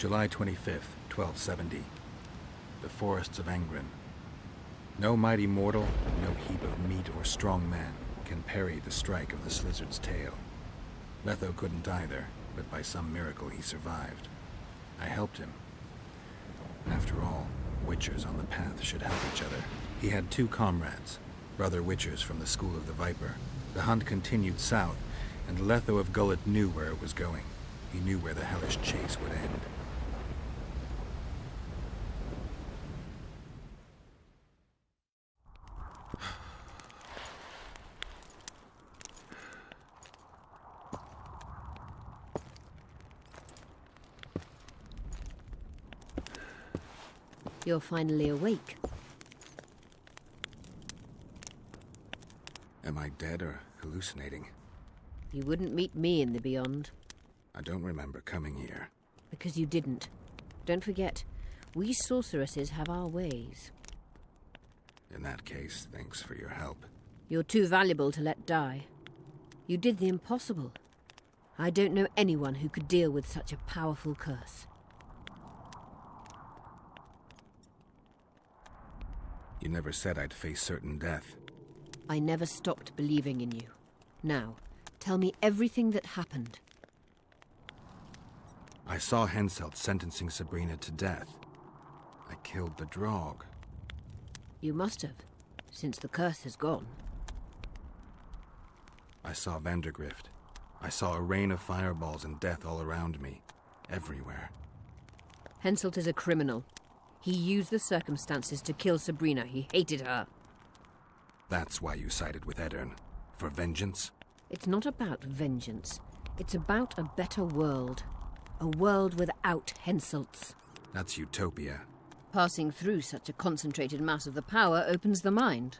July 25th, 1270. The forests of Angren. No mighty mortal, no heap of meat or strong man can parry the strike of the Slizzard's tail. Letho couldn't either, but by some miracle he survived. I helped him. After all, Witchers on the path should help each other. He had two comrades, brother Witchers from the School of the Viper. The hunt continued south, and Letho of Gullet knew where it was going. He knew where the hellish chase would end. You're finally awake. Am I dead or hallucinating? You wouldn't meet me in the Beyond. I don't remember coming here. Because you didn't. Don't forget, we sorceresses have our ways. In that case, thanks for your help. You're too valuable to let die. You did the impossible. I don't know anyone who could deal with such a powerful curse. You never said I'd face certain death. I never stopped believing in you. Now, tell me everything that happened. I saw Henselt sentencing Sabrina to death. I killed the Draug. You must have, since the curse has gone. I saw Vandergrift. I saw a rain of fireballs and death all around me. Everywhere. Henselt is a criminal. He used the circumstances to kill Sabrina. He hated her. That's why you sided with Eddern. For vengeance? It's not about vengeance. It's about a better world. A world without Henselts. That's utopia. Passing through such a concentrated mass of the power opens the mind.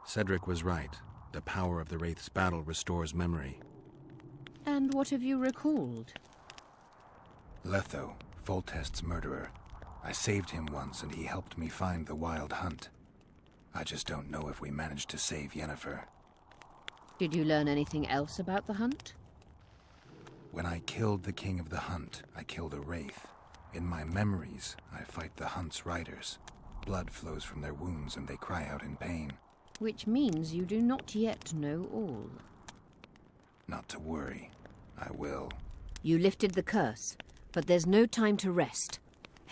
Cedric was right. The power of the Wraith's battle restores memory. And what have you recalled? Letho, Foltest's murderer. I saved him once and he helped me find the Wild Hunt. I just don't know if we managed to save Yennefer. Did you learn anything else about the hunt? When I killed the King of the Hunt, I killed a Wraith. In my memories, I fight the Hunt's riders. Blood flows from their wounds and they cry out in pain. Which means you do not yet know all. Not to worry. I will. You lifted the curse, but there's no time to rest.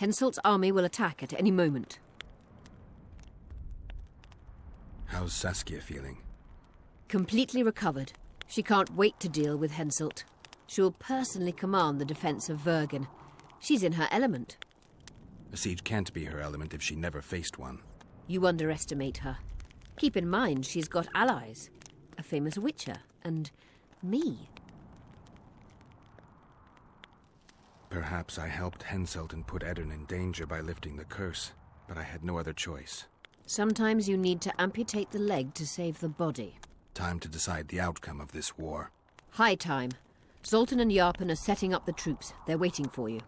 Henselt's army will attack at any moment. How's Saskia feeling? Completely recovered. She can't wait to deal with Henselt. She'll personally command the defense of Vergen. She's in her element. A siege can't be her element if she never faced one. You underestimate her. Keep in mind she's got allies. A famous witcher, and me. Perhaps I helped Henselt and put Eddern in danger by lifting the curse, but I had no other choice. Sometimes you need to amputate the leg to save the body. Time to decide the outcome of this war. High time. Zoltan and Yarpen are setting up the troops. They're waiting for you.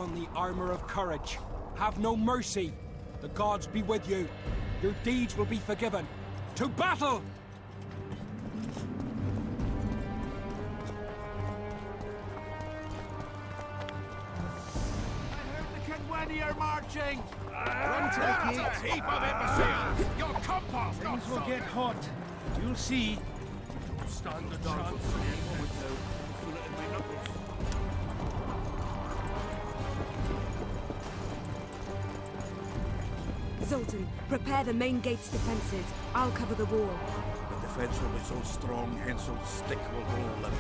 Don the armor of courage. Have no mercy. The gods be with you. Your deeds will be forgiven. To battle! When you're marching! Run to the gates! Heap of imbeciles! Your compass got Things will get hot. You'll see. Stand the dog for any moment now. Feel it in my knuckles. Zoltan, prepare the main gate's defenses. I'll cover the wall. The defense will be so strong, Henselt's stick will hold them.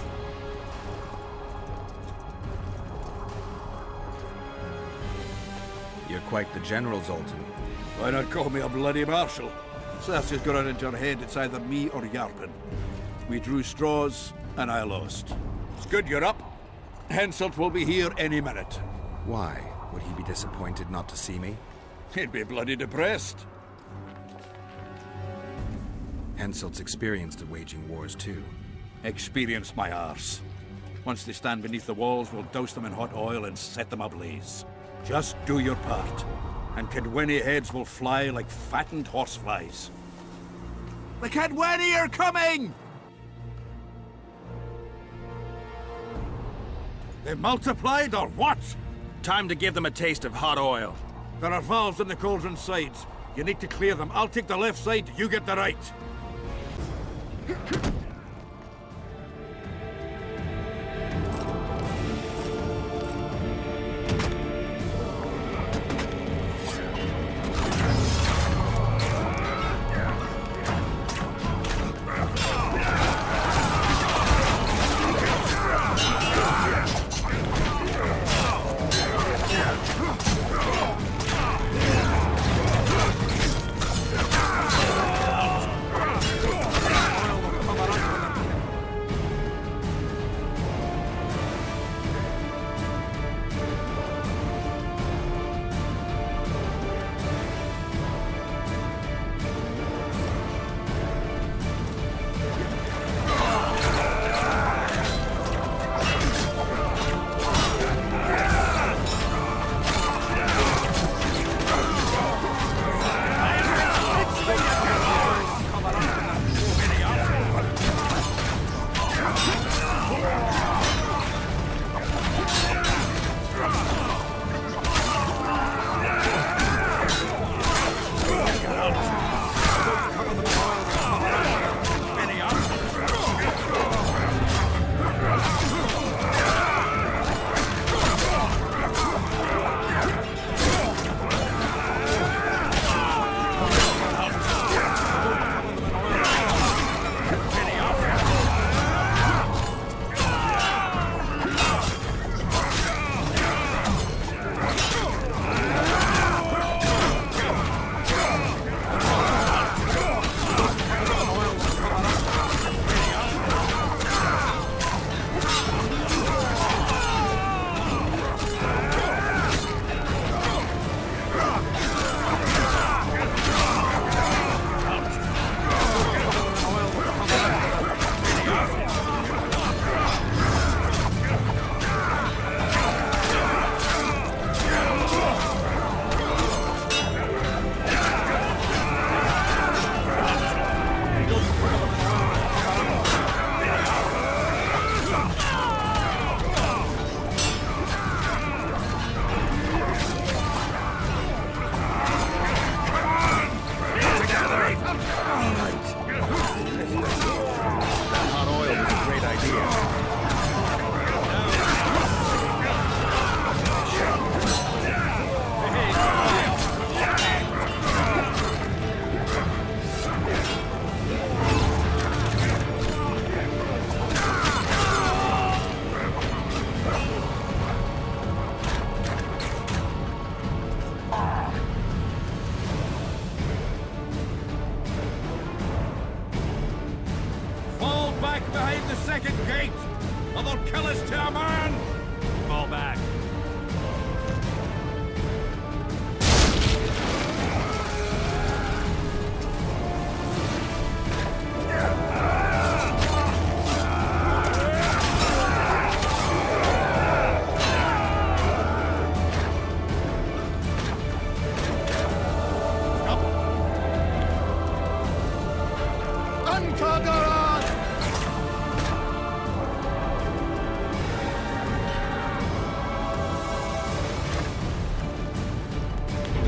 You're quite the general, Zoltan. Why not call me a bloody marshal? Cercy's got it into her head it's either me or Yarpen. We drew straws, and I lost. It's good you're up. Henselt will be here any minute. Why? Would he be disappointed not to see me? He'd be bloody depressed. Henselt's experienced at waging wars too. Experience my arse. Once they stand beneath the walls, we'll douse them in hot oil and set them ablaze. Just do your part, and Cadwenny heads will fly like fattened horseflies. The Cadwenny are coming! They multiplied or what? Time to give them a taste of hot oil. There are valves in the cauldron sides. You need to clear them. I'll take the left side, you get the right.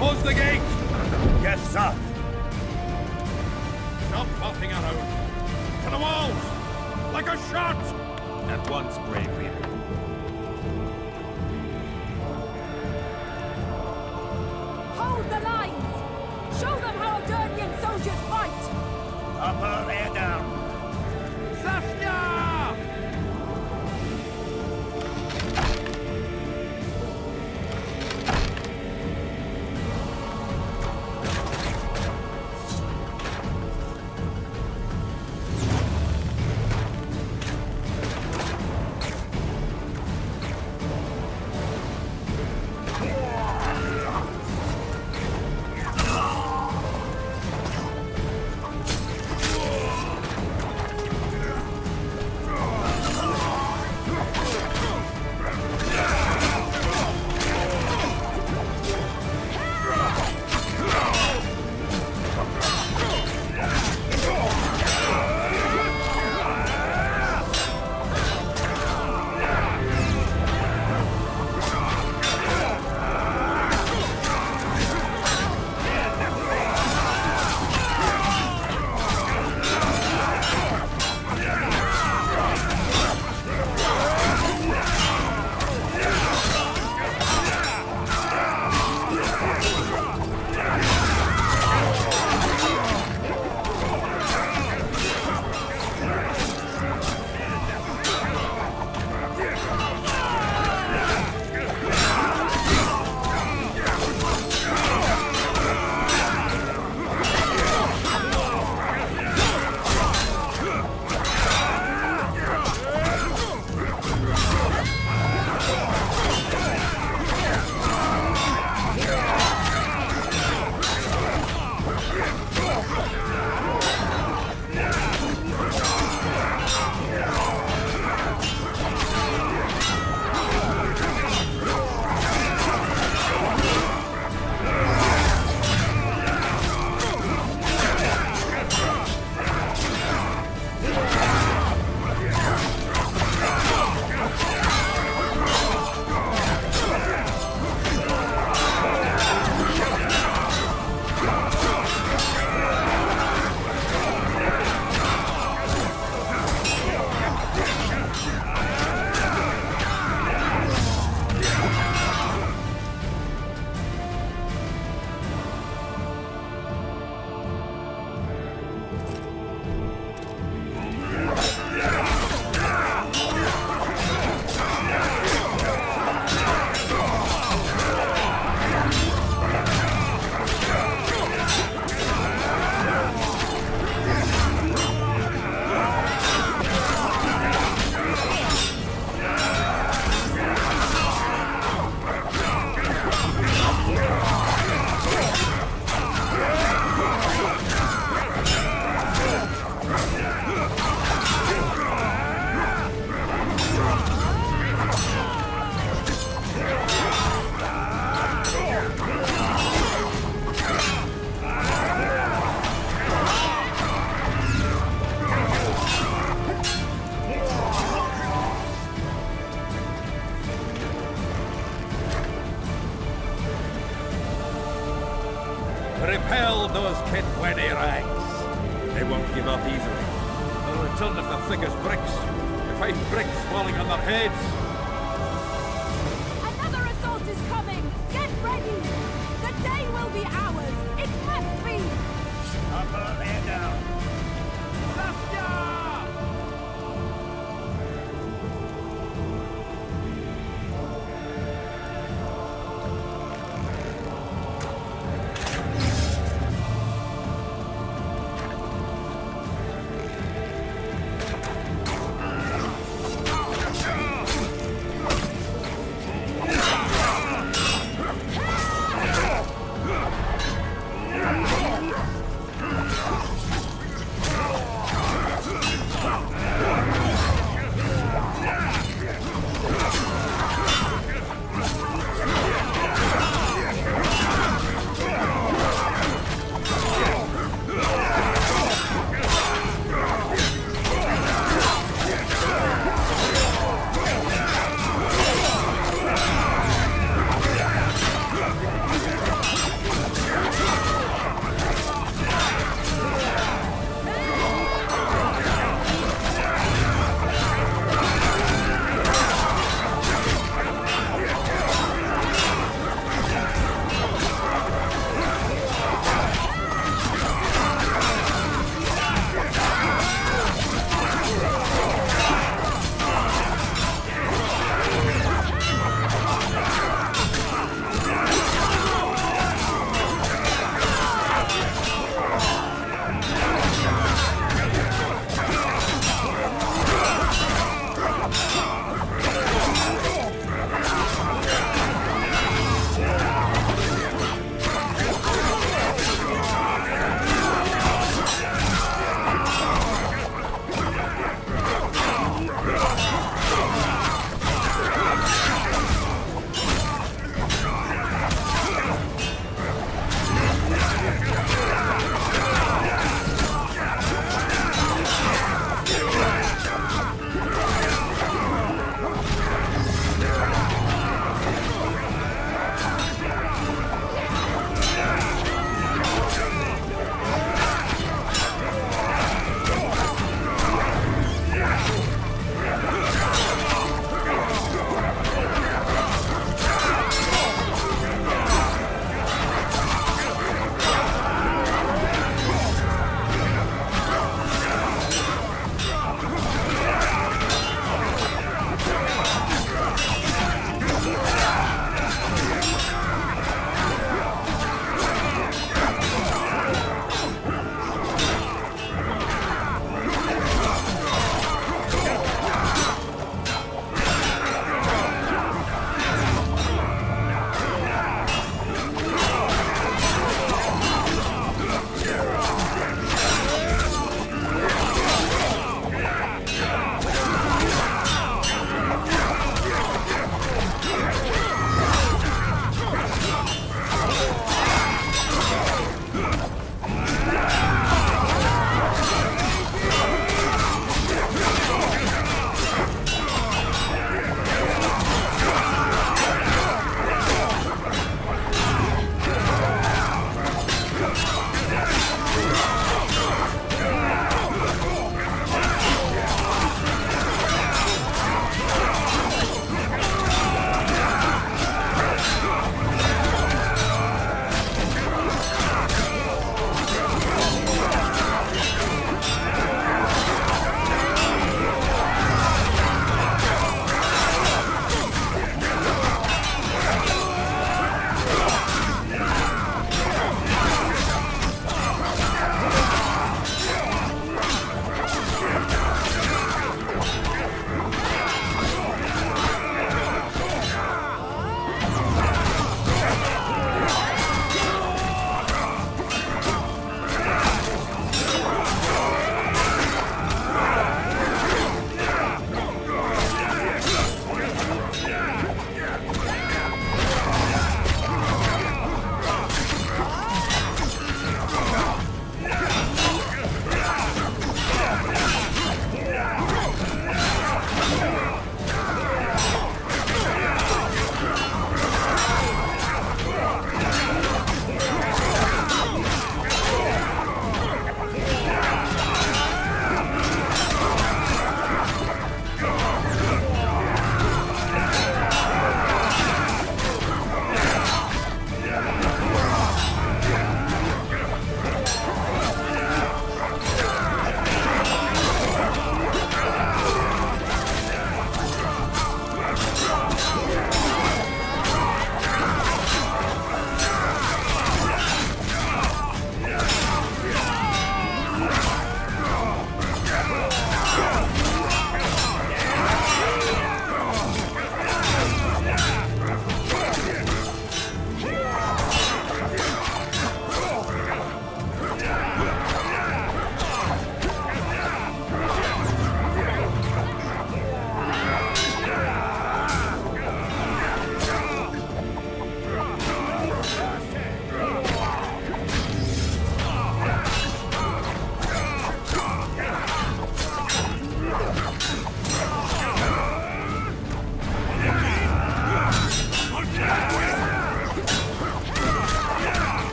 Close the gate! Yes, sir. Stop hopping around. To the walls! Like a shot! At once, brave leader. Hold the lines! Show them how Adurnian soldiers fight! Upper air down. Saskia! Repel those Kitwenny ranks. They won't give up easily. They'll return if they're thick as bricks. To find bricks falling on their heads. Another assault is coming! Get ready! The day will be ours! It must be! Up her and down.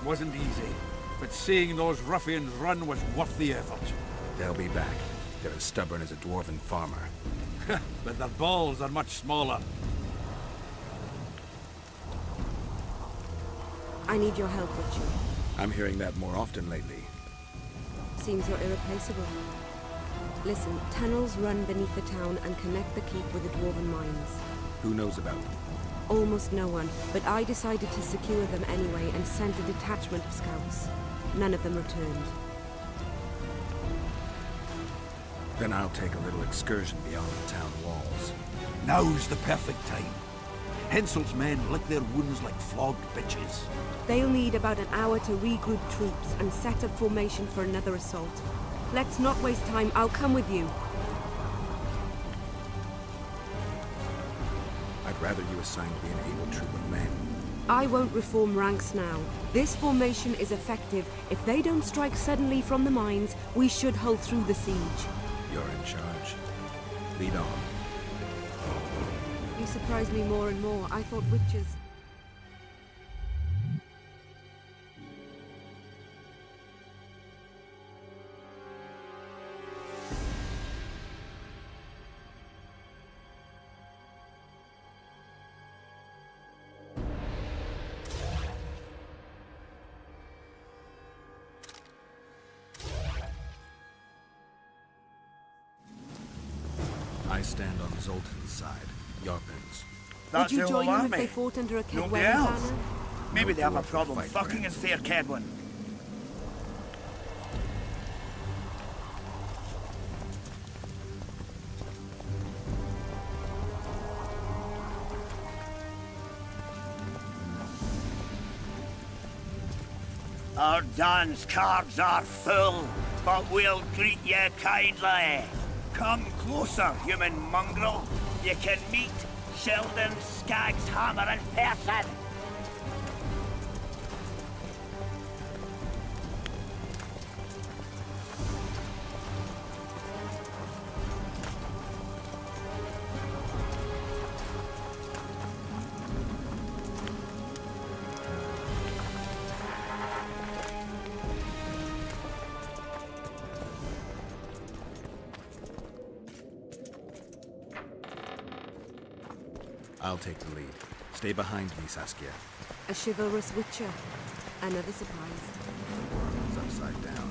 wasn't easy, but seeing those ruffians run was worth the effort. They'll be back. They're as stubborn as a dwarven farmer. But their balls are much smaller. I need your help, Richard. I'm hearing that more often lately. Seems you're irreplaceable. Listen, tunnels run beneath the town and connect the keep with the dwarven mines. Who knows about them? Almost no one, but I decided to secure them anyway and sent a detachment of scouts. None of them returned. Then I'll take a little excursion beyond the town walls. Now's the perfect time. Henselt's men lick their wounds like flogged bitches. They'll need about an hour to regroup troops and set up formation for another assault. Let's not waste time. I'll come with you. I'd rather you assign me an able troop of men. I won't reform ranks now. This formation is effective. If they don't strike suddenly from the mines, we should hold through the siege. You're in charge. Lead on. You surprise me more and more. I thought witches... I stand on Zoltan's side, Yarpen's. That's Would you the join whole them if army. they fought under a Nobody Kedwen else. banner? Maybe they have a dwarf problem fight fucking in friends. fair Kedwen. Our dance cards are full, but we'll greet you kindly. Come closer, human mongrel. You can meet Sheldon Skaggs Hammer in person. I'll take the lead. Stay behind me, Saskia. A chivalrous witcher. Another surprise. The world's upside down.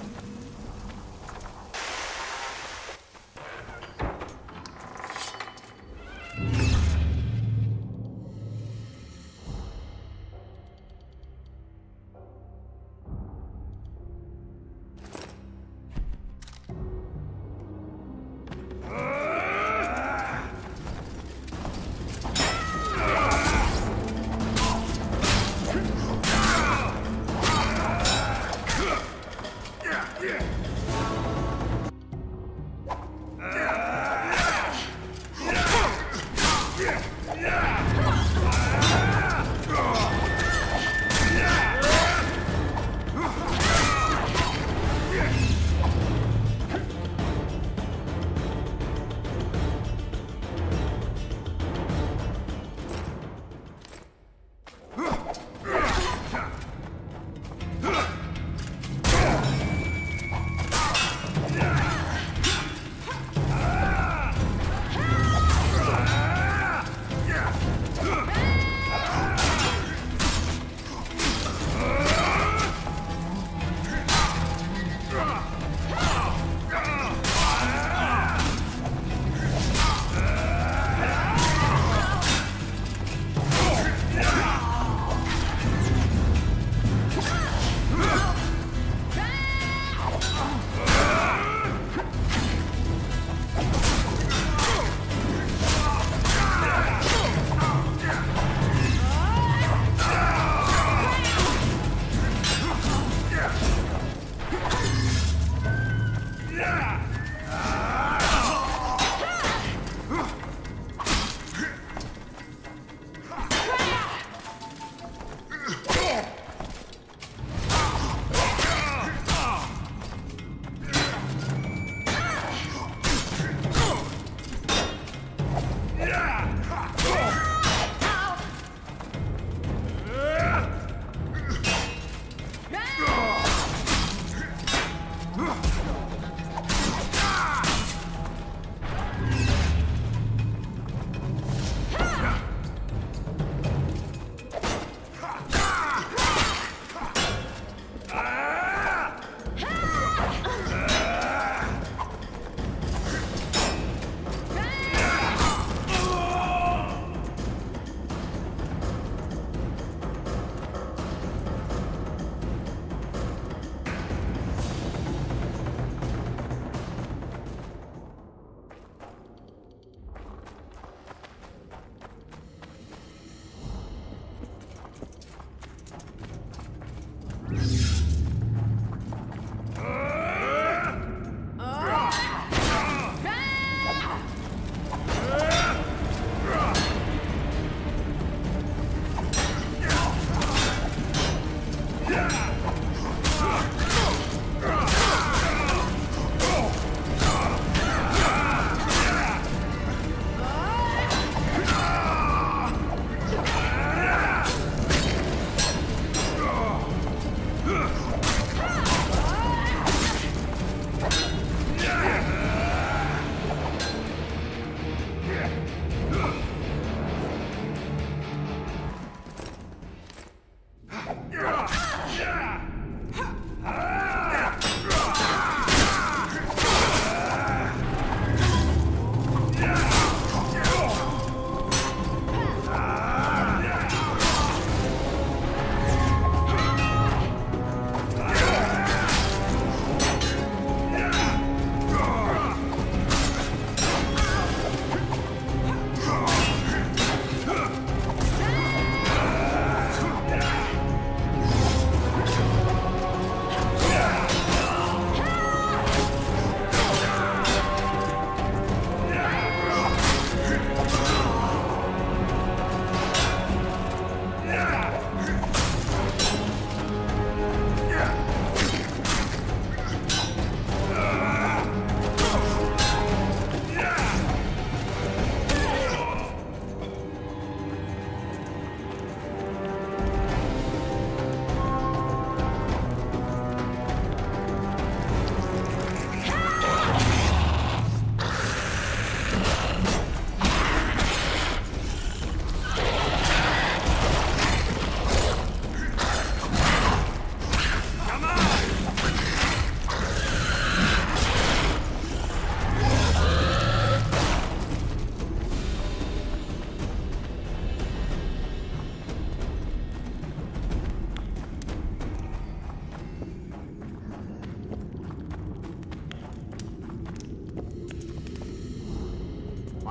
Yeah.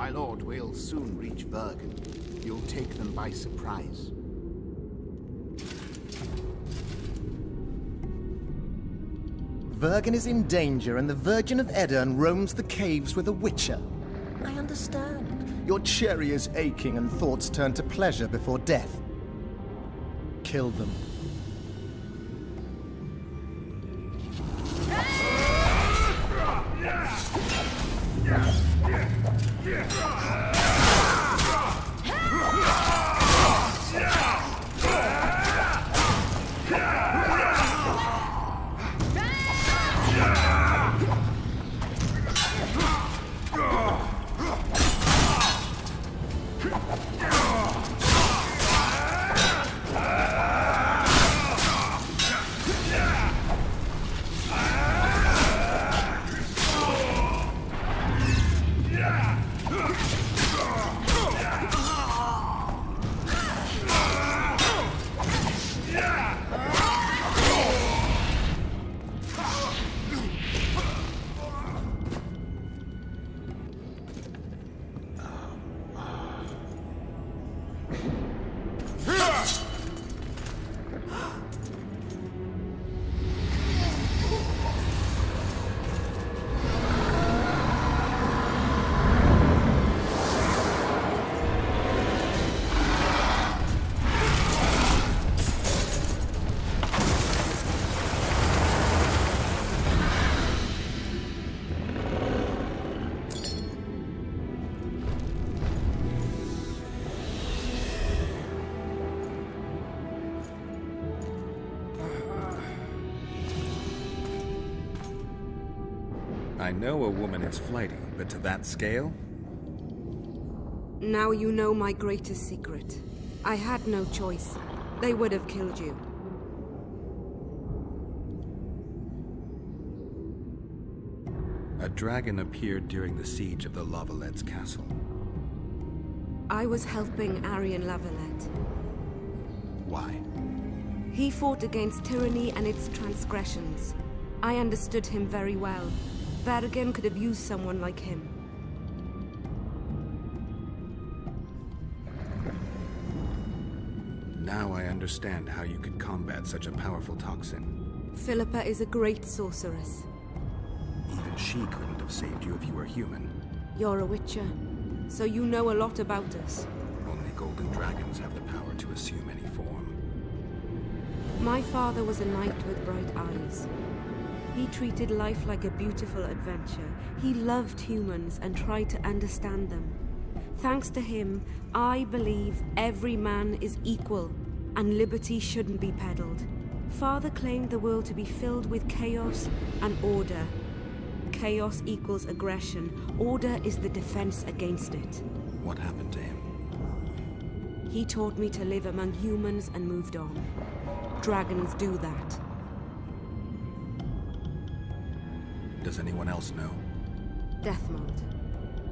My lord, we'll soon reach Bergen. You'll take them by surprise. Bergen is in danger and the Virgin of Edirne roams the caves with a witcher. I understand. Your cherry is aching and thoughts turn to pleasure before death. Kill them. I know a woman is flighty, but to that scale? Now you know my greatest secret. I had no choice. They would have killed you. A dragon appeared during the siege of the Lavalets castle. I was helping Aryan Lavalette. Why? He fought against tyranny and its transgressions. I understood him very well. Bergen could have used someone like him. Now I understand how you could combat such a powerful toxin. Philippa is a great sorceress. Even she couldn't have saved you if you were human. You're a witcher, so you know a lot about us. Only golden dragons have the power to assume any form. My father was a knight with bright eyes. He treated life like a beautiful adventure. He loved humans and tried to understand them. Thanks to him, I believe every man is equal and liberty shouldn't be peddled. Father claimed the world to be filled with chaos and order. Chaos equals aggression. Order is the defense against it. What happened to him? He taught me to live among humans and moved on. Dragons do that. Does anyone else know? Death mode.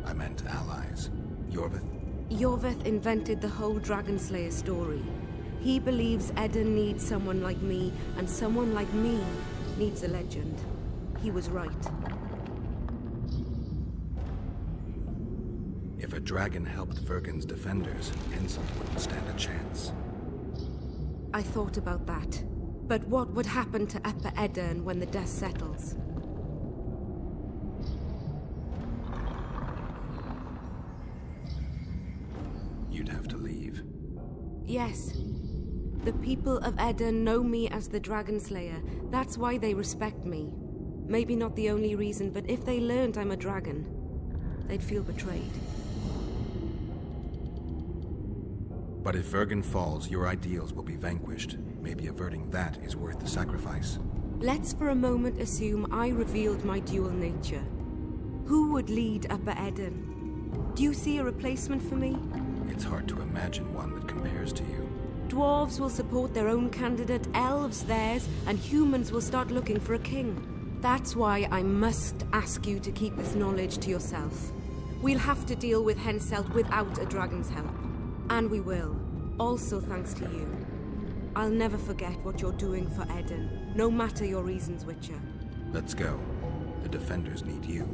I meant allies. Yorvith? Yorvith invented the whole Dragonslayer story. He believes Edirne needs someone like me, and someone like me needs a legend. He was right. If a dragon helped Vergen's defenders, Henselt wouldn't stand a chance. I thought about that. But what would happen to Upper Edirne when the dust settles? You'd have to leave. Yes. The people of Edirne know me as the Dragonslayer. That's why they respect me. Maybe not the only reason, but if they learned I'm a dragon, they'd feel betrayed. But if Vergen falls, your ideals will be vanquished. Maybe averting that is worth the sacrifice. Let's for a moment assume I revealed my dual nature. Who would lead Upper Edirne? Do you see a replacement for me? It's hard to imagine one that compares to you. Dwarves will support their own candidate, elves theirs, and humans will start looking for a king. That's why I must ask you to keep this knowledge to yourself. We'll have to deal with Henselt without a dragon's help. And we will. Also thanks to you. I'll never forget what you're doing for Edirne, no matter your reasons, Witcher. Let's go. The defenders need you.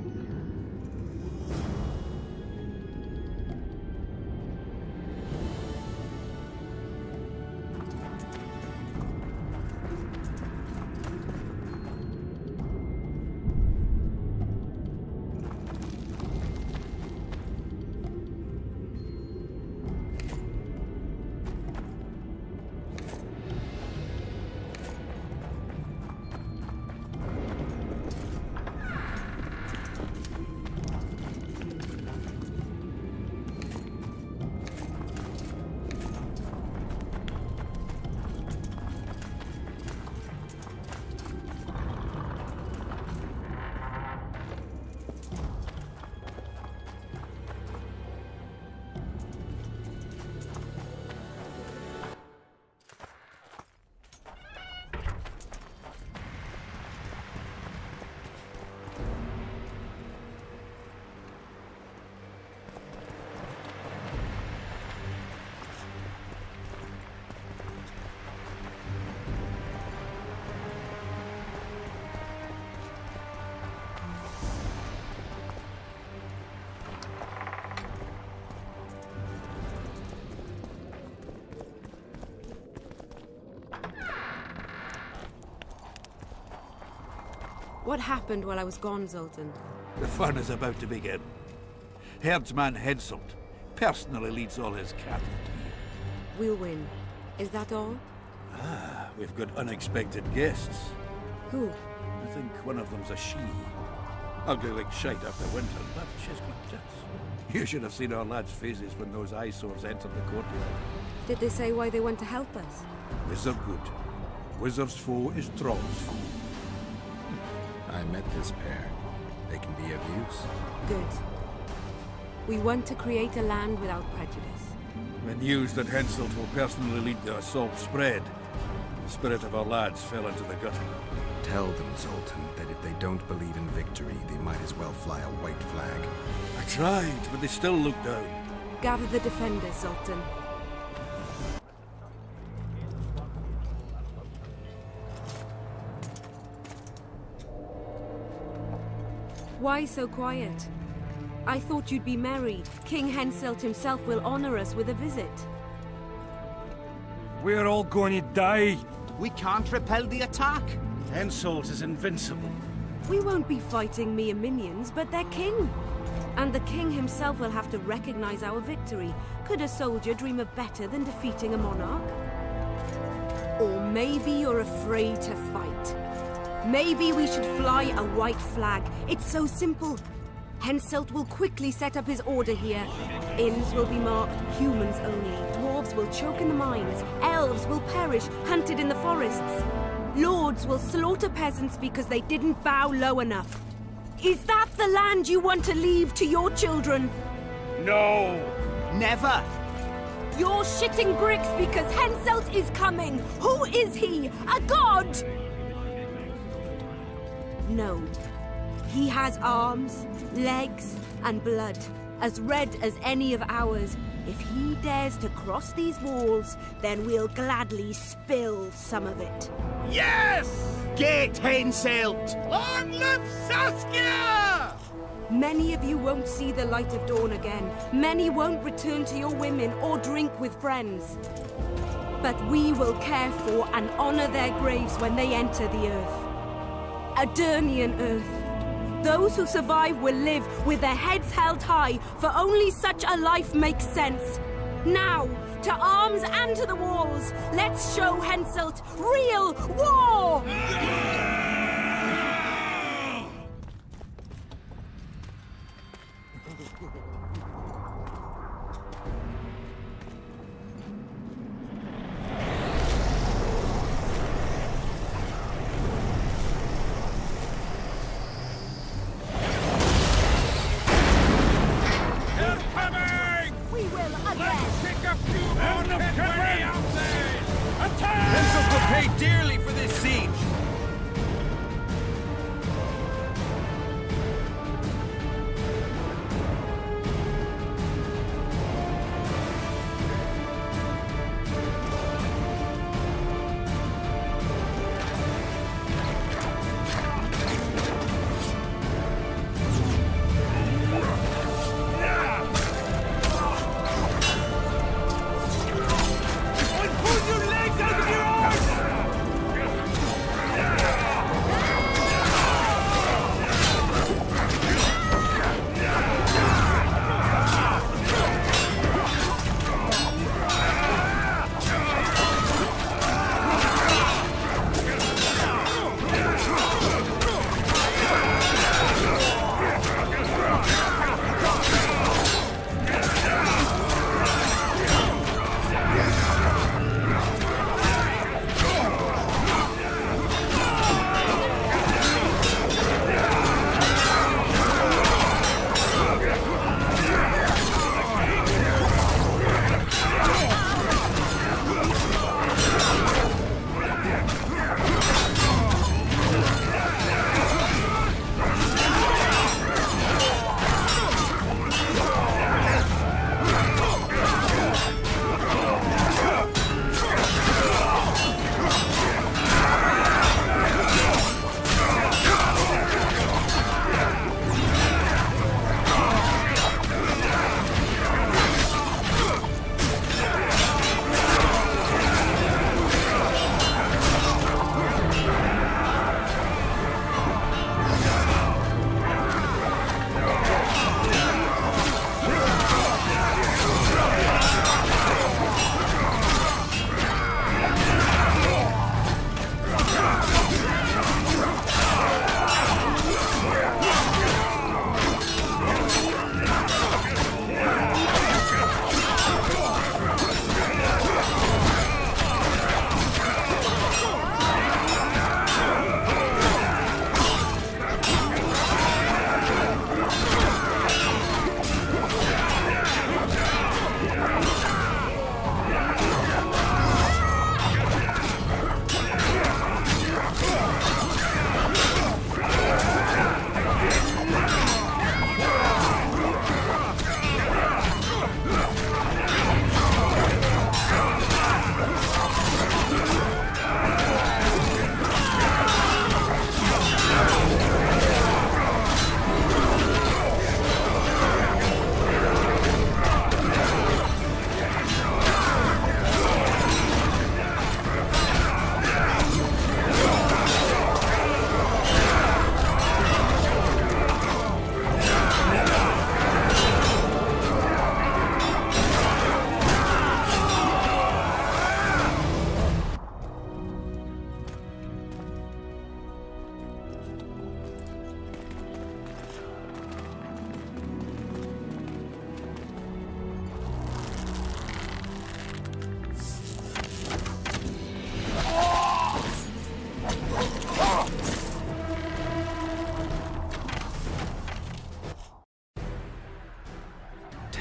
What happened while I was gone, Zoltan? The fun is about to begin. Herdsman Henselt personally leads all his cattle. We'll win. Is that all? We've got unexpected guests. Who? I think one of them's a she. Ugly like shite after winter, but she's got tits. You should have seen our lads' faces when those eyesores entered the courtyard. Did they say why they went to help us? Wizard good. Wizard's foe is Troll's foe. I met this pair. They can be of use. Good. We want to create a land without prejudice. When news that Henselt will personally lead the assault spread, the spirit of our lads fell into the gutter. Tell them, Zoltan, that if they don't believe in victory, they might as well fly a white flag. I tried, but they still looked down. Gather the defenders, Zoltan. Why so quiet? I thought you'd be married. King Henselt himself will honor us with a visit. We're all going to die. We can't repel the attack. Henselt is invincible. We won't be fighting mere minions, but their king. And the king himself will have to recognize our victory. Could a soldier dream of better than defeating a monarch? Or maybe you're afraid to fight. Maybe we should fly a white flag. It's so simple. Henselt will quickly set up his order here. Inns will be marked humans only. Dwarves will choke in the mines. Elves will perish, hunted in the forests. Lords will slaughter peasants because they didn't bow low enough. Is that the land you want to leave to your children? No! Never! You're shitting bricks because Henselt is coming! Who is he? A god? No. He has arms, legs, and blood, as red as any of ours. If he dares to cross these walls, then we'll gladly spill some of it. Yes! Get Henselt! Long live Saskia! Many of you won't see the light of dawn again. Many won't return to your women or drink with friends. But we will care for and honor their graves when they enter the earth. Adernian earth. Those who survive will live with their heads held high, for only such a life makes sense. Now, to arms and to the walls, let's show Henselt real war! Henselt will pay dearly for this siege!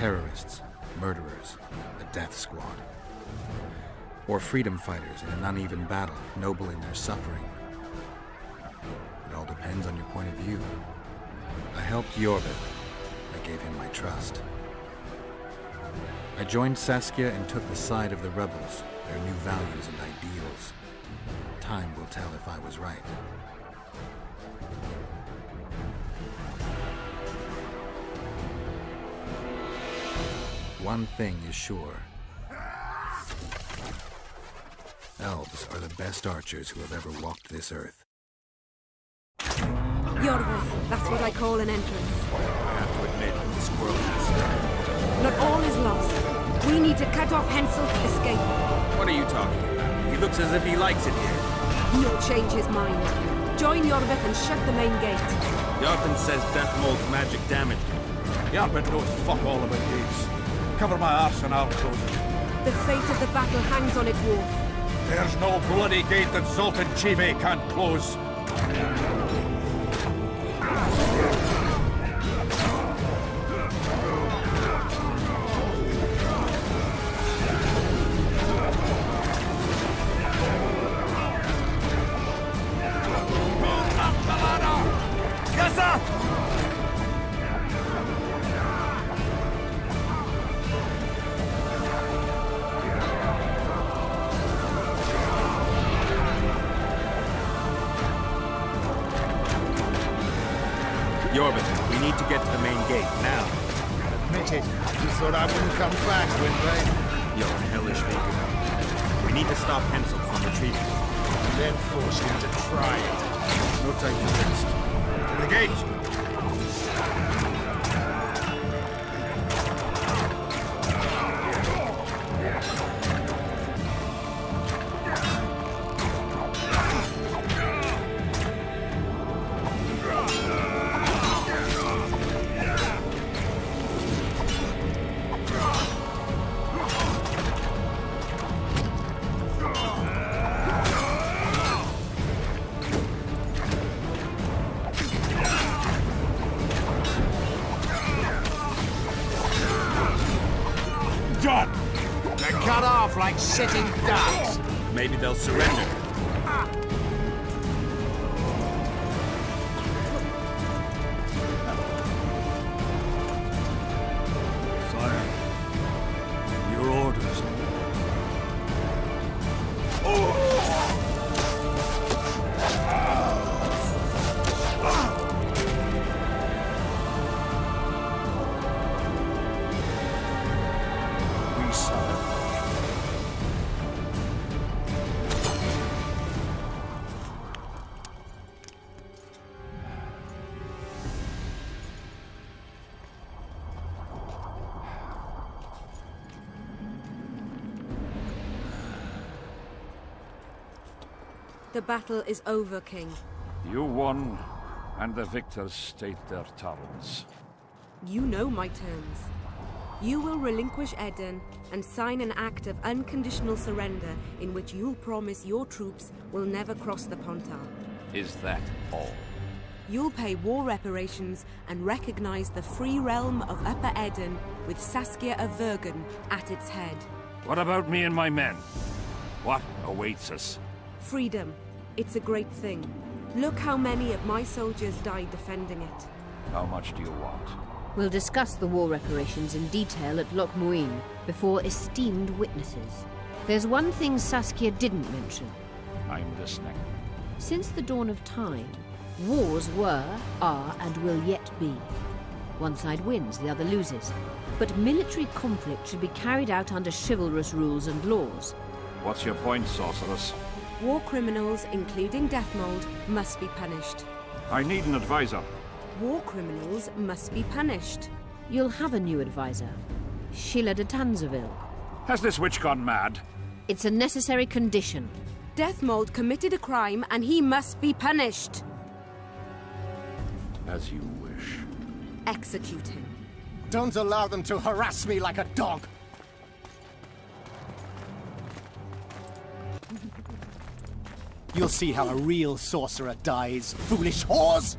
terrorists, murderers, the death squad. Or freedom fighters in an uneven battle, noble in their suffering. It all depends on your point of view. I helped Yorvith. I gave him my trust. I joined Saskia and took the side of the rebels, their new values and ideals. Time will tell if I was right. One thing is sure. Elves are the best archers who have ever walked this earth. Yorvith, that's what I call an entrance. I have to admit, the squirrel has. Not all is lost. We need to cut off Henselt's escape. What are you talking about? He looks as if he likes it here. He'll change his mind. Join Yorvith and shut the main gate. Yarpen says Death Mold's magic damaged him. Yarpen knows fuck all about gates. Cover my arse and I'll close it. The fate of the battle hangs on it, Wolf. There's no bloody gate that Zoltan Chive can't close. Yorvith, we need to get to the main gate, now. Admit it. You thought I wouldn't come back, Windblade? You're a hellish faker. We need to stop Henselt from retreating. And then force him to try it. No time to waste. To the gate! Done! They're cut off like sitting ducks. Maybe they'll surrender. Sire, your orders. We sire. The battle is over, King. You won, and the victors state their terms. You know my terms. You will relinquish Eden and sign an act of unconditional surrender in which you'll promise your troops will never cross the Pontar. Is that all? You'll pay war reparations and recognize the free realm of Upper Eden with Saskia of Vergen at its head. What about me and my men? What awaits us? Freedom. It's a great thing. Look how many of my soldiers died defending it. How much do you want? We'll discuss the war reparations in detail at Loch Muin before esteemed witnesses. There's one thing Saskia didn't mention. I'm listening. Since the dawn of time, wars were, are, and will yet be. One side wins, the other loses. But military conflict should be carried out under chivalrous rules and laws. What's your point, sorceress? War criminals, including Deathmold, must be punished. I need an advisor. War criminals must be punished. You'll have a new advisor, Sheila de Tanzaville. Has this witch gone mad? It's a necessary condition. Deathmold committed a crime and he must be punished. As you wish. Execute him. Don't allow them to harass me like a dog. You'll see how a real sorcerer dies, foolish whores!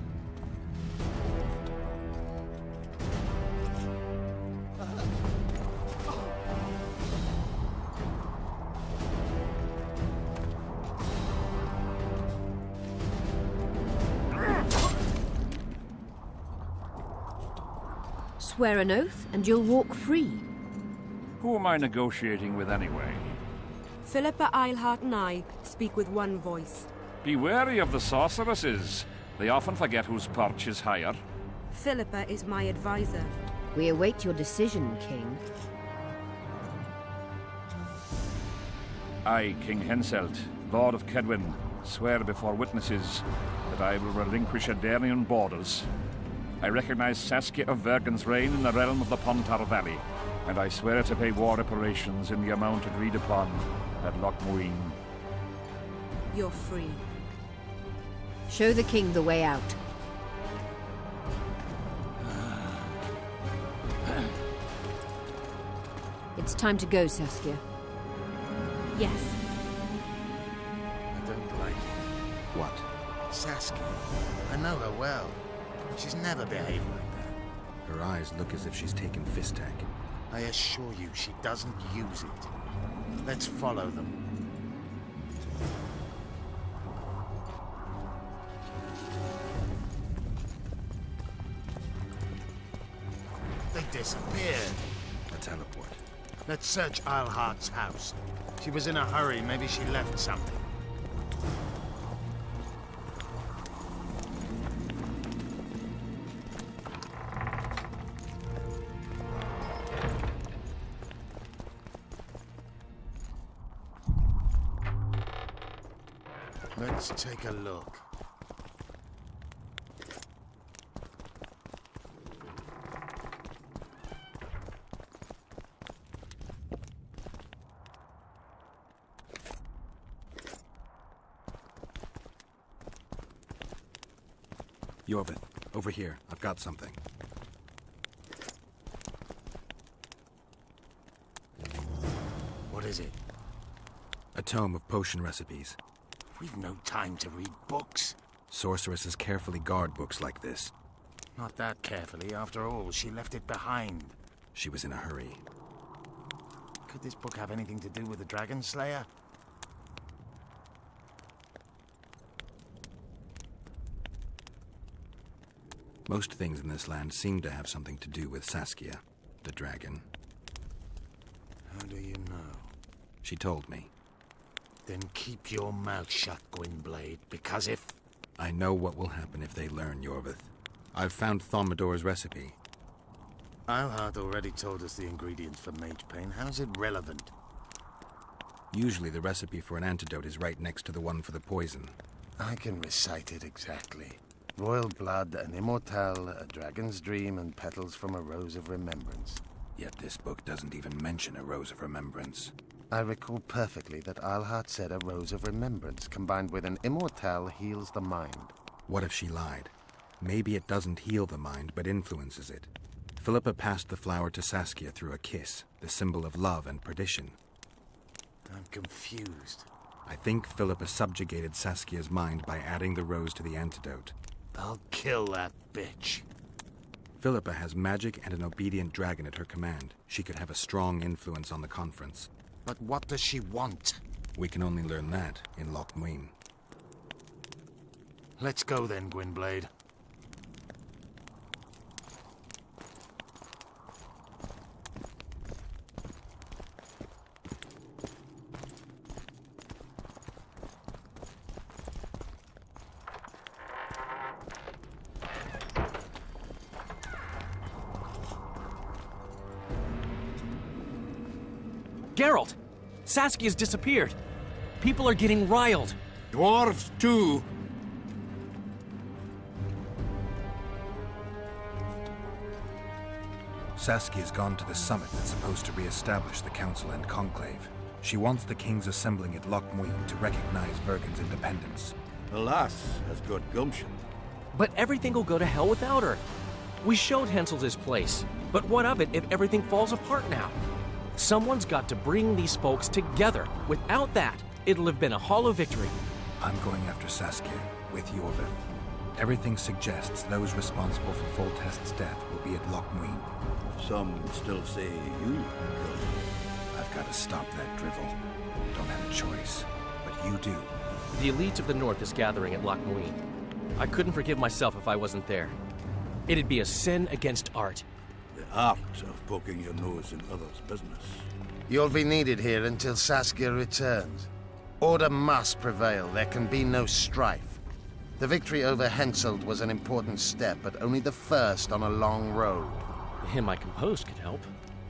swear an oath and you'll walk free. Who am I negotiating with anyway? Philippa, Eilhart and I speak with one voice. Be wary of the sorceresses. They often forget whose perch is higher. Philippa is my advisor. We await your decision, King. I, King Henselt, Lord of Kedwin, swear before witnesses that I will relinquish Adarian borders. I recognize Saskia of Vergen's reign in the realm of the Pontar Valley, and I swear to pay war reparations in the amount agreed upon at Loch Muin. You're free. Show the king the way out. It's time to go, Saskia. Yes. I don't like it. What? Saskia. I know her well. She's never behaved like that. Her eyes look as if she's taken Fistak. I assure you, she doesn't use it. Let's follow them. They disappeared. A teleport. Let's search Eilhart's house. She was in a hurry. Maybe she left something. Let's take a look. Yorvith, over here. I've got something. What is it? A tome of potion recipes. We've no time to read books. Sorceresses carefully guard books like this. Not that carefully. After all, she left it behind. She was in a hurry. Could this book have anything to do with the Dragon Slayer? Most things in this land seem to have something to do with Saskia, the dragon. How do you know? She told me. Then keep your mouth shut, Gwynblade, because if... I know what will happen if they learn, Yorvith. I've found Thaumadour's recipe. Eilhart already told us the ingredients for mage pain. How's it relevant? Usually the recipe for an antidote is right next to the one for the poison. I can recite it exactly. Royal blood, an immortal, a dragon's dream, and petals from a rose of remembrance. Yet this book doesn't even mention a rose of remembrance. I recall perfectly that Eilhart said a rose of remembrance combined with an immortal heals the mind. What if she lied? Maybe it doesn't heal the mind, but influences it. Philippa passed the flower to Saskia through a kiss, the symbol of love and perdition. I'm confused. I think Philippa subjugated Saskia's mind by adding the rose to the antidote. I'll kill that bitch. Philippa has magic and an obedient dragon at her command. She could have a strong influence on the conference. But what does she want? We can only learn that in Loch Muin. Let's go then, Gwynblade. Geralt! Saskia's disappeared. People are getting riled. Dwarves, too. Saskia's gone to the summit that's supposed to re-establish the Council and Conclave. She wants the kings assembling at Loch Muin to recognize Vergen's independence. The lass has good gumption. But everything will go to hell without her. We showed Henselt his place. But what of it if everything falls apart now? Someone's got to bring these folks together. Without that, it'll have been a hollow victory. I'm going after Saskia, with Yorvith. Everything suggests those responsible for Foltest's death will be at Loch Muin. Some still say you. I've got to stop that drivel. Don't have a choice, but you do. The elite of the North is gathering at Loch Muin. I couldn't forgive myself if I wasn't there. It'd be a sin against art. The art of poking your nose in others' business. You'll be needed here until Saskia returns. Order must prevail. There can be no strife. The victory over Henselt was an important step, but only the first on a long road. Him I composed could help.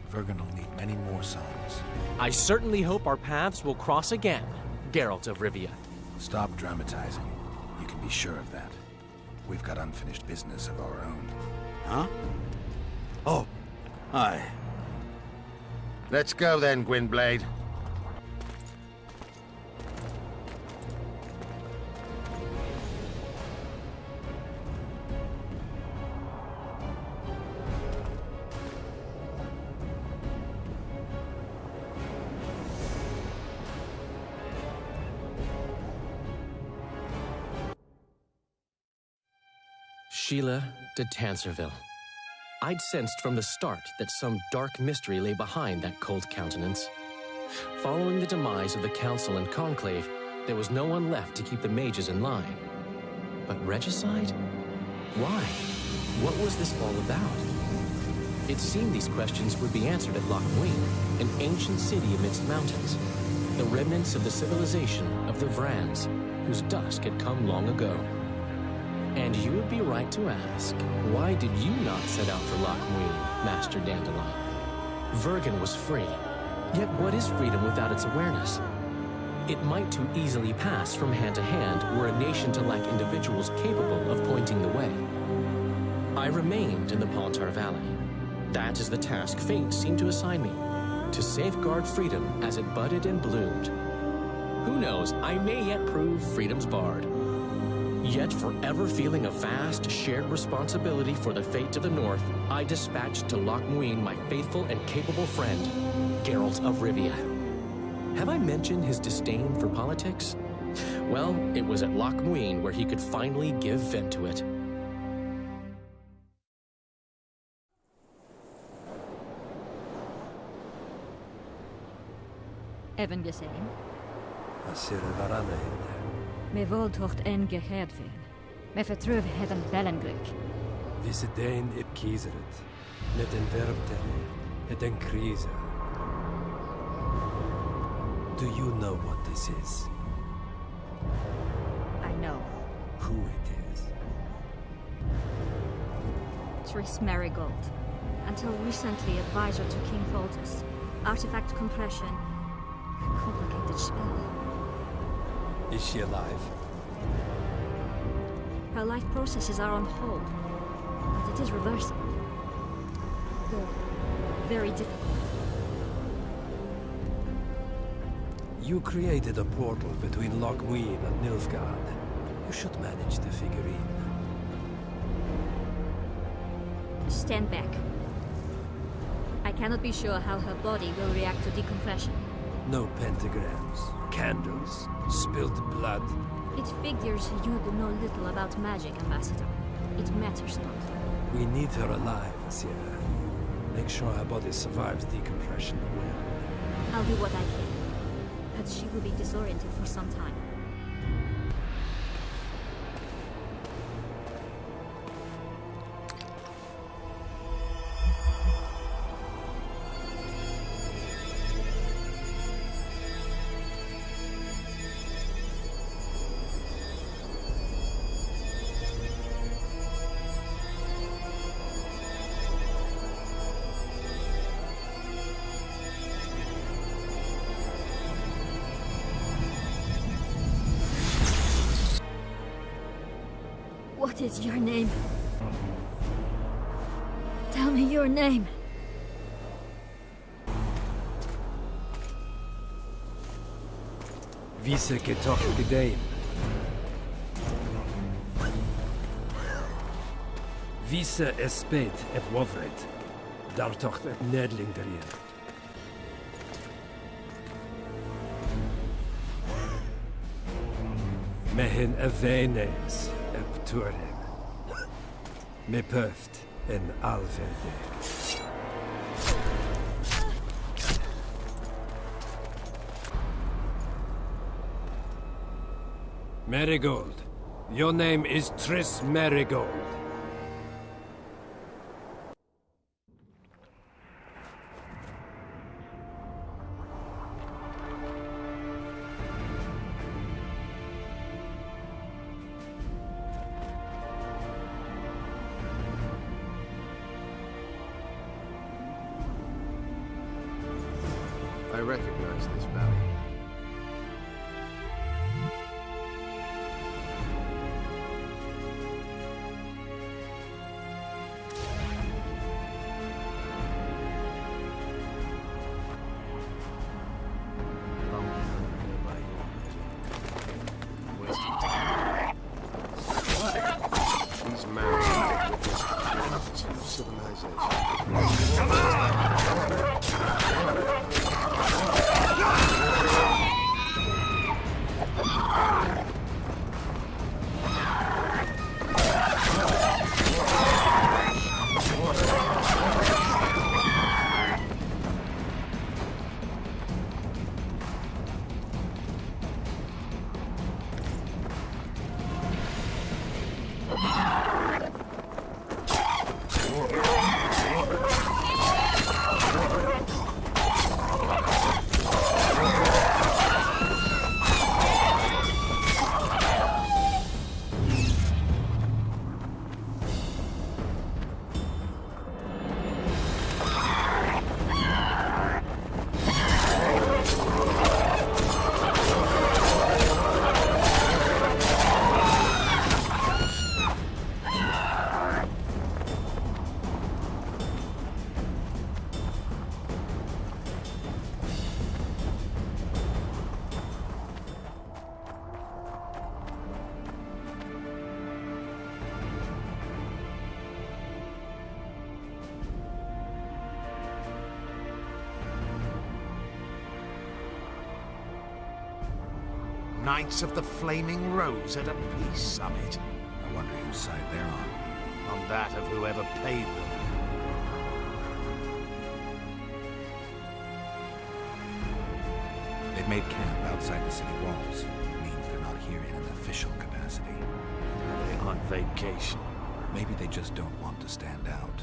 Vergen will need many more songs. I certainly hope our paths will cross again, Geralt of Rivia. Stop dramatizing. You can be sure of that. We've got unfinished business of our own. Huh? Oh, aye. Let's go then, Gwynblade. Sheila de Tanserville. I'd sensed from the start that some dark mystery lay behind that cold countenance. Following the demise of the Council and Conclave, there was no one left to keep the mages in line. But regicide? Why? What was this all about? It seemed these questions would be answered at Loch Muin, an ancient city amidst mountains, the remnants of the civilization of the Vrans, whose dusk had come long ago. And you would be right to ask, why did you not set out for Loch Muin, Master Dandelion? Vergen was free. Yet what is freedom without its awareness? It might too easily pass from hand to hand were a nation to lack individuals capable of pointing the way. I remained in the Pontar Valley. That is the task fate seemed to assign me, to safeguard freedom as it budded and bloomed. Who knows, I may yet prove freedom's bard. Yet forever feeling a vast, shared responsibility for the fate of the North, I dispatched to Loch Muin my faithful and capable friend, Geralt of Rivia. Have I mentioned his disdain for politics? Well, it was at Loch Muin where he could finally give vent to it. Even gesehen? As varandra Me voldtocht en geheerd werden. Me vertrouwen het een bellengluk. Vi se dein ip kieseret. Net en verbte, het en krise. Do you know what this is? I know. Who it is? Triss Marigold. Until recently advisor to King Foltest. Artifact compression. Complicated spell. Is she alive? Her life processes are on hold. But it is reversible. Though very difficult. You created a portal between Loch Muin and Nilfgaard. You should manage the figurine. Stand back. I cannot be sure how her body will react to decompression. No pentagrams, candles, spilled blood. It figures you do know little about magic, Ambassador. It matters not. We need her alive, Sierra. Make sure her body survives decompression well. I'll do what I can. But she will be disoriented for some time. What is your name? Tell me your name. Vise getocht gedein. Vise espet et wovret. Daar tocht et nedling derin. Mehen avenes. Turin. Me pöft en alverde. Marigold. Your name is Triss Marigold. recognize this valley. These mountains have witnessed thousands of civilizations. Come Knights of the Flaming Rose at a peace summit. I wonder whose side they're on. On that of whoever paid them. They've made camp outside the city walls. It means they're not here in an official capacity. They're on vacation. Maybe they just don't want to stand out.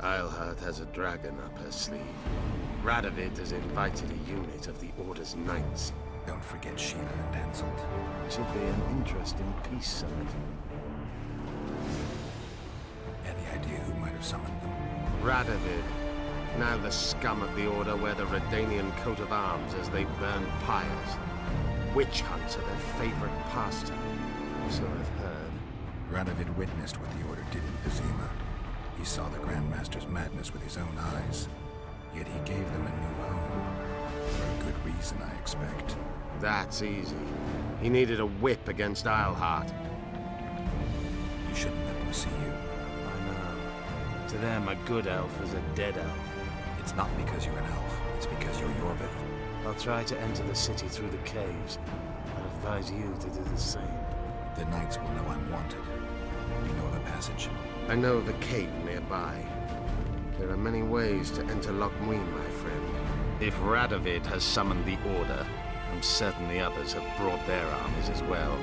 Eilhart has a dragon up her sleeve. Radovid has invited a unit of the Order's Knights. Don't forget Sheila and Henselt. Should be an interesting peace summit. Any idea who might have summoned them? Radovid. Now the scum of the Order wear the Redanian coat of arms as they burn pyres. Witch hunts are their favorite pastime, so I've heard. Radovid witnessed what the Order did in Vizima. He saw the Grandmaster's madness with his own eyes. Yet he gave them a new home. For a good reason, I expect. That's easy. He needed a whip against Eilhart. You shouldn't let them see you. I know. To them, a good elf is a dead elf. It's not because you're an elf. It's because you're Yorvith. I'll try to enter the city through the caves. I'd advise you to do the same. The Knights will know I'm wanted. You know the passage? I know of a cave nearby. There are many ways to enter Loch Muin, my friend. If Radovid has summoned the Order, I'm certain the others have brought their armies as well.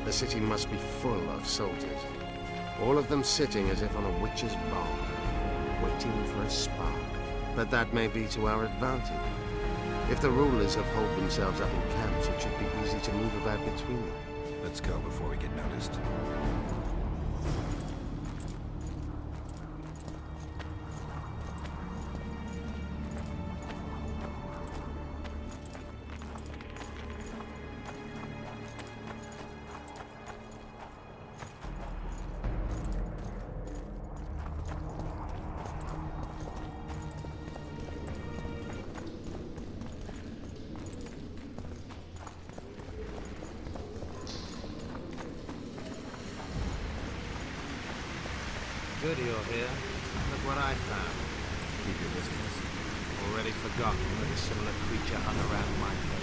The city must be full of soldiers. All of them sitting as if on a witch's bomb, waiting for a spark. But that may be to our advantage. If the rulers have holed themselves up in camps, it should be easy to move about between them. Let's go before we get noticed. Good you're here. Look what I found. Keep your distance. Already forgotten that a similar creature hung around my place.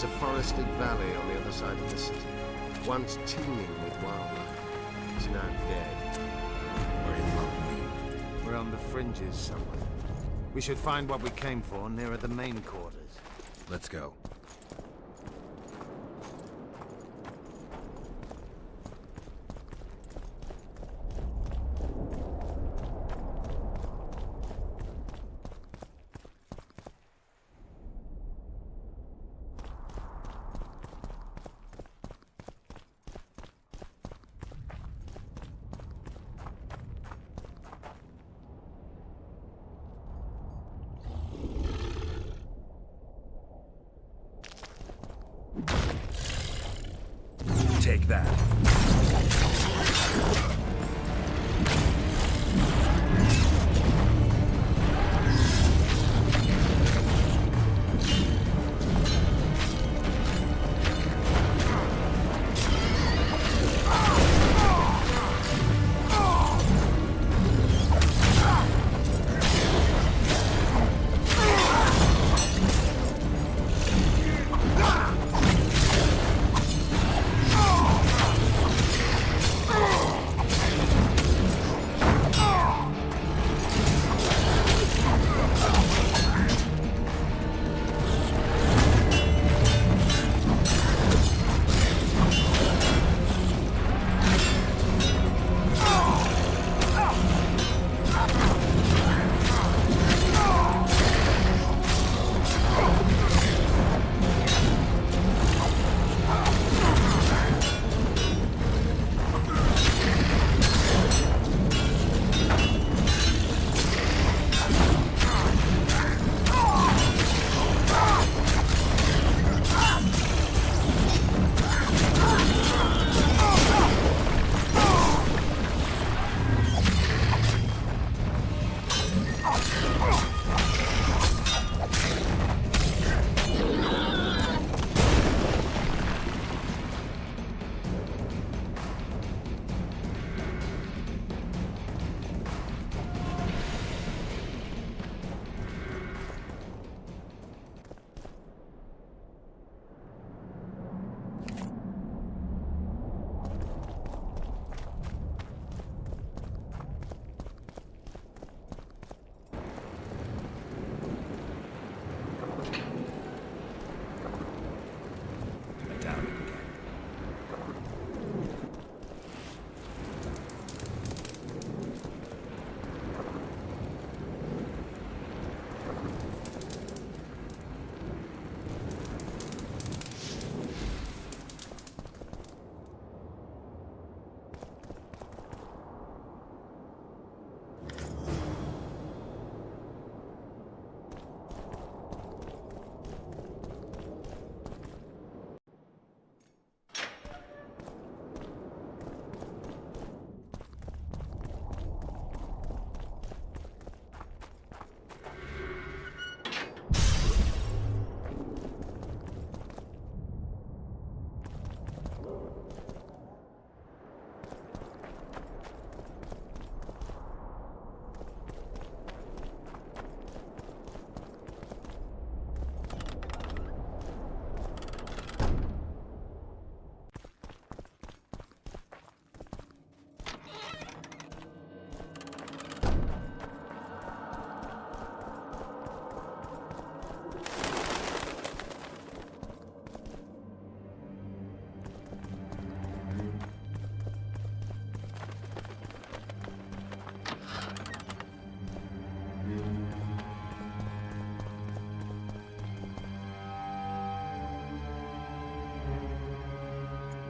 There's a forested valley on the other side of the city, once teeming with wildlife. It's now dead. We're in Lockmead. We're on the fringes somewhere. We should find what we came for nearer the main quarters. Let's go. Take that.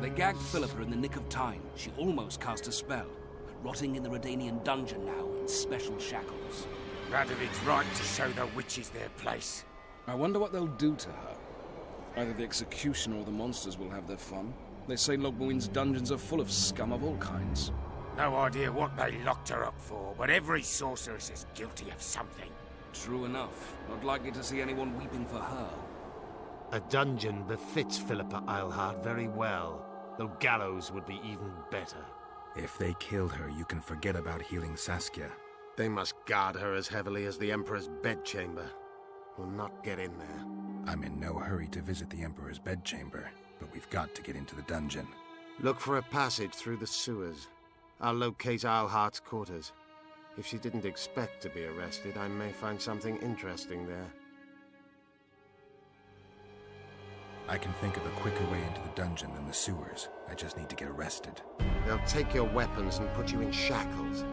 They gagged Philippa in the nick of time. She almost cast a spell, rotting in the Redanian dungeon now in special shackles. Radovic's right to show the witches their place. I wonder what they'll do to her. Either the executioner or the monsters will have their fun. They say Logmuin's dungeons are full of scum of all kinds. No idea what they locked her up for, but every sorceress is guilty of something. True enough. Not likely to see anyone weeping for her. A dungeon befits Philippa Eilhart very well, though gallows would be even better. If they killed her, you can forget about healing Saskia. They must guard her as heavily as the Emperor's bedchamber. We'll not get in there. I'm in no hurry to visit the Emperor's bedchamber, but we've got to get into the dungeon. Look for a passage through the sewers. I'll locate Eilhart's quarters. If she didn't expect to be arrested, I may find something interesting there. I can think of a quicker way into the dungeon than the sewers. I just need to get arrested. They'll take your weapons and put you in shackles.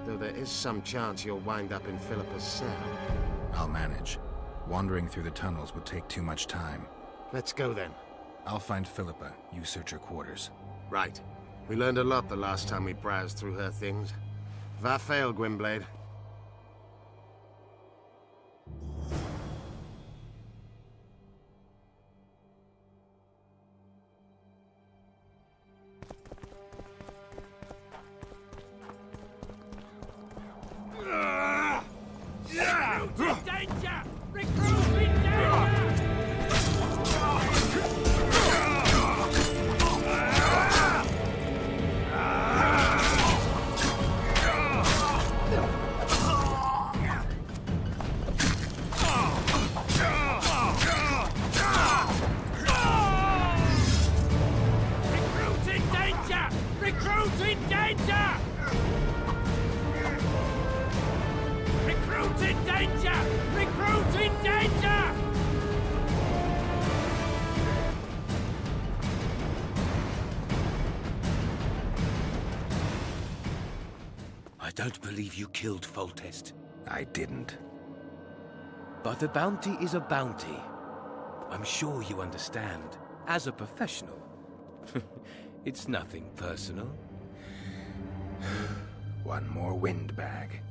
Though there is some chance you'll wind up in Philippa's cell. I'll manage. Wandering through the tunnels would take too much time. Let's go then. I'll find Philippa. You search her quarters. Right. We learned a lot the last time we browsed through her things. Va fail, Gwynblade. I don't believe you killed Foltest. I didn't. But a bounty is a bounty. I'm sure you understand. As a professional. It's nothing personal. One more windbag.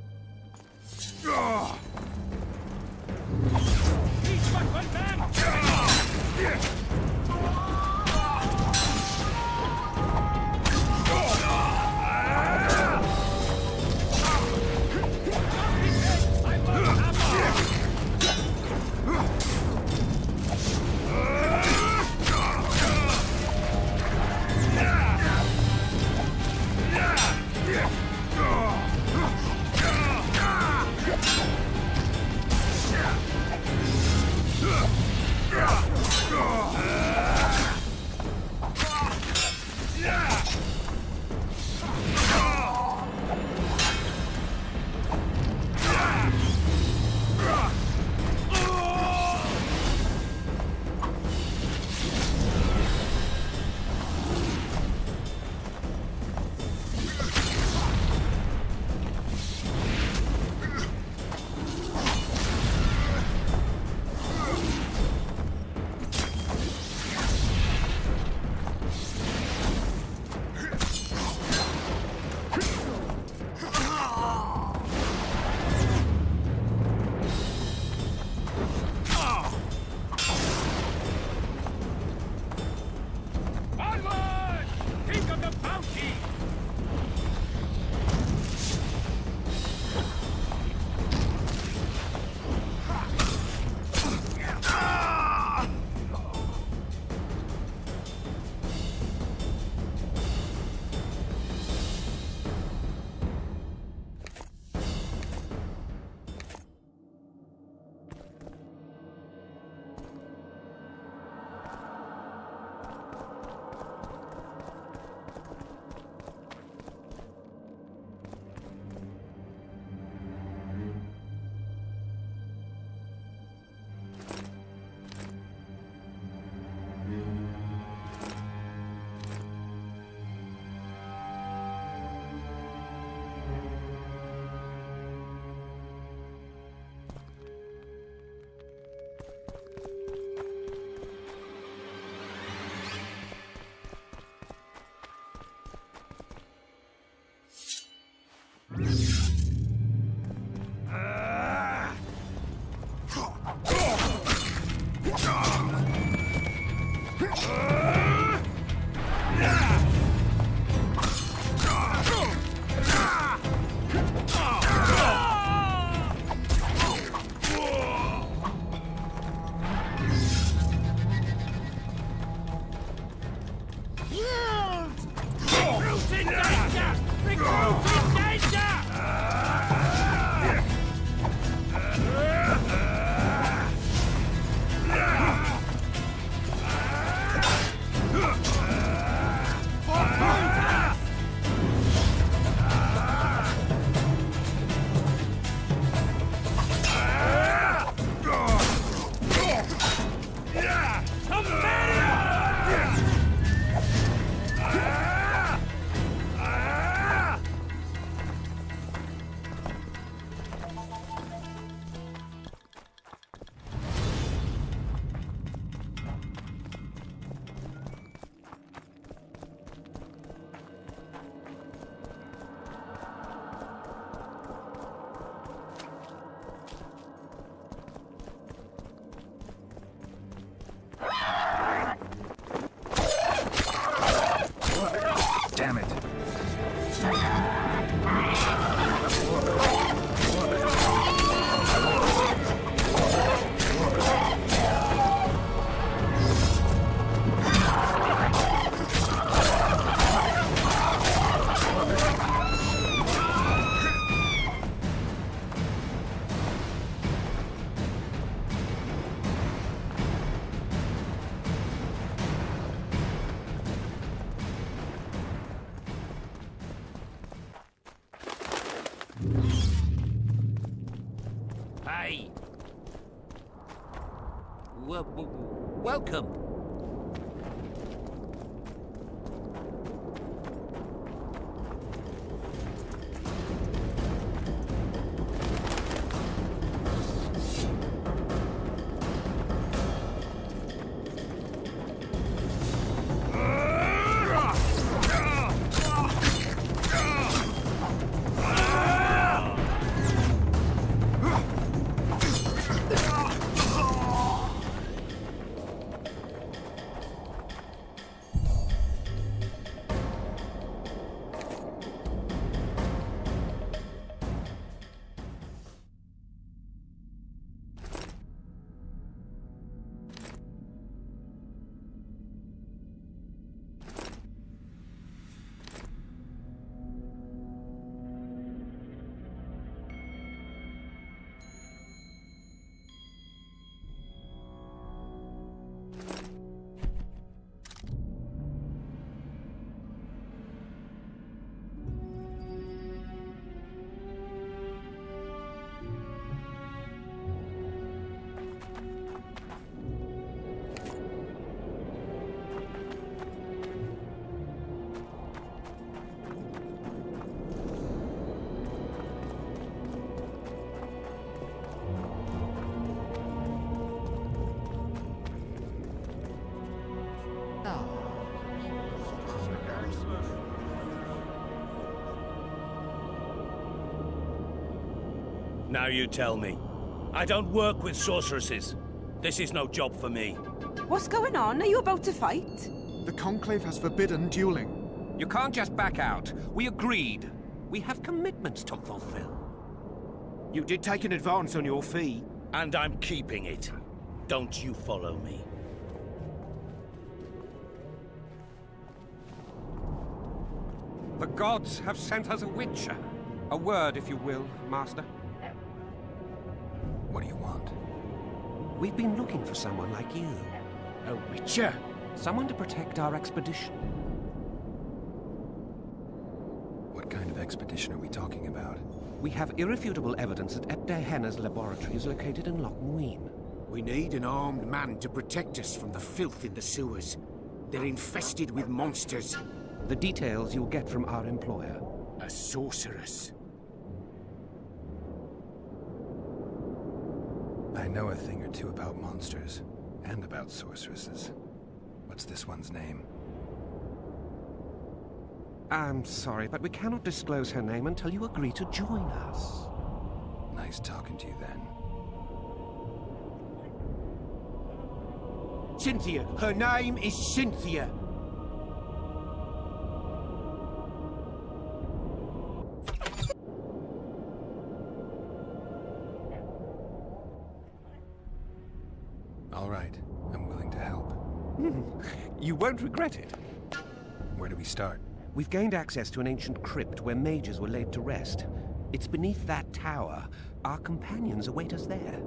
Recruit in danger! Recruit in danger! way! Welcome. Now you tell me. I don't work with sorceresses. This is no job for me. What's going on? Are you about to fight? The Conclave has forbidden dueling. You can't just back out. We agreed. We have commitments to fulfill. You did take an advance on your fee. And I'm keeping it. Don't you follow me. The gods have sent us a witcher. A word, if you will, Master. What do you want? We've been looking for someone like you. A witcher? Someone to protect our expedition. What kind of expedition are we talking about? We have irrefutable evidence that Epte Henna's laboratory is located in Loch Muin. We need an armed man to protect us from the filth in the sewers. They're infested with monsters. The details you'll get from our employer. A sorceress. I know a thing or two about monsters, and about sorceresses. What's this one's name? I'm sorry, but we cannot disclose her name until you agree to join us. Nice talking to you then. Cynthia! Her name is Cynthia! All right, I'm willing to help. You won't regret it. Where do we start? We've gained access to an ancient crypt where mages were laid to rest. It's beneath that tower. Our companions await us there.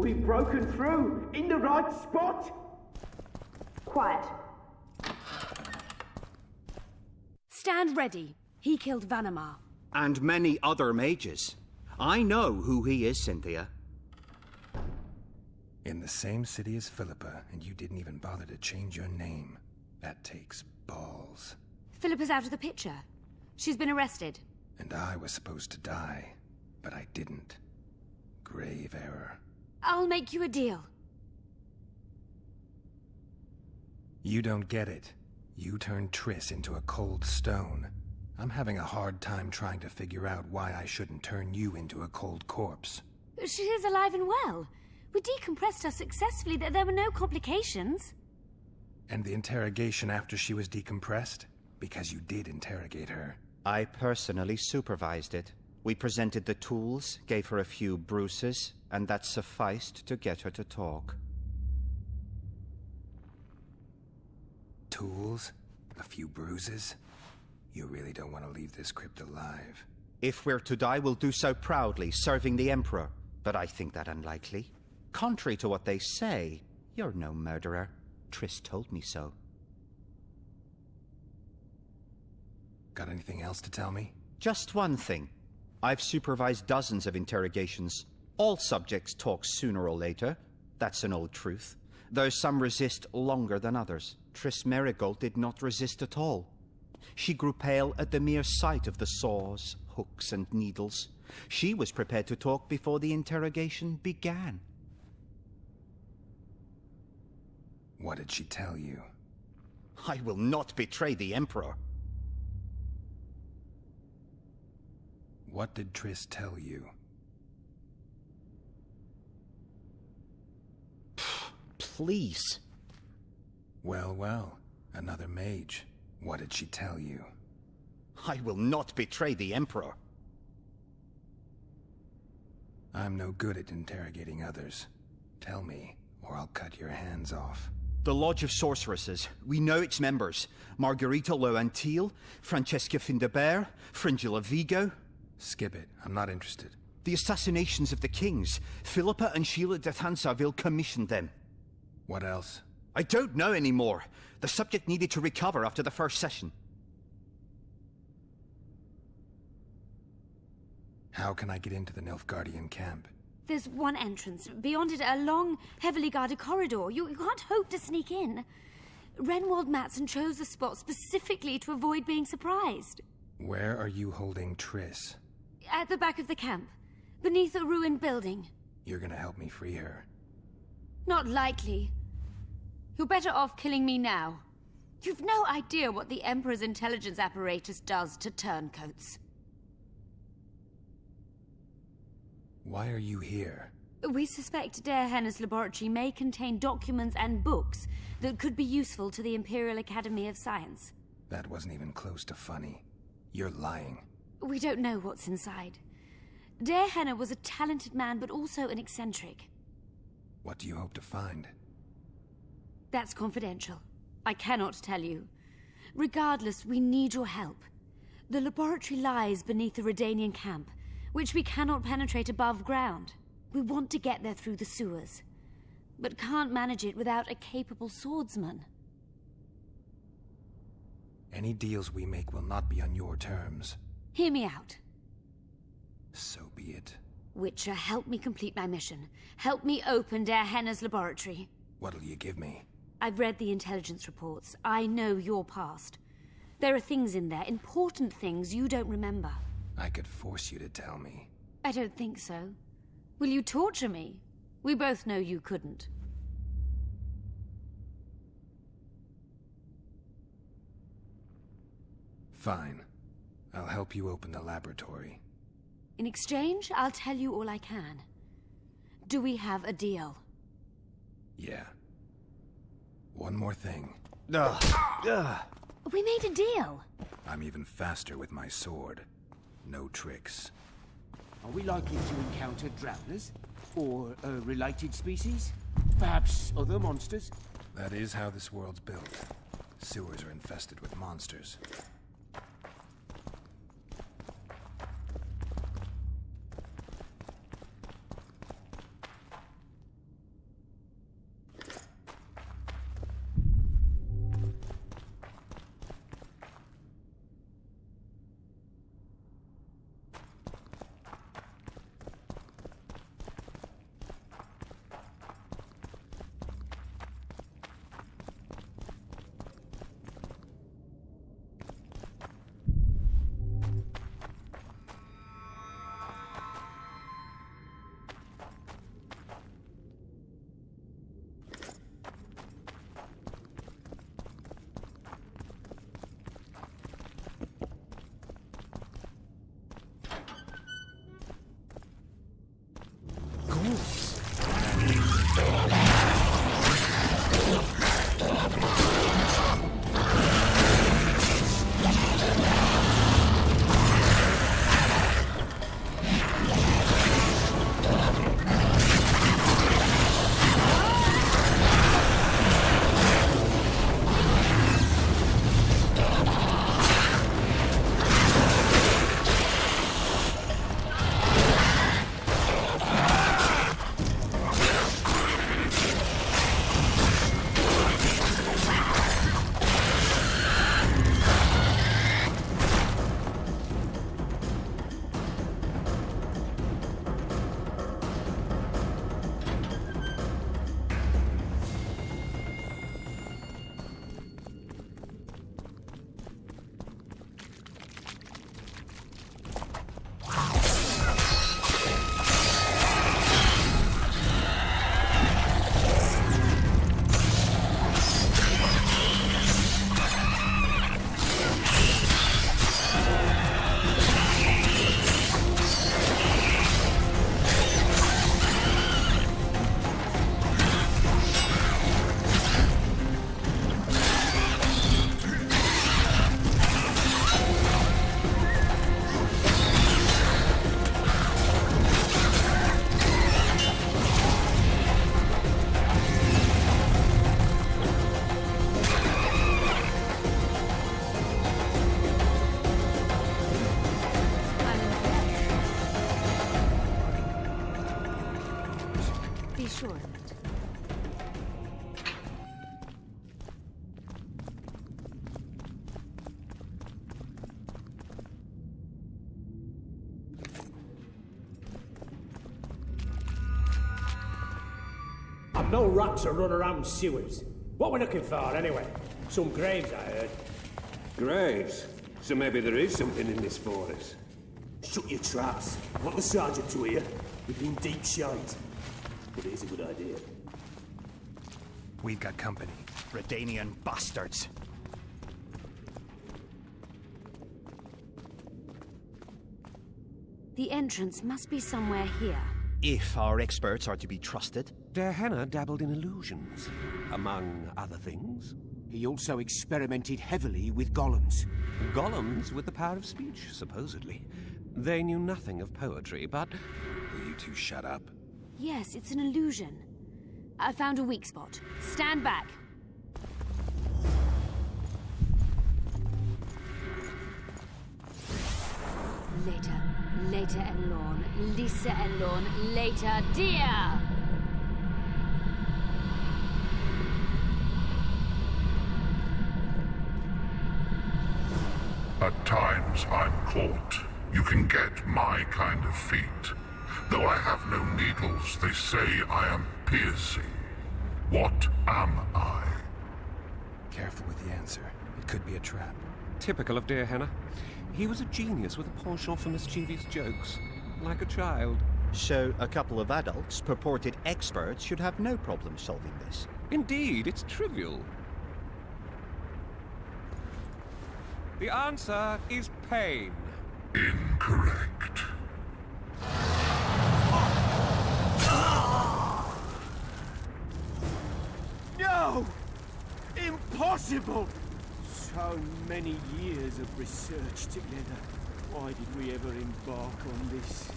We've broken through in the right spot. Quiet. Stand ready. He killed Vanamar. And many other mages. I know who he is, Cynthia. In the same city as Philippa, and you didn't even bother to change your name. That takes balls. Philippa's out of the picture. She's been arrested. And I was supposed to die, but I didn't. Grave error. I'll make you a deal. You don't get it. You turned Triss into a cold stone. I'm having a hard time trying to figure out why I shouldn't turn you into a cold corpse. She is alive and well. We decompressed her successfully. There were no complications. And the interrogation after she was decompressed? Because you did interrogate her. I personally supervised it. We presented the tools, gave her a few bruises, and that sufficed to get her to talk. Tools? A few bruises? You really don't want to leave this crypt alive. If we're to die, we'll do so proudly, serving the Emperor. But I think that unlikely. Contrary to what they say, you're no murderer. Triss told me so. Got anything else to tell me? Just one thing. I've supervised dozens of interrogations. All subjects talk sooner or later. That's an old truth. Though some resist longer than others. Triss Merigold did not resist at all. She grew pale at the mere sight of the saws, hooks, and needles. She was prepared to talk before the interrogation began. What did she tell you? I will not betray the Emperor. What did Triss tell you? Please. Well, well. Another mage. What did she tell you? I will not betray the Emperor. I'm no good at interrogating others. Tell me, or I'll cut your hands off. The Lodge of Sorceresses. We know its members. Margarita Loantil, Francesca Findabert, Fringilla Vigo. Skip it. I'm not interested. The assassinations of the kings. Philippa and Sheila de Thansarville commissioned them. What else? I don't know anymore. The subject needed to recover after the first session. How can I get into the Nilfgaardian camp? There's one entrance. Beyond it, a long, heavily guarded corridor. You can't hope to sneak in. Renwald Matson chose the spot specifically to avoid being surprised. Where are you holding Triss? At the back of the camp, beneath a ruined building. You're gonna help me free her? Not likely. You're better off killing me now. You've no idea what the Emperor's intelligence apparatus does to turncoats. Why are you here? We suspect Der Henner's laboratory may contain documents and books that could be useful to the Imperial Academy of Science. That wasn't even close to funny. You're lying. We don't know what's inside. Der Henner was a talented man, but also an eccentric. What do you hope to find? That's confidential. I cannot tell you. Regardless, we need your help. The laboratory lies beneath the Redanian camp, which we cannot penetrate above ground. We want to get there through the sewers, but can't manage it without a capable swordsman. Any deals we make will not be on your terms. Hear me out. So be it. Witcher, help me complete my mission. Help me open Der Henner's laboratory. What'll you give me? I've read the intelligence reports. I know your past. There are things in there, important things you don't remember. I could force you to tell me. I don't think so. Will you torture me? We both know you couldn't. Fine. I'll help you open the laboratory. In exchange, I'll tell you all I can. Do we have a deal? Yeah. One more thing. We made a deal. I'm even faster with my sword. No tricks. Are we likely to encounter drowners? Or a related species? Perhaps other monsters? That is how this world's built. Sewers are infested with monsters. No rats are running around sewers. What we're looking for, anyway? Some graves, I heard. Graves? So maybe there is something in this for us. Shut your traps. Want the sergeant to hear? We've been deep shite. But here's a good idea. We've got company. Redanian bastards. The entrance must be somewhere here. If our experts are to be trusted. Der Henner dabbled in illusions, among other things. He also experimented heavily with golems. Golems with the power of speech, supposedly. They knew nothing of poetry, but... Will you two shut up? Yes, it's an illusion. I found a weak spot. Stand back. Later and Lorn. Lisa and Lorn. Later, dear! At times I'm caught. You can get my kind of feat. Though I have no needles, they say I am piercing. What am I? Careful with the answer. It could be a trap. Typical of Der Henner. He was a genius with a penchant for mischievous jokes. Like a child. So a couple of adults, purported experts, should have no problem solving this. Indeed, it's trivial. The answer is pain. Incorrect. No! Impossible! So many years of research together. Why did we ever embark on this?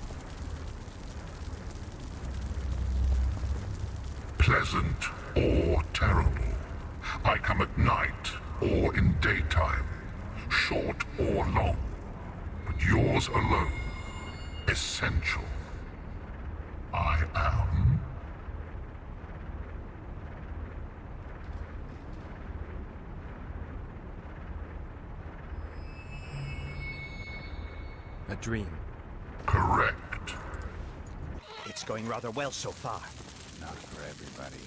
Pleasant or terrible. I come at night or in daytime. Short or long. But yours alone. Essential. I am... A dream. Correct. It's going rather well so far. Not for everybody.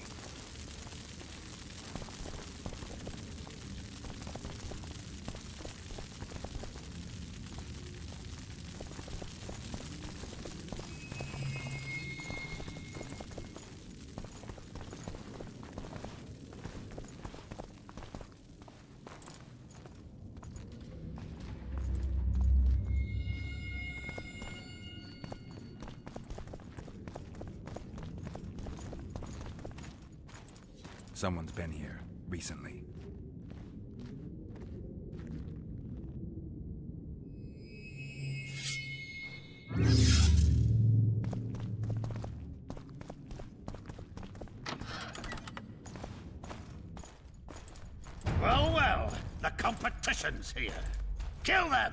Someone's been here recently. Well, well, the competition's here. Kill them!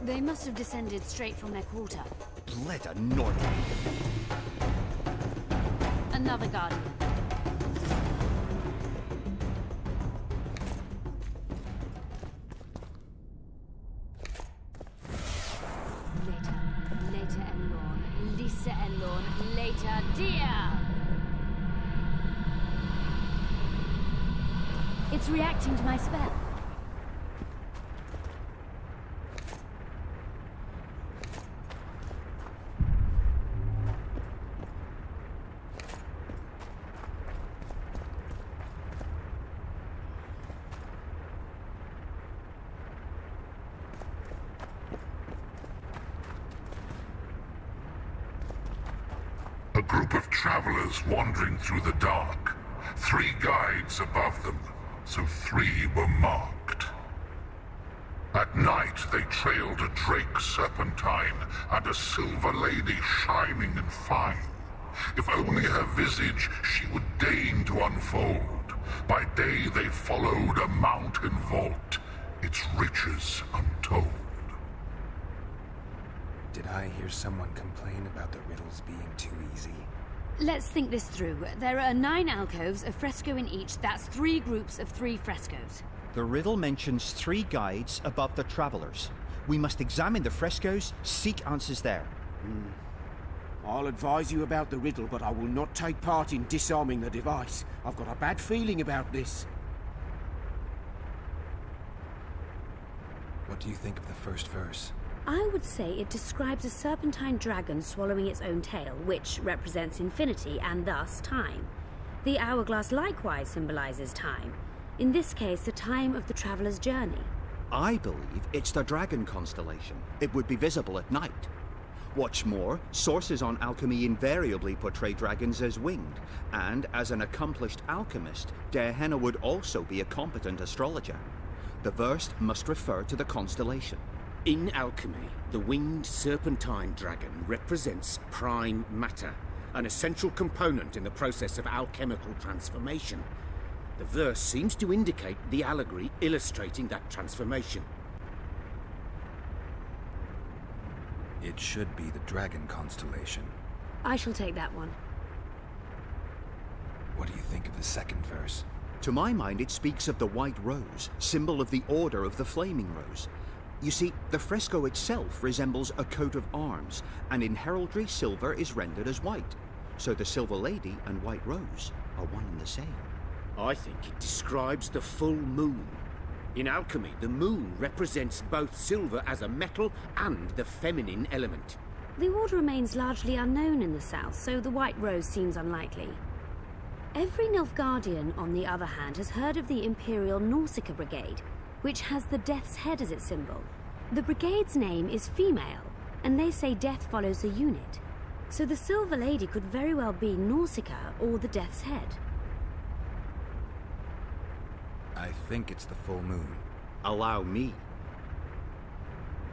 They must have descended straight from their quarter. Bled a Norton. Another guardian. Later and Lorn. Lisa and Lorn. Later, dear! It's reacting to my spell. group of travelers wandering through the dark. 3 guides above them, so 3 were marked. At night, they trailed a drake serpentine and a silver lady shining and fine. If only her visage she would deign to unfold. By day they followed a mountain vault, its riches untold. Did I hear someone complain about the riddles being too easy? Let's think this through. There are 9 alcoves, a fresco in each. That's 3 groups of 3 frescoes. The riddle mentions 3 guides above the travelers. We must examine the frescoes, seek answers there. I'll advise you about the riddle, but I will not take part in disarming the device. I've got a bad feeling about this. What do you think of the first verse? I would say it describes a serpentine dragon swallowing its own tail, which represents infinity and thus time. The hourglass likewise symbolizes time. In this case, the time of the traveler's journey. I believe it's the dragon constellation. It would be visible at night. What's more, sources on alchemy invariably portray dragons as winged, and as an accomplished alchemist, Gehenna would also be a competent astrologer. The verse must refer to the constellation. In alchemy, the winged serpentine dragon represents prime matter, an essential component in the process of alchemical transformation. The verse seems to indicate the allegory illustrating that transformation. It should be the dragon constellation. I shall take that one. What do you think of the second verse? To my mind, it speaks of the white rose, symbol of the Order of the Flaming Rose. You see, the fresco itself resembles a coat of arms, and in heraldry, silver is rendered as white. So the Silver Lady and White Rose are one and the same. I think it describes the full moon. In alchemy, the moon represents both silver as a metal and the feminine element. The order remains largely unknown in the south, so the White Rose seems unlikely. Every Nilfgaardian, on the other hand, has heard of the Imperial Nausicaa Brigade, which has the Death's Head as its symbol. The brigade's name is female, and they say death follows the unit. So the Silver Lady could very well be Nausicaa or the Death's Head. I think it's the full moon. Allow me.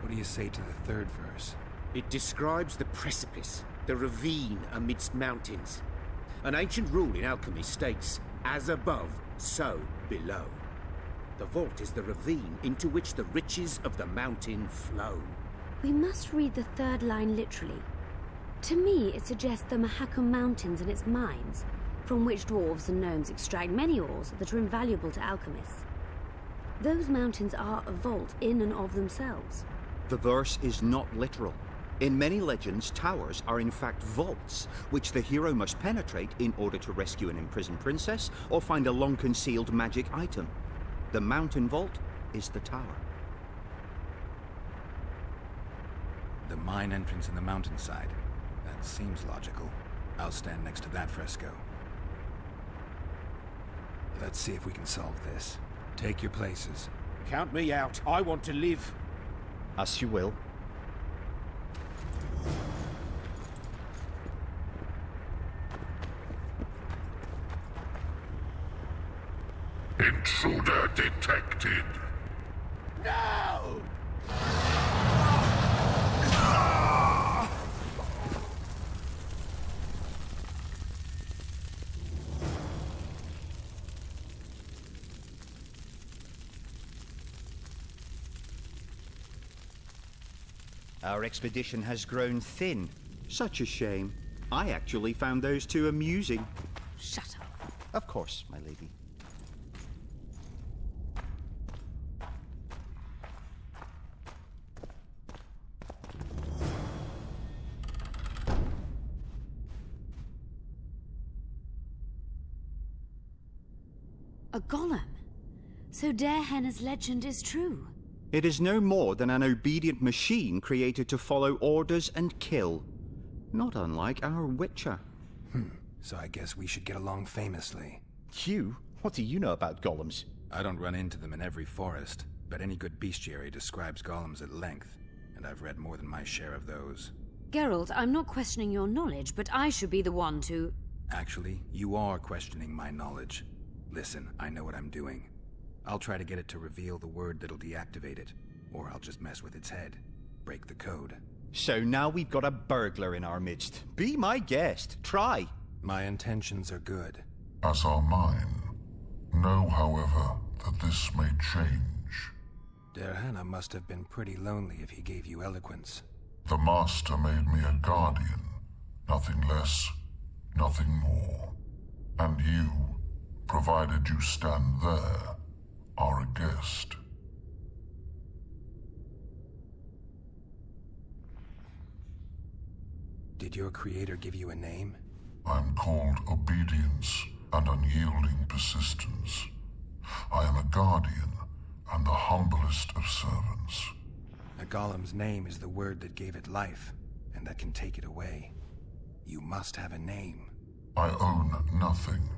What do you say to the third verse? It describes the precipice, the ravine amidst mountains. An ancient rule in alchemy states, as above, so below. The vault is the ravine into which the riches of the mountain flow. We must read the third line literally. To me, it suggests the Mahakam Mountains and its mines, from which dwarves and gnomes extract many ores that are invaluable to alchemists. Those mountains are a vault in and of themselves. The verse is not literal. In many legends, towers are in fact vaults, which the hero must penetrate in order to rescue an imprisoned princess or find a long-concealed magic item. The mountain vault is the tower. The mine entrance in the mountainside. That seems logical. I'll stand next to that fresco. Let's see if we can solve this. Take your places. Count me out. I want to live. As you will. Intruder detected. No! Our expedition has grown thin. Such a shame. I actually found those two amusing. Shut up. Of course, my lady. A golem. So Gehenna's legend is true. It is no more than an obedient machine created to follow orders and kill. Not unlike our Witcher. So I guess we should get along famously. You? What do you know about golems? I don't run into them in every forest, but any good bestiary describes golems at length, and I've read more than my share of those. Geralt, I'm not questioning your knowledge, but I should be the one to... Actually, you are questioning my knowledge. Listen, I know what I'm doing. I'll try to get it to reveal the word that'll deactivate it, or I'll just mess with its head. Break the code. So now we've got a burglar in our midst. Be my guest. Try. My intentions are good. As are mine. Know, however, that this may change. Derhana must have been pretty lonely if he gave you eloquence. The Master made me a guardian. Nothing less, nothing more. And you, provided you stand there, are a guest. Did your creator give you a name? I'm called obedience and unyielding persistence. I am a guardian and the humblest of servants. A golem's name is the word that gave it life, and that can take it away. You must have a name. I own nothing.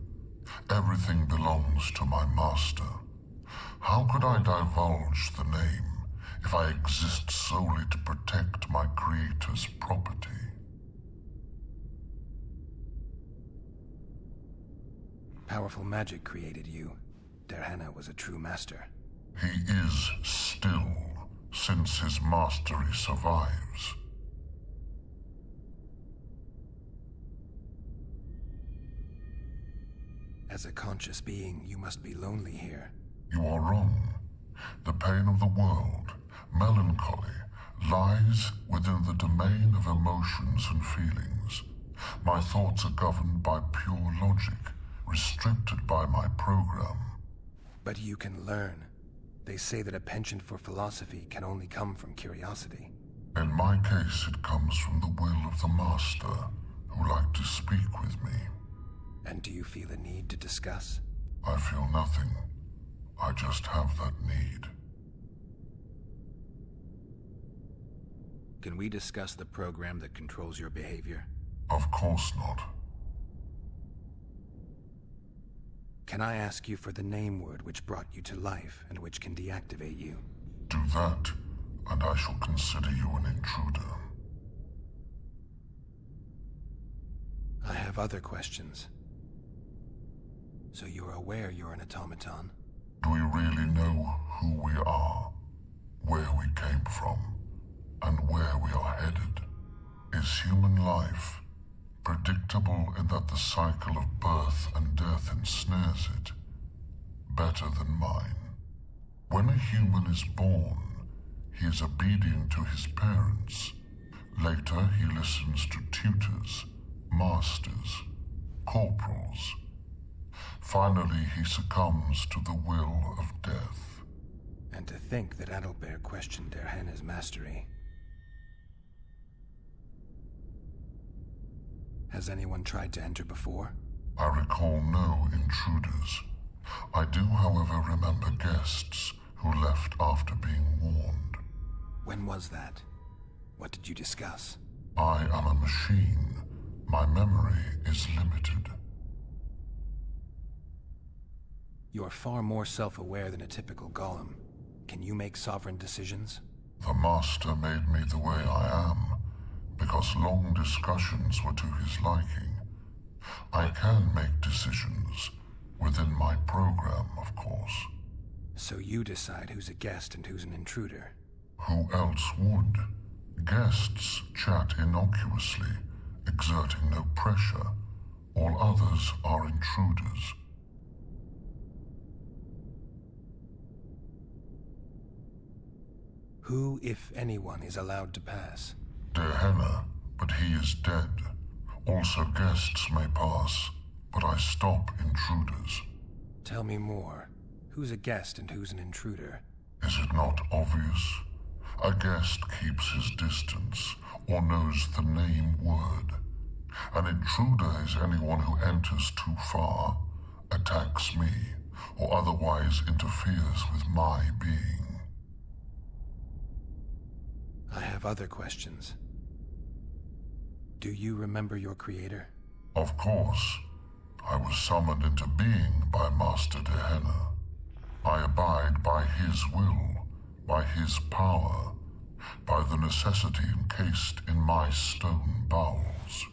Everything belongs to my master. How could I divulge the name if I exist solely to protect my creator's property? Powerful magic created you. Derhana was a true master. He is still, since his mastery survives. As a conscious being, you must be lonely here. You are wrong. The pain of the world, melancholy, lies within the domain of emotions and feelings. My thoughts are governed by pure logic, restricted by my program. But you can learn. They say that a penchant for philosophy can only come from curiosity. In my case, it comes from the will of the Master, who liked to speak with me. And do you feel a need to discuss? I feel nothing. I just have that need. Can we discuss the program that controls your behavior? Of course not. Can I ask you for the name word which brought you to life and which can deactivate you? Do that, and I shall consider you an intruder. I have other questions. So you're aware you're an automaton? Do we really know who we are, where we came from, and where we are headed? Is human life predictable in that the cycle of birth and death ensnares it, better than mine? When a human is born, he is obedient to his parents. Later, he listens to tutors, masters, corporals. Finally, he succumbs to the will of death. And to think that Adalbert questioned Derhana's mastery. Has anyone tried to enter before? I recall no intruders. I do, however, remember guests who left after being warned. When was that? What did you discuss? I am a machine. My memory is limited. You are far more self-aware than a typical golem. Can you make sovereign decisions? The Master made me the way I am, because long discussions were to his liking. I can make decisions, within my program, of course. So you decide who's a guest and who's an intruder? Who else would? Guests chat innocuously, exerting no pressure. All others are intruders. Who, if anyone, is allowed to pass? Derhana, but he is dead. Also guests may pass, but I stop intruders. Tell me more. Who's a guest and who's an intruder? Is it not obvious? A guest keeps his distance, or knows the name word. An intruder is anyone who enters too far, attacks me, or otherwise interferes with my being. I have other questions. Do you remember your creator? Of course. I was summoned into being by Master Derhana. I abide by his will, by his power, by the necessity encased in my stone bowels.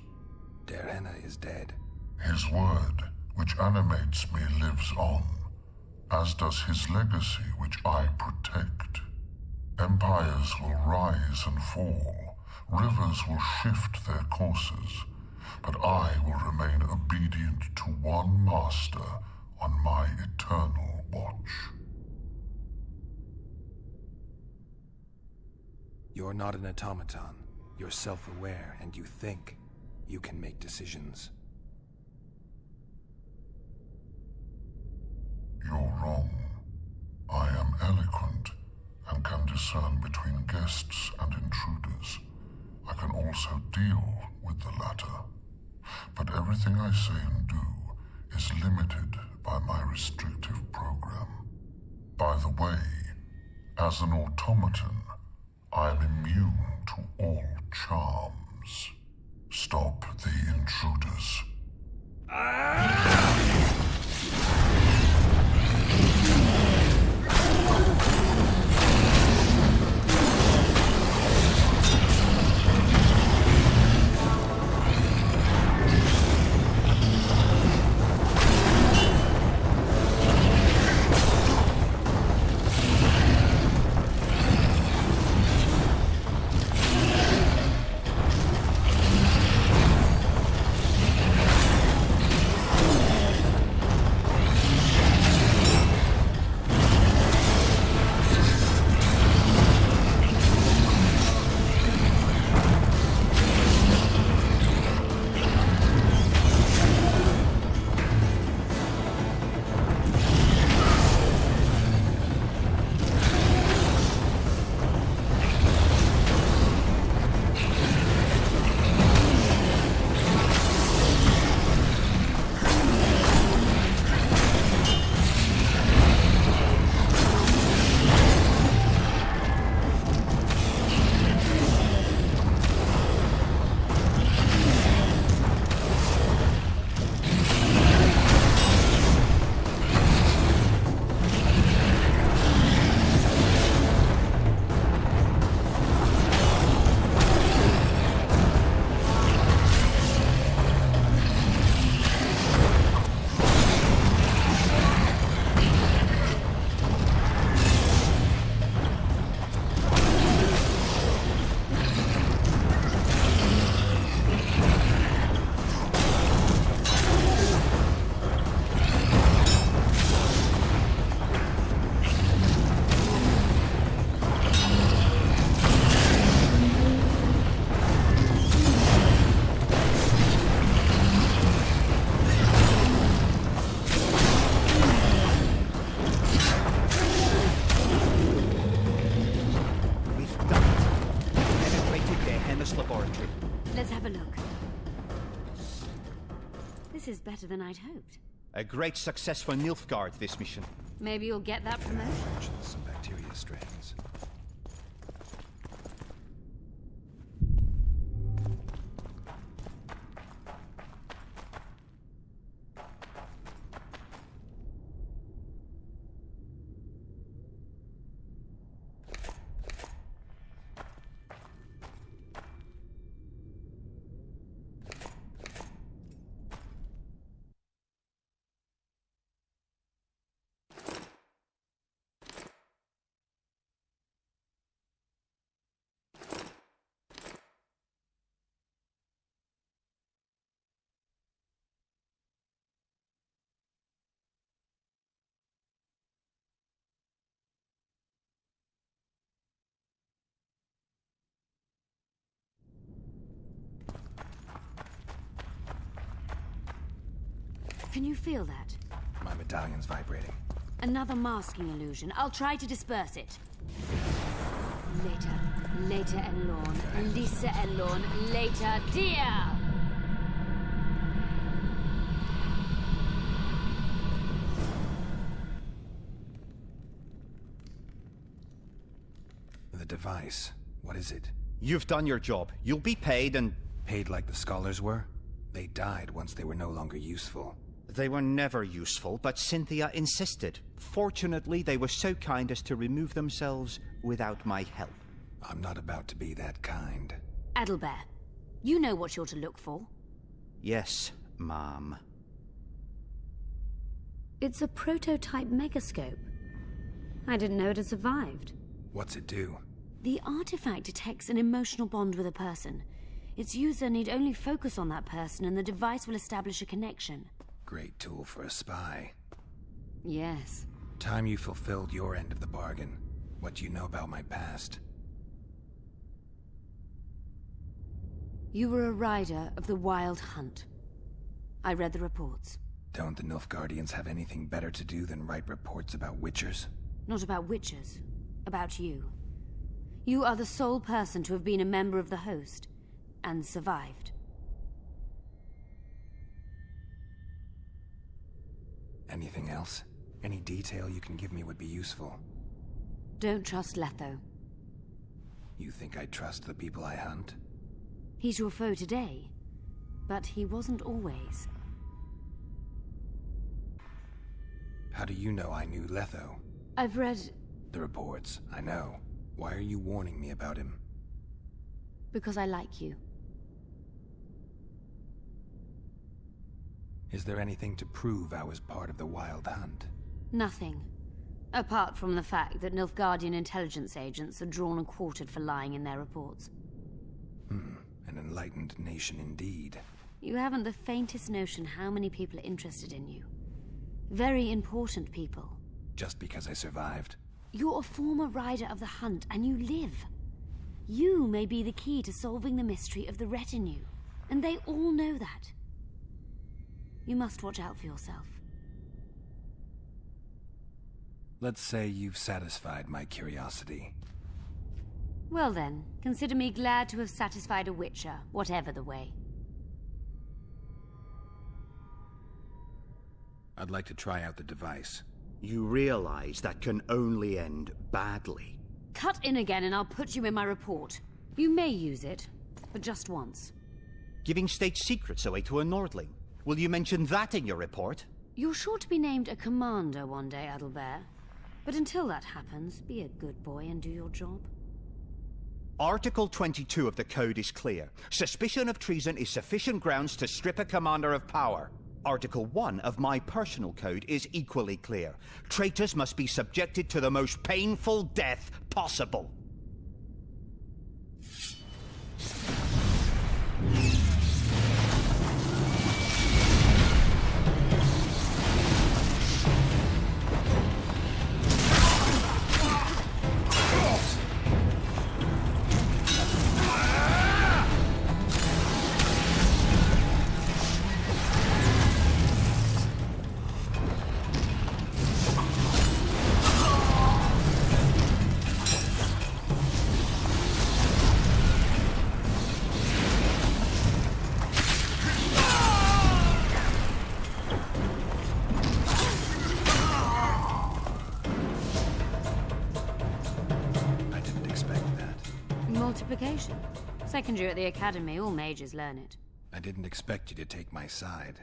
Derhenna is dead. His word, which animates me, lives on, as does his legacy, which I protect. Empires will rise and fall, rivers will shift their courses, but I will remain obedient to one master on my eternal watch. You're not an automaton. You're self-aware, and you think. You can make decisions. You're wrong. I am eloquent and can discern between guests and intruders. I can also deal with the latter. But everything I say and do is limited by my restrictive program. By the way, as an automaton, I am immune to all charms. Stop the intruders. This is better than I'd hoped. A great success for Nilfgaard, this mission. Maybe you'll get that promotion. Some bacteria strains. Can you feel that? My medallion's vibrating. Another masking illusion. I'll try to disperse it. Later and Lorn. Lisa and Lorn. Later, dear! The device. What is it? You've done your job. You'll be paid and... Paid like the scholars were? They died once they were no longer useful. They were never useful, but Cynthia insisted. Fortunately, they were so kind as to remove themselves without my help. I'm not about to be that kind. Adelbert, you know what you're to look for. Yes, ma'am. It's a prototype megascope. I didn't know it had survived. What's it do? The artifact detects an emotional bond with a person. Its user need only focus on that person and the device will establish a connection. Great tool for a spy. Yes. Time you fulfilled your end of the bargain. What do you know about my past? You were a rider of the Wild Hunt. I read the reports. Don't the Nilfgaardians have anything better to do than write reports about witchers? Not about witchers. About you. You are the sole person to have been a member of the host, and survived. Anything else? Any detail you can give me would be useful. Don't trust Letho. You think I trust the people I hunt? He's your foe today, but he wasn't always. How do you know I knew Letho? I've read... The reports, I know. Why are you warning me about him? Because I like you. Is there anything to prove I was part of the Wild Hunt? Nothing. Apart from the fact that Nilfgaardian intelligence agents are drawn and quartered for lying in their reports. An enlightened nation indeed. You haven't the faintest notion how many people are interested in you. Very important people. Just because I survived? You're a former rider of the hunt, and you live. You may be the key to solving the mystery of the retinue, and they all know that. You must watch out for yourself. Let's say you've satisfied my curiosity. Well then, consider me glad to have satisfied a witcher, whatever the way. I'd like to try out the device. You realize that can only end badly. Cut in again and I'll put you in my report. You may use it, but just once. Giving state secrets away to a Nordling. Will you mention that in your report? You're sure to be named a commander one day, Adelbert. But until that happens, be a good boy and do your job. Article 22 of the Code is clear. Suspicion of treason is sufficient grounds to strip a commander of power. Article 1 of my personal code is equally clear. Traitors must be subjected to the most painful death possible. Multiplication. Second year at the academy, all mages learn it. I didn't expect you to take my side.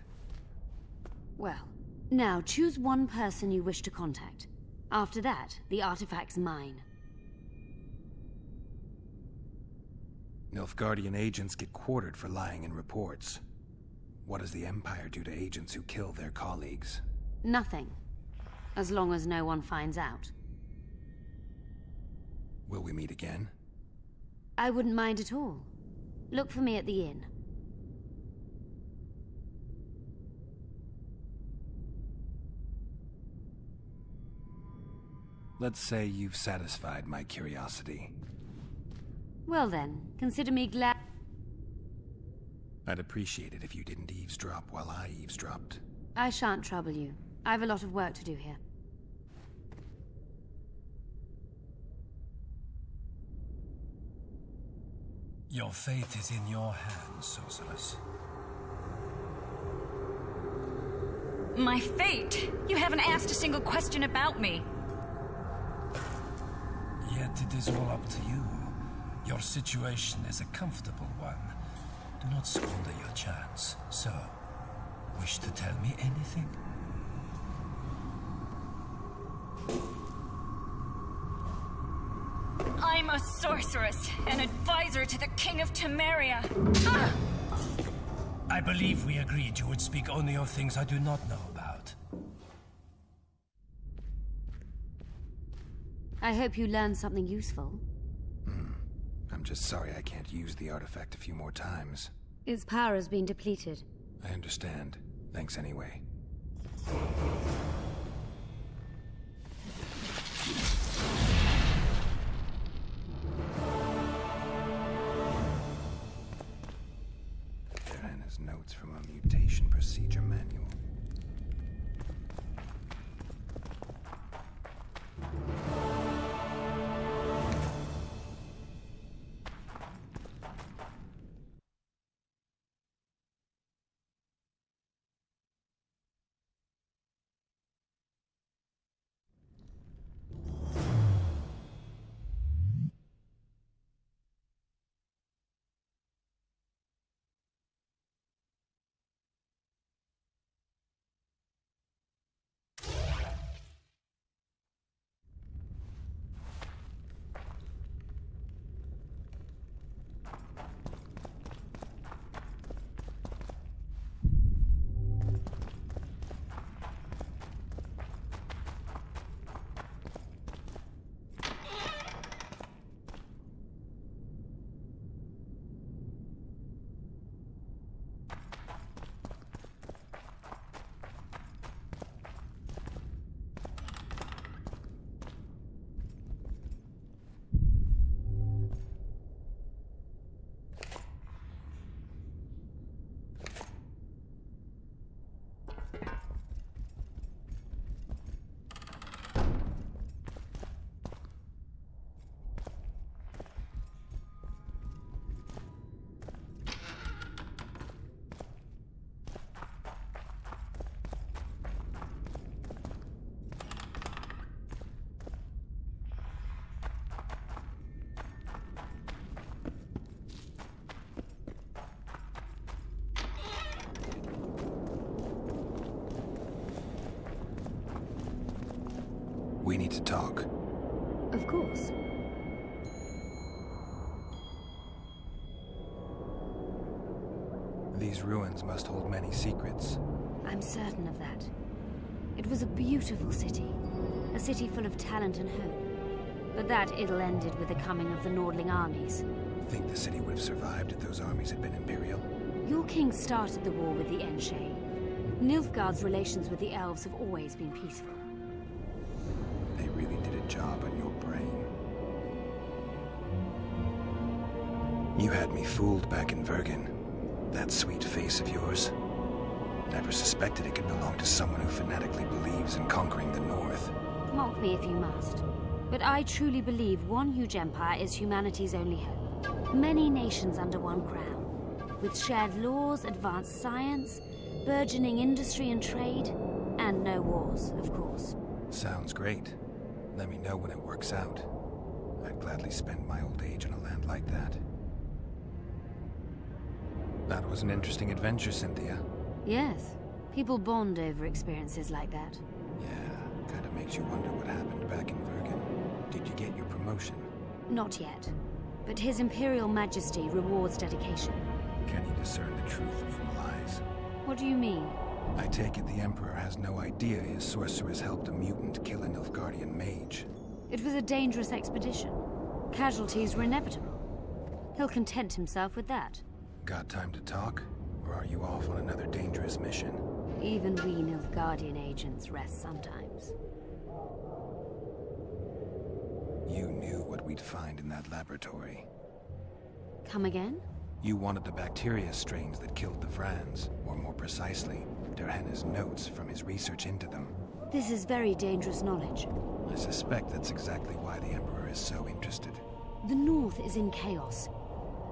Well, now choose one person you wish to contact. After that, the artifact's mine. Nilfgaardian agents get quartered for lying in reports. What does the Empire do to agents who kill their colleagues? Nothing. As long as no one finds out. Will we meet again? I wouldn't mind at all. Look for me at the inn. Let's say you've satisfied my curiosity. Well then, consider me glad... I'd appreciate it if you didn't eavesdrop while I eavesdropped. I shan't trouble you. I have a lot of work to do here. Your fate is in your hands, sorceress. My fate? You haven't asked a single question about me. Yet it is all up to you. Your situation is a comfortable one. Do not squander your chance. So, wish to tell me anything? I'm a sorceress, an advisor to the King of Temeria. I believe we agreed you would speak only of things I do not know about. I hope you learned something useful. I'm just sorry I can't use the artifact a few more times. Its power has been depleted. I understand. Thanks anyway. Johanna's notes from a mutation procedure manual. We need to talk. Of course. These ruins must hold many secrets. I'm certain of that. It was a beautiful city. A city full of talent and hope. But that ill ended with the coming of the Nordling armies. Think the city would have survived if those armies had been Imperial? Your king started the war with the Enshe. Nilfgaard's relations with the elves have always been peaceful. They really did a job on your brain. You had me fooled back in Vergen. That sweet face of yours. Never suspected it could belong to someone who fanatically believes in conquering the North. Mock me if you must. But I truly believe one huge empire is humanity's only hope. Many nations under one crown. With shared laws, advanced science, burgeoning industry and trade, and no wars, of course. Sounds great. Let me know when it works out. I'd gladly spend my old age on a land like that. That was an interesting adventure, Cynthia. Yes. People bond over experiences like that. Yeah, kind of makes you wonder what happened back in Vergen. Did you get your promotion? Not yet. But His Imperial Majesty rewards dedication. Can you discern the truth from lies? What do you mean? I take it the Emperor has no idea his sorceress helped a mutant kill a Nilfgaardian mage. It was a dangerous expedition. Casualties were inevitable. He'll content himself with that. Got time to talk? Or are you off on another dangerous mission? Even we Nilfgaardian agents rest sometimes. You knew what we'd find in that laboratory. Come again? You wanted the bacteria strains that killed the Vrans, or more precisely, Derhenna's notes from his research into them. This is very dangerous knowledge. I suspect that's exactly why the Emperor is so interested. The North is in chaos.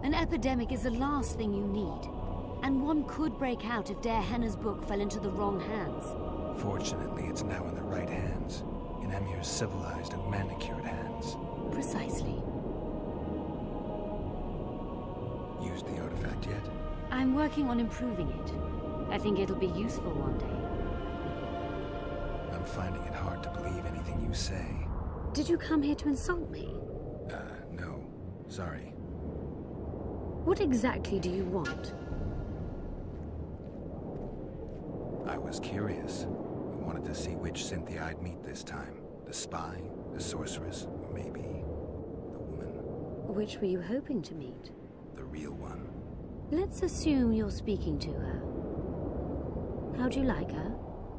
An epidemic is the last thing you need. And one could break out if Derhenna's book fell into the wrong hands. Fortunately, it's now in the right hands. In Emir's civilized and manicured hands. Precisely. Used the artifact yet? I'm working on improving it. I think it'll be useful one day. I'm finding it hard to believe anything you say. Did you come here to insult me? Sorry. What exactly do you want? I was curious. I wanted to see which Cynthia I'd meet this time. The spy, the sorceress, or maybe the woman. Which were you hoping to meet? The real one. Let's assume you're speaking to her. How do you like her?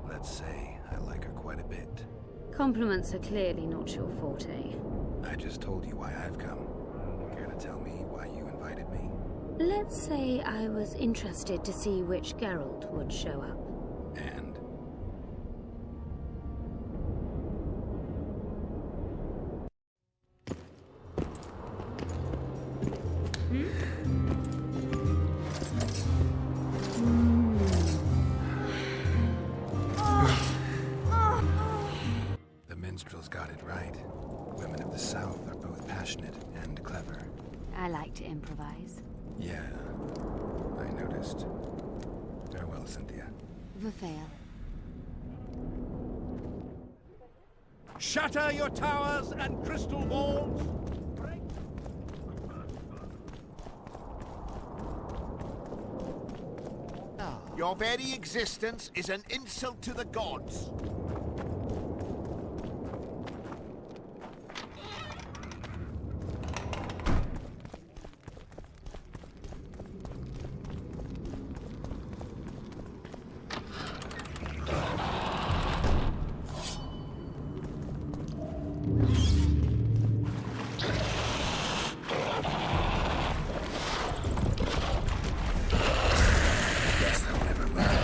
Let's say I like her quite a bit. Compliments are clearly not your forte. I just told you why I've come. Care to tell me why you invited me? Let's say I was interested to see which Geralt would show up. And? The minstrels got it right. Women of the South are both passionate and clever. I like to improvise. Yeah, I noticed. Farewell, Cynthia. Verfail. Shatter your towers and crystal walls! Your very existence is an insult to the gods. Guess they'll never learn.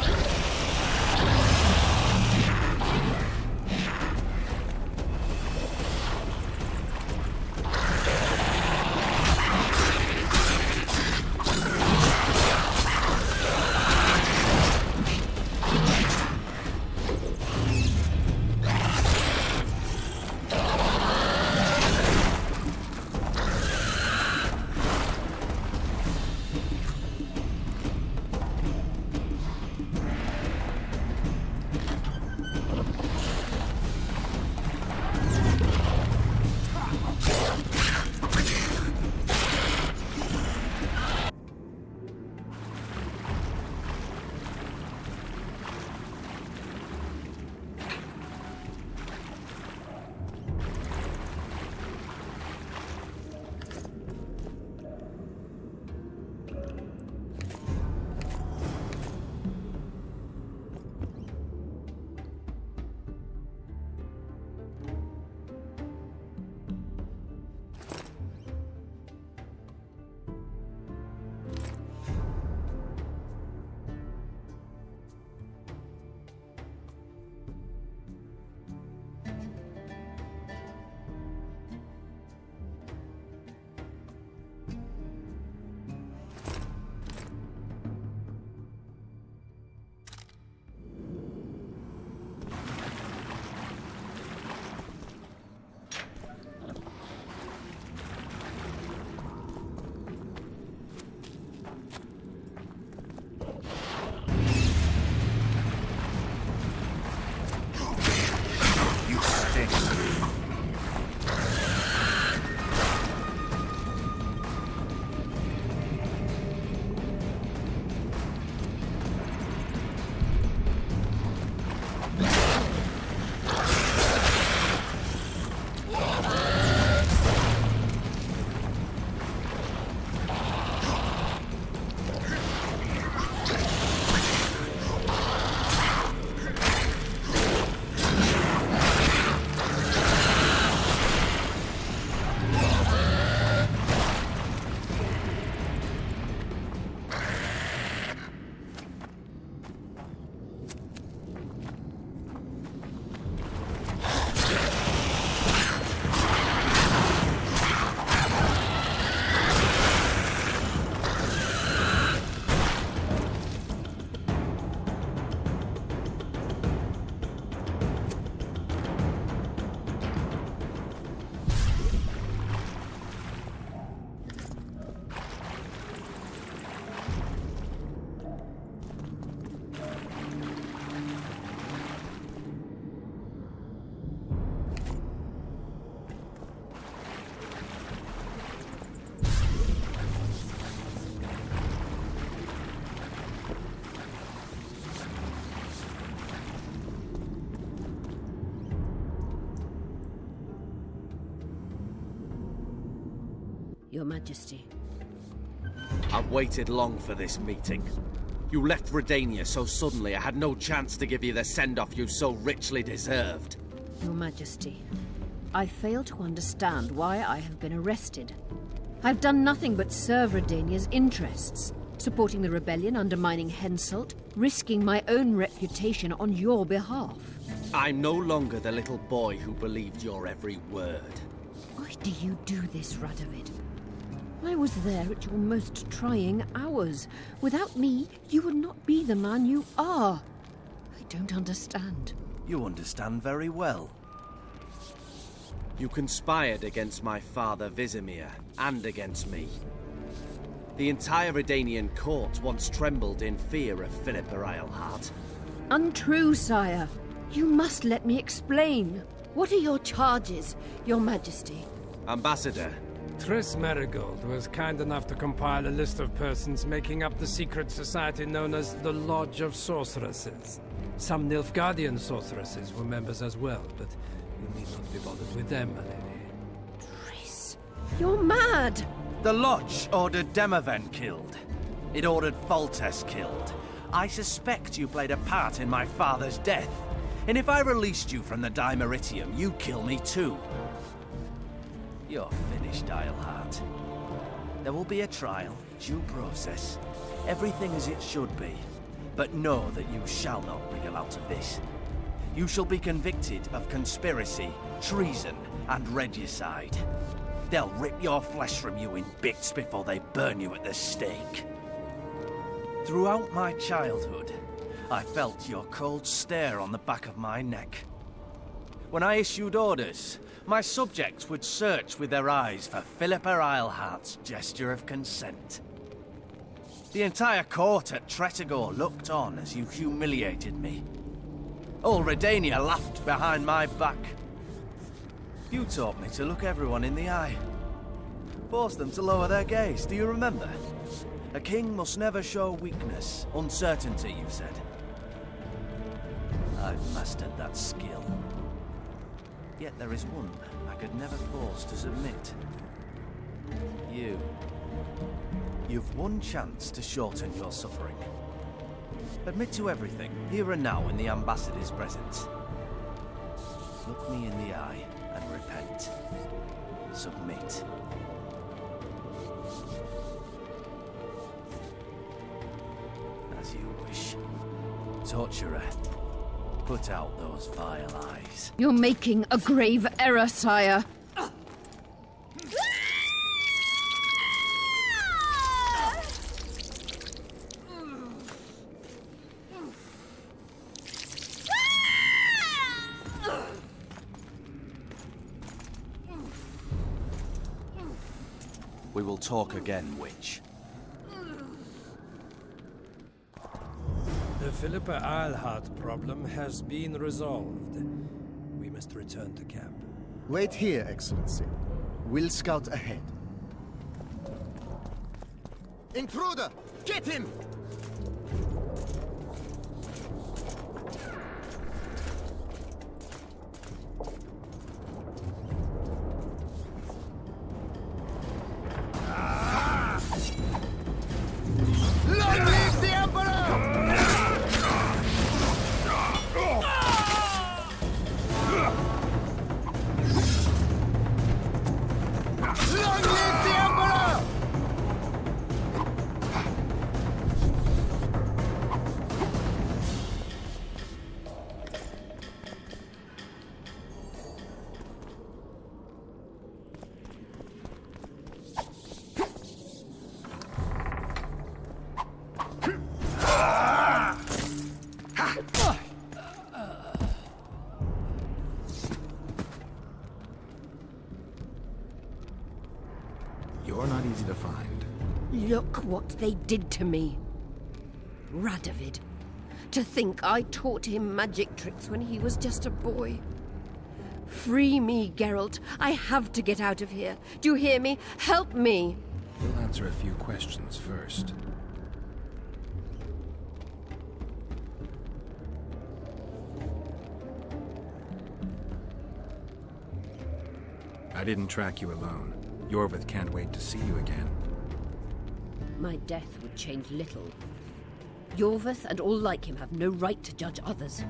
Your Majesty. I've waited long for this meeting. You left Redania so suddenly I had no chance to give you the send-off you so richly deserved. Your Majesty, I fail to understand why I have been arrested. I've done nothing but serve Redania's interests, supporting the rebellion, undermining Henselt, risking my own reputation on your behalf. I'm no longer the little boy who believed your every word. Why do you do this, Radovid? I was there at your most trying hours. Without me, you would not be the man you are. I don't understand. You understand very well. You conspired against my father Vizimir, and against me. The entire Redanian court once trembled in fear of Philippa Eilhart. Untrue, sire. You must let me explain. What are your charges, Your Majesty? Ambassador. Triss Merigold was kind enough to compile a list of persons making up the secret society known as the Lodge of Sorceresses. Some Nilfgaardian sorceresses were members as well, but you need not be bothered with them, my lady. Triss, you're mad! The Lodge ordered Demoven killed. It ordered Foltest killed. I suspect you played a part in my father's death. And if I released you from the Dimeritium, you'd kill me too. You're finished, Eilhart. There will be a trial, due process, everything as it should be. But know that you shall not wriggle out of this. You shall be convicted of conspiracy, treason, and regicide. They'll rip your flesh from you in bits before they burn you at the stake. Throughout my childhood, I felt your cold stare on the back of my neck. When I issued orders, my subjects would search with their eyes for Philippa Eilhart's gesture of consent. The entire court at Tretogor looked on as you humiliated me. All Redania laughed behind my back. You taught me to look everyone in the eye. Forced them to lower their gaze, do you remember? A king must never show weakness, uncertainty, you said. I've mastered that skill. Yet there is one I could never force to submit. You. You've one chance to shorten your suffering. Admit to everything, here and now in the Ambassador's presence. Look me in the eye and repent. Submit. As you wish. Torturer, put out those vile eyes. You're making a grave error, sire. We will talk again, witch. The Philippa Eilhart problem has been resolved. We must return to camp. Wait here, Excellency. We'll scout ahead. Intruder! Get him! Long live the Emperor! Long live the Emperor! You're not easy to find. Look what they did to me. Radovid. To think I taught him magic tricks when he was just a boy. Free me, Geralt. I have to get out of here. Do you hear me? Help me! We'll answer a few questions first. I didn't track you alone. Yorvith can't wait to see you again. My death would change little. Yorvith and all like him have no right to judge others.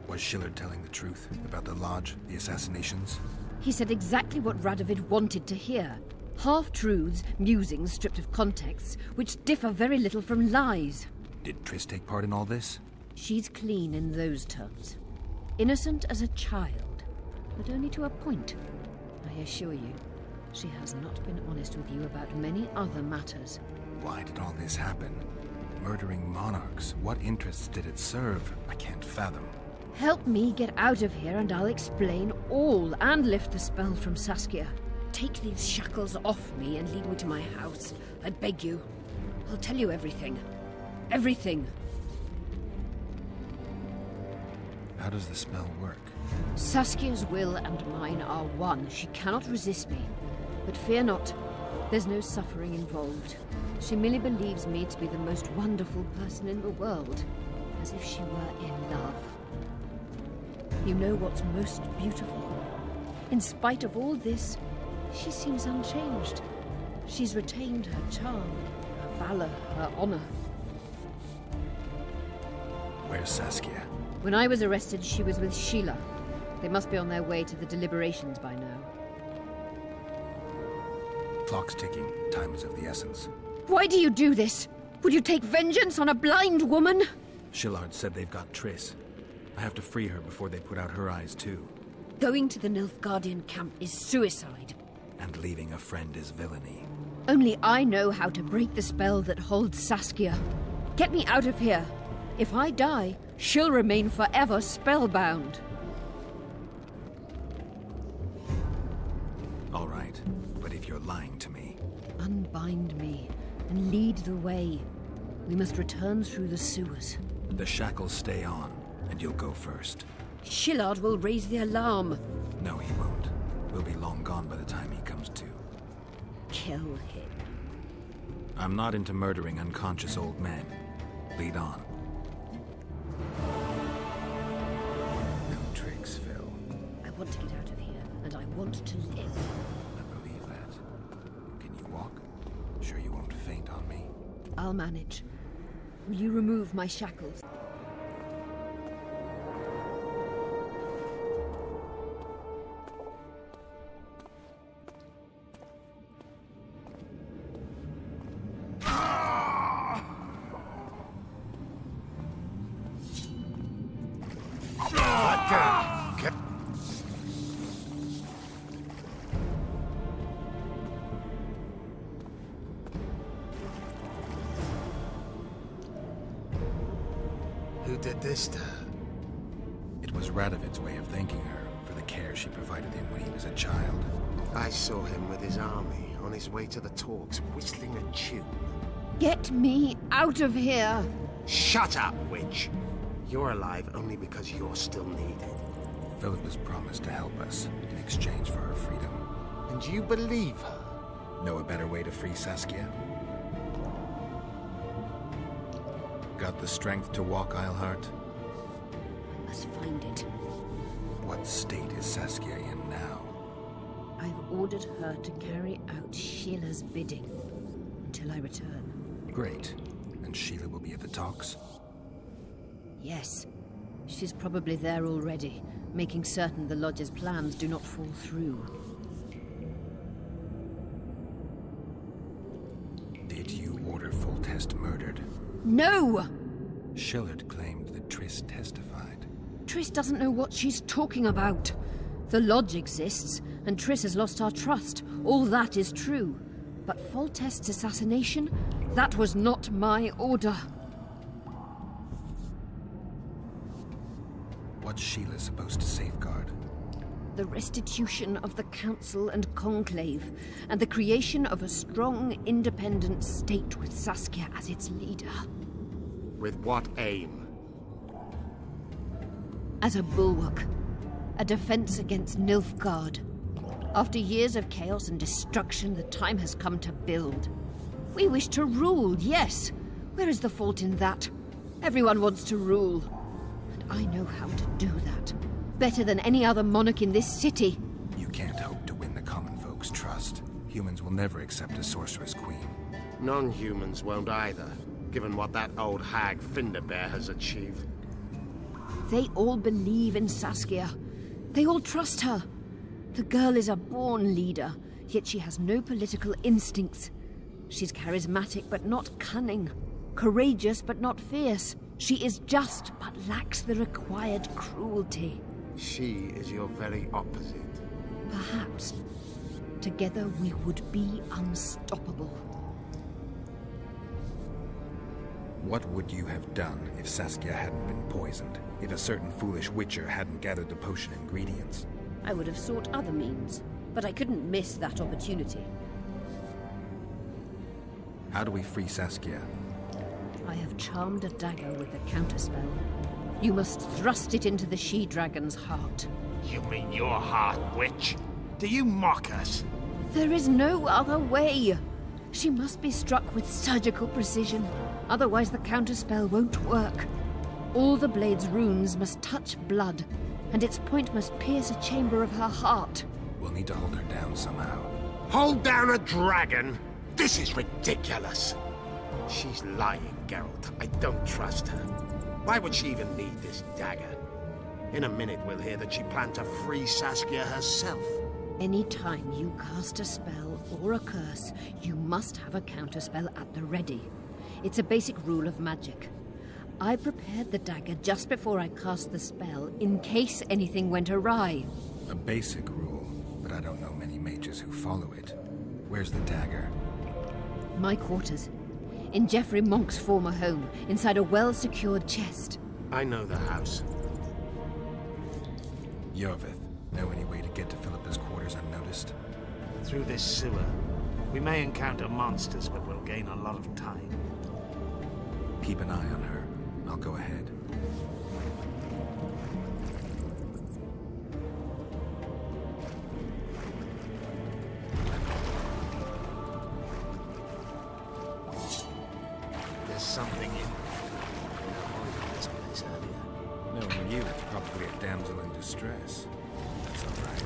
Was Shillard telling the truth about the Lodge, the assassinations? He said exactly what Radovid wanted to hear. Half-truths, musings stripped of context, which differ very little from lies. Did Triss take part in all this? She's clean in those terms. Innocent as a child, but only to a point. I assure you, she has not been honest with you about many other matters. Why did all this happen? Murdering monarchs, what interests did it serve? I can't fathom. Help me get out of here and I'll explain all and lift the spell from Saskia. Take these shackles off me and lead me to my house. I beg you. I'll tell you everything. Everything. How does the spell work? Saskia's will and mine are one. She cannot resist me. But fear not. There's no suffering involved. She merely believes me to be the most wonderful person in the world. As if she were in love. You know what's most beautiful? In spite of all this, she seems unchanged. She's retained her charm, her valor, her honor. Where's Saskia? When I was arrested, she was with Sheila. They must be on their way to the deliberations by now. Clock's ticking. Time is of the essence. Why do you do this? Would you take vengeance on a blind woman? Shillard said they've got Triss. I have to free her before they put out her eyes, too. Going to the Nilfgaardian camp is suicide. And leaving a friend is villainy. Only I know how to break the spell that holds Saskia. Get me out of here. If I die, she'll remain forever spellbound. All right, but if you're lying to me... Unbind me and lead the way. We must return through the sewers. The shackles stay on, and you'll go first. Shillard will raise the alarm. No, he won't. We'll be long gone by the time he comes to. Kill him. I'm not into murdering unconscious old men. Lead on. No tricks, Phil. I want to get out of here, and I want to live. I believe that. Can you walk? Sure you won't faint on me? I'll manage. Will you remove my shackles? Who did this to her? It was Radovid's way of thanking her for the care she provided him when he was a child. I saw him with his army on his way to the talks, whistling a tune. Get me out of here! Shut up, witch! You're alive only because you're still needed. Philip was promised to help us in exchange for her freedom. And you believe her? Know a better way to free Saskia? Got the strength to walk, Eilhart? I must find it. What state is Saskia in now? I've ordered her to carry out Sheila's bidding until I return. Great. And Sheila will be at the talks? Yes. She's probably there already, making certain the Lodge's plans do not fall through. Did you order Foltest murdered? No! Shillard claimed that Triss testified. Triss doesn't know what she's talking about. The Lodge exists, and Triss has lost our trust. All that is true. But Foltest's assassination? That was not my order. What's Sheila supposed to safeguard? The restitution of the Council and Conclave, and the creation of a strong, independent state with Saskia as its leader. With what aim? As a bulwark. A defense against Nilfgaard. After years of chaos and destruction, the time has come to build. We wish to rule, yes. Where is the fault in that? Everyone wants to rule. And I know how to do that. Better than any other monarch in this city. You can't hope to win the common folk's trust. Humans will never accept a sorceress queen. Non-humans won't either, given what that old hag Finderbear has achieved. They all believe in Saskia. They all trust her. The girl is a born leader, yet she has no political instincts. She's charismatic but not cunning. Courageous but not fierce. She is just but lacks the required cruelty. She is your very opposite. Perhaps. Together we would be unstoppable. What would you have done if Saskia hadn't been poisoned? If a certain foolish witcher hadn't gathered the potion ingredients? I would have sought other means, but I couldn't miss that opportunity. How do we free Saskia? I have charmed a dagger with the counterspell. You must thrust it into the she-dragon's heart. You mean your heart, witch? Do you mock us? There is no other way. She must be struck with surgical precision. Otherwise the counterspell won't work. All the blade's runes must touch blood, and its point must pierce a chamber of her heart. We'll need to hold her down somehow. Hold down a dragon? This is ridiculous. She's lying, Geralt. I don't trust her. Why would she even need this dagger? In a minute we'll hear that she planned to free Saskia herself. Any time you cast a spell or a curse, you must have a counterspell at the ready. It's a basic rule of magic. I prepared the dagger just before I cast the spell, in case anything went awry. A basic rule, but I don't know many mages who follow it. Where's the dagger? My quarters. In Geoffrey Monk's former home, inside a well-secured chest. I know the house. Yorvith, know any way to get to Philippa's quarters unnoticed? Through this sewer. We may encounter monsters, but we'll gain a lot of time. Keep an eye on her. I'll go ahead. There's something in this place earlier. Knowing you, it's probably a damsel in distress. That's all right.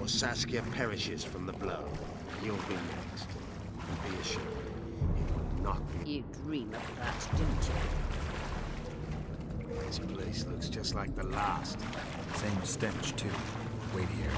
Saskia perishes from the blow. You'll be next. And be assured, it will not be... You dream of that, don't you? This place looks just like the last. Same stench, too. Wait here.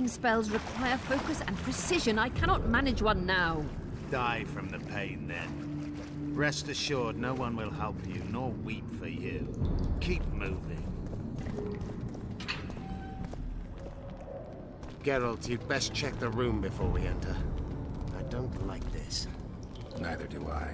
Spells require focus and precision. I cannot manage one now. Die from the pain, then. Rest assured, no one will help you, nor weep for you. Keep moving. Geralt, you'd best check the room before we enter. I don't like this. Neither do I.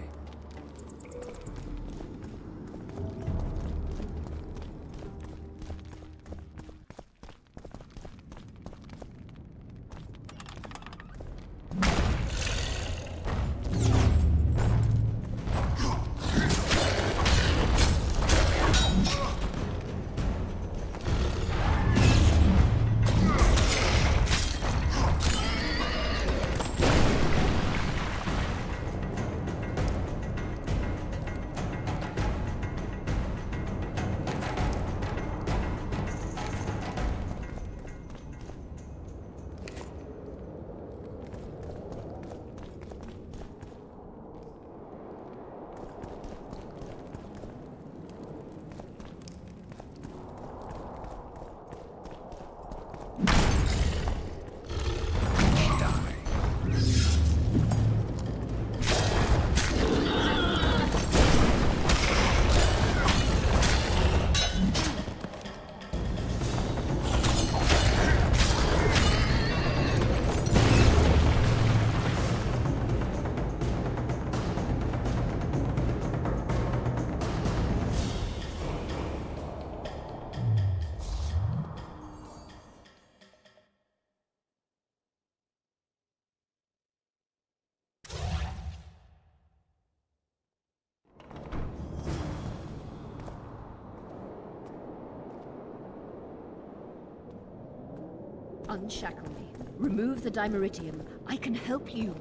Unshackle me. Remove the dimeritium. I can help you.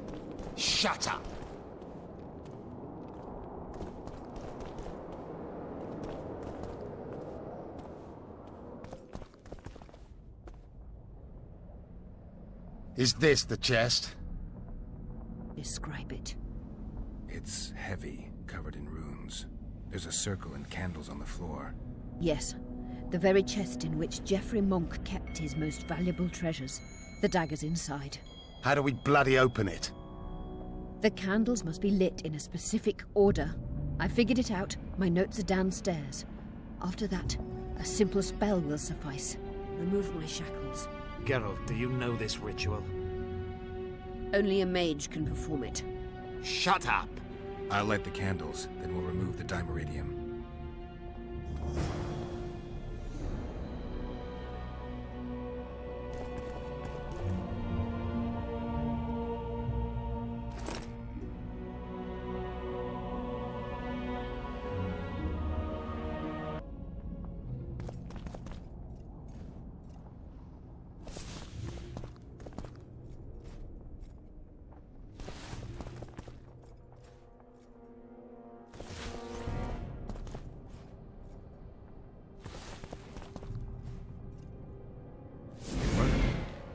Shut up! Is this the chest? Describe it. It's heavy, covered in runes. There's a circle and candles on the floor. Yes. The very chest in which Geoffrey Monk kept his most valuable treasures. The dagger's inside. How do we bloody open it? The candles must be lit in a specific order. I figured it out. My notes are downstairs. After that, a simple spell will suffice. Remove my shackles. Geralt, do you know this ritual? Only a mage can perform it. Shut up! I'll light the candles, then we'll remove the dimeritium.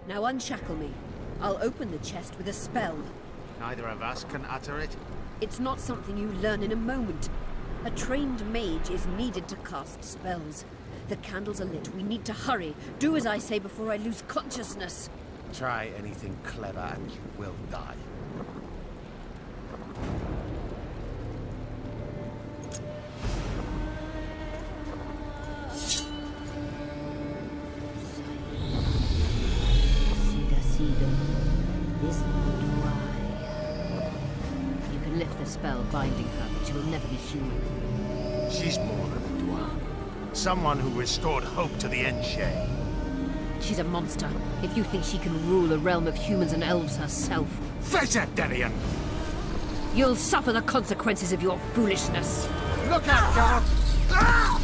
Now unshackle me. I'll open the chest with a spell. Neither of us can utter it. It's not something you learn in a moment. A trained mage is needed to cast spells. The candles are lit. We need to hurry. Do as I say before I lose consciousness. Try anything clever and you will die. You can lift the spell binding her, but she will never be human. She's more than a dwarf. Someone who restored hope to the Enche. She's a monster. If you think she can rule a realm of humans and elves herself... Face it, Delian! You'll suffer the consequences of your foolishness. Look out, Geralt! Ah!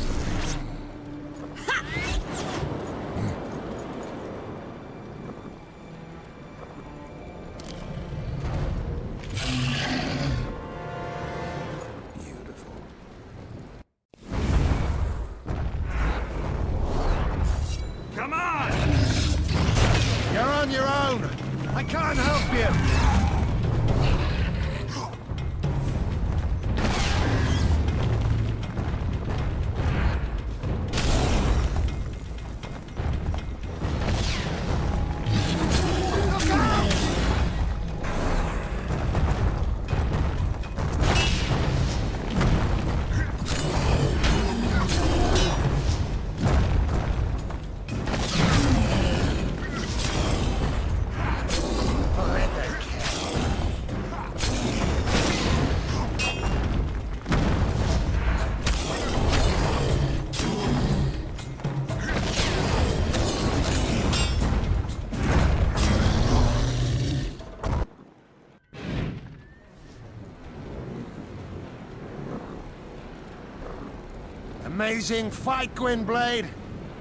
Amazing fight, Gwynblade!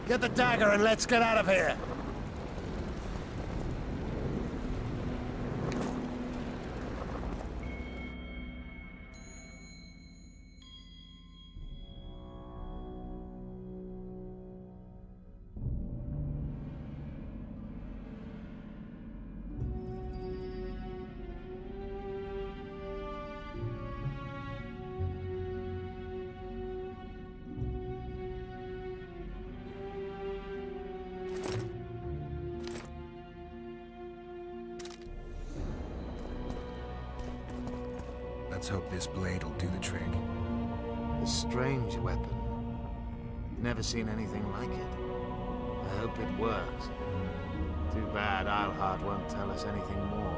Get the dagger and let's get out of here! Let's hope this blade will do the trick. A strange weapon. Never seen anything like it. I hope it works. Too bad Eilhart won't tell us anything more.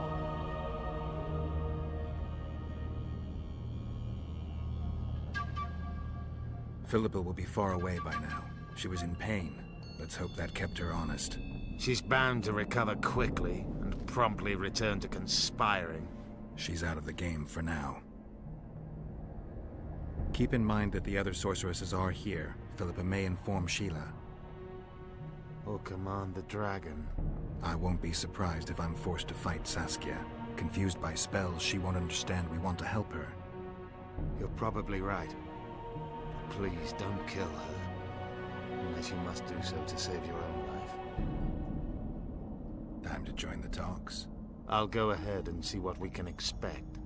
Philippa will be far away by now. She was in pain. Let's hope that kept her honest. She's bound to recover quickly and promptly return to conspiring. She's out of the game for now. Keep in mind that the other sorceresses are here. Philippa may inform Sheila. Or command the dragon. I won't be surprised if I'm forced to fight Saskia. Confused by spells, she won't understand we want to help her. You're probably right. But please don't kill her. Unless you must do so to save your own life. Time to join the talks. I'll go ahead and see what we can expect.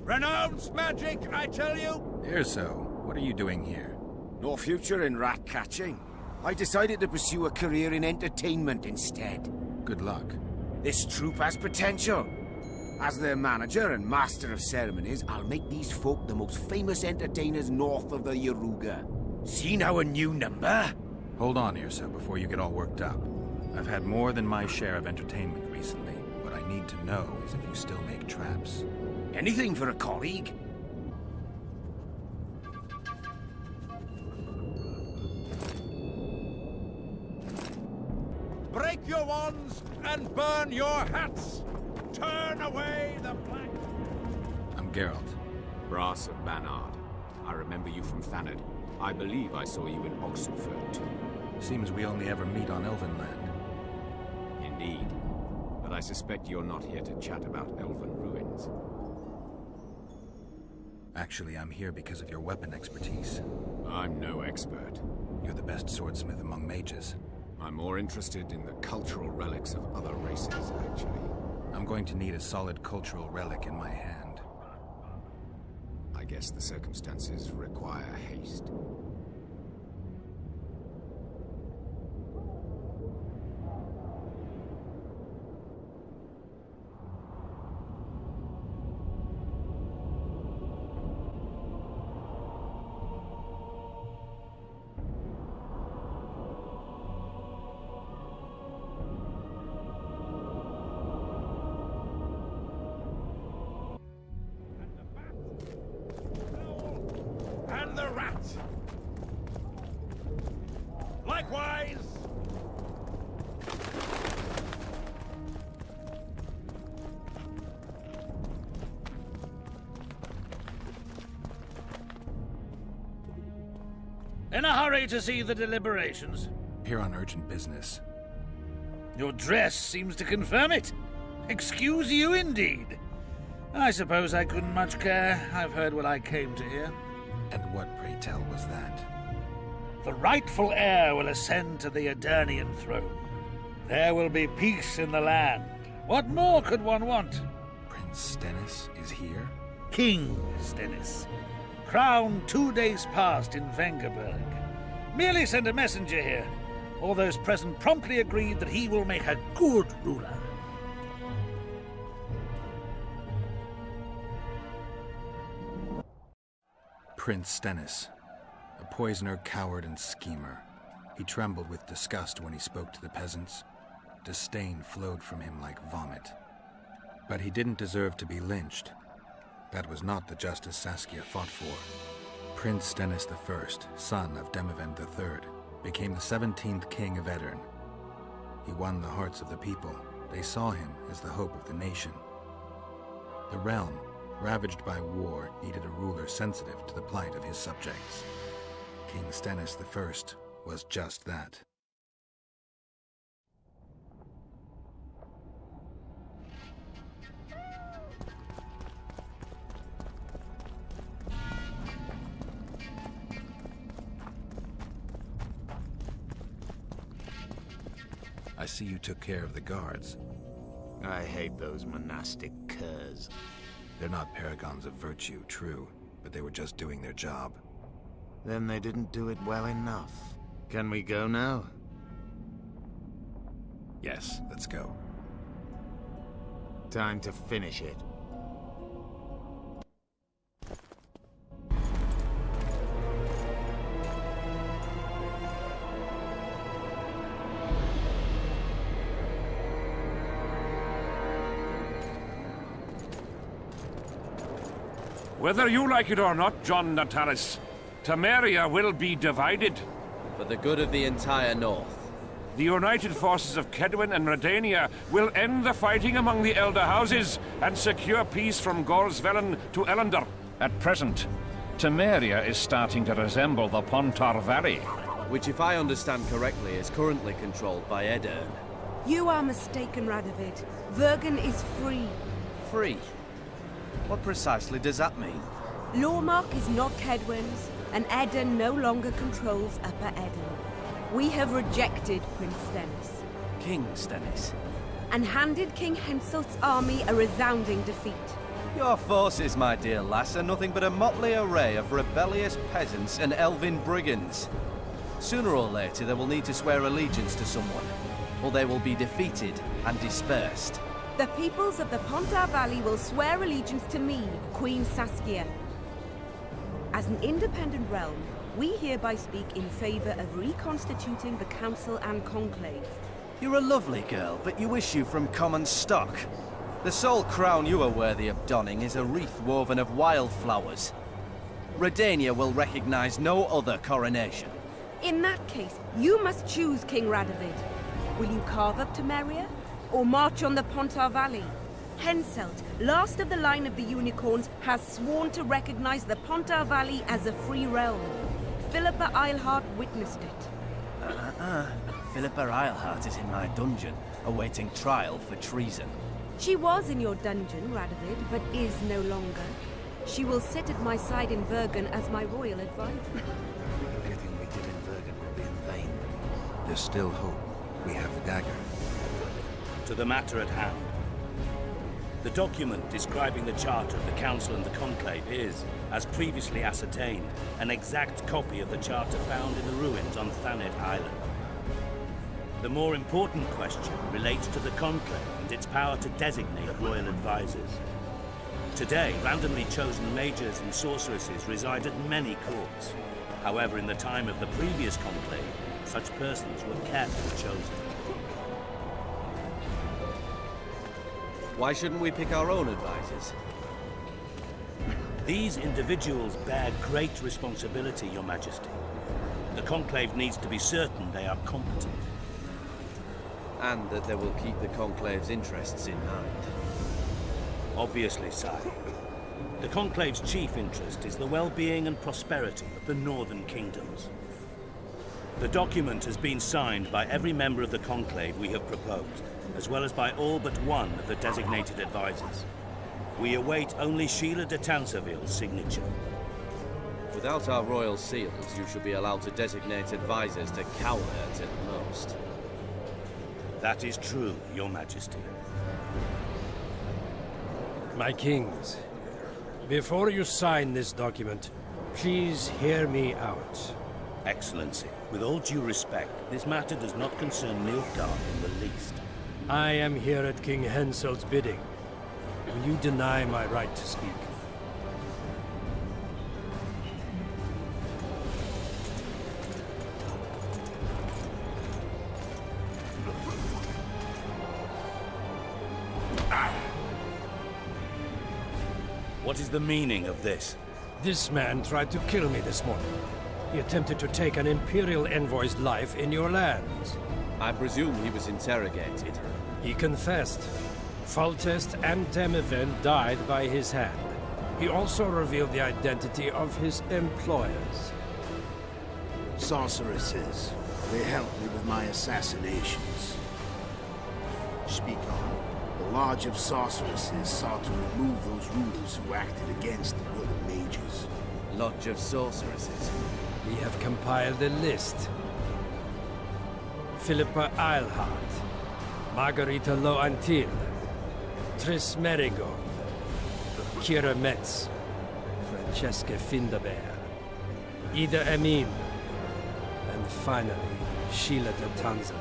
Renounce magic, I tell you! Erso, what are you doing here? No future in rat catching. I decided to pursue a career in entertainment instead. Good luck. This troupe has potential. As their manager and master of ceremonies, I'll make these folk the most famous entertainers north of the Yaruga. Seen our new number? Hold on, Erso, before you get all worked up. I've had more than my share of entertainment recently. What I need to know is if you still make traps. Anything for a colleague? Break your wands and burn your hats! Turn away the black... I'm Geralt. Brass of Banard. I remember you from Thanad. I believe I saw you in Oxenford, too. Seems we only ever meet on Elvenland. Indeed. But I suspect you're not here to chat about Elven ruins. Actually, I'm here because of your weapon expertise. I'm no expert. You're the best swordsmith among mages. I'm more interested in the cultural relics of other races, actually. I'm going to need a solid cultural relic in my hand. I guess the circumstances require haste. And the rat! Likewise! In a hurry to see the deliberations? Here on urgent business. Your dress seems to confirm it. Excuse you indeed. I suppose I couldn't much care. I've heard what I came to hear. And what, pray tell, was that? The rightful heir will ascend to the Aedirnian throne. There will be peace in the land. What more could one want? Prince Stennis is here? King Stennis. Crowned 2 days past in Vengerberg. Merely send a messenger here. All those present promptly agreed that he will make a good ruler. Prince Stennis. A poisoner, coward, and schemer. He trembled with disgust when he spoke to the peasants. Disdain flowed from him like vomit. But he didn't deserve to be lynched. That was not the justice Saskia fought for. Prince Stennis I, son of Demavend III, became the 17th king of Aedirn. He won the hearts of the people. They saw him as the hope of the nation. The realm, ravaged by war, needed a ruler sensitive to the plight of his subjects. King Stennis I was just that. I see you took care of the guards. I hate those monastic curs. They're not paragons of virtue, true, but they were just doing their job. Then they didn't do it well enough. Can we go now? Yes, let's go. Time to finish it. Whether you like it or not, John Natalis, Temeria will be divided. For the good of the entire North. The united forces of Kedwin and Redania will end the fighting among the Elder Houses and secure peace from Gorsvelen to Ellender. At present, Temeria is starting to resemble the Pontar Valley. Which, if I understand correctly, is currently controlled by Edirn. You are mistaken, Radovid. Vergen is free. Free? What precisely does that mean? Lormark is not Kedwin's, and Edirn no longer controls Upper Edirn. We have rejected Prince Stennis. King Stennis? And handed King Henselt's army a resounding defeat. Your forces, my dear lass, are nothing but a motley array of rebellious peasants and elven brigands. Sooner or later, they will need to swear allegiance to someone, or they will be defeated and dispersed. The peoples of the Pontar Valley will swear allegiance to me, Queen Saskia. As an independent realm, we hereby speak in favor of reconstituting the Council and Conclave. You're a lovely girl, but you issue from common stock. The sole crown you are worthy of donning is a wreath woven of wildflowers. Redania will recognize no other coronation. In that case, you must choose, King Radovid. Will you carve up Temeria, or march on the Pontar Valley? Henselt, last of the line of the Unicorns, has sworn to recognize the Pontar Valley as a free realm. Philippa Eilhart witnessed it. Philippa Eilhart is in my dungeon, awaiting trial for treason. She was in your dungeon, Radovid, but is no longer. She will sit at my side in Vergen as my royal advisor. Everything we did in Vergen will be in vain. There's still hope. We have the dagger. To the matter at hand. The document describing the charter of the Council and the Conclave is, as previously ascertained, an exact copy of the charter found in the ruins on Thanet Island. The more important question relates to the Conclave and its power to designate royal advisors. Today, randomly chosen mages and sorceresses reside at many courts. However, in the time of the previous Conclave, such persons were carefully chosen. Why shouldn't we pick our own advisors? These individuals bear great responsibility, Your Majesty. The Conclave needs to be certain they are competent. And that they will keep the Conclave's interests in mind. Obviously, sire. The Conclave's chief interest is the well-being and prosperity of the northern kingdoms. The document has been signed by every member of the Conclave we have proposed, as well as by all but one of the designated advisors. We await only Sheila de Tanseville's signature. Without our royal seals, you should be allowed to designate advisors to cowherds at most. That is true, Your Majesty. My kings, before you sign this document, please hear me out. Excellency, with all due respect, this matter does not concern Nilfgaard in the least. I am here at King Henselt's bidding. Will you deny my right to speak? What is the meaning of this? This man tried to kill me this morning. He attempted to take an Imperial envoy's life in your lands. I presume he was interrogated. He confessed. Foltest and Demiven died by his hand. He also revealed the identity of his employers. Sorceresses. They helped me with my assassinations. Speak on. The Lodge of Sorceresses sought to remove those rulers who acted against the will of mages. Lodge of Sorceresses? We have compiled a list. Philippa Eilhart, Margarita Loantil, Tris Merigold, Kira Metz, Francesca Findabair, Ida Emin, and finally, Sheila de Tanzania.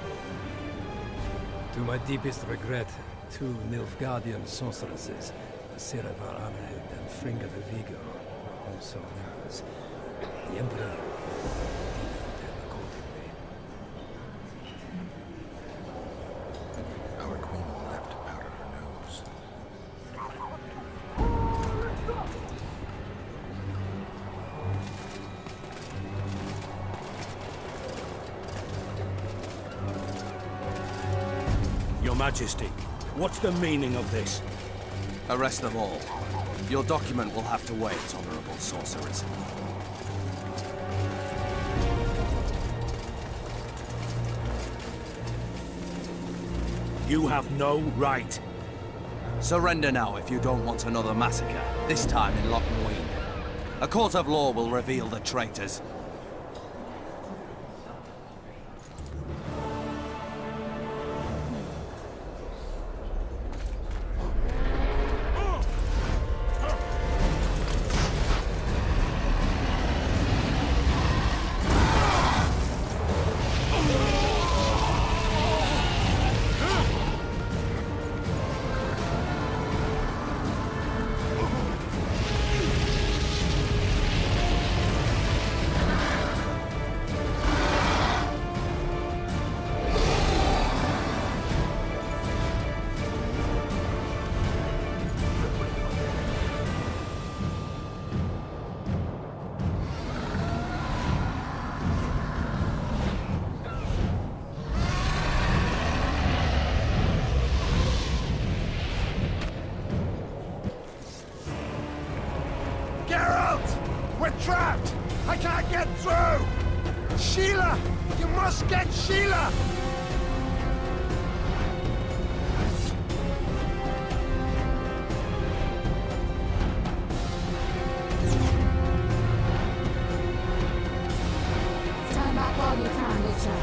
To my deepest regret, 2 Nilfgaardian sorceresses, Sira var Anhud and Fringa de Vigo, also members. The Emperor deemed them accordingly. Our queen left to powder her nose. Your Majesty, what's the meaning of this? Arrest them all. Your document will have to wait, honorable sorcerers. You have no right. Surrender now if you don't want another massacre, this time in Lochmuin. A court of law will reveal the traitors. We're trapped! I can't get through! Sheila! You must get Sheila! Stand back while you can, Witcher.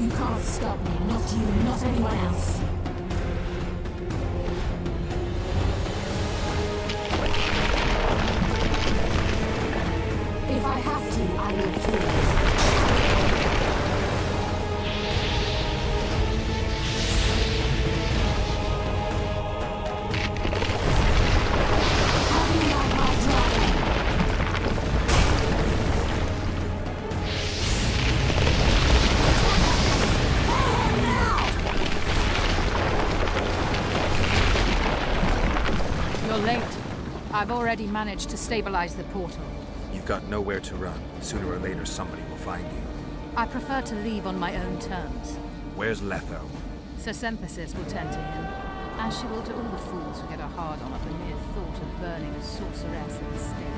You can't stop me, not you, not anyone else. If I have to, I will kill you. How do you like my dragon? You're late. I've already managed to stabilize the portal. You've got nowhere to run. Sooner or later, somebody will find you. I prefer to leave on my own terms. Where's Letho? Sir Synthesis will tend to him, as she will to all the fools who get a hard-on at the mere thought of burning a sorceress in the stake.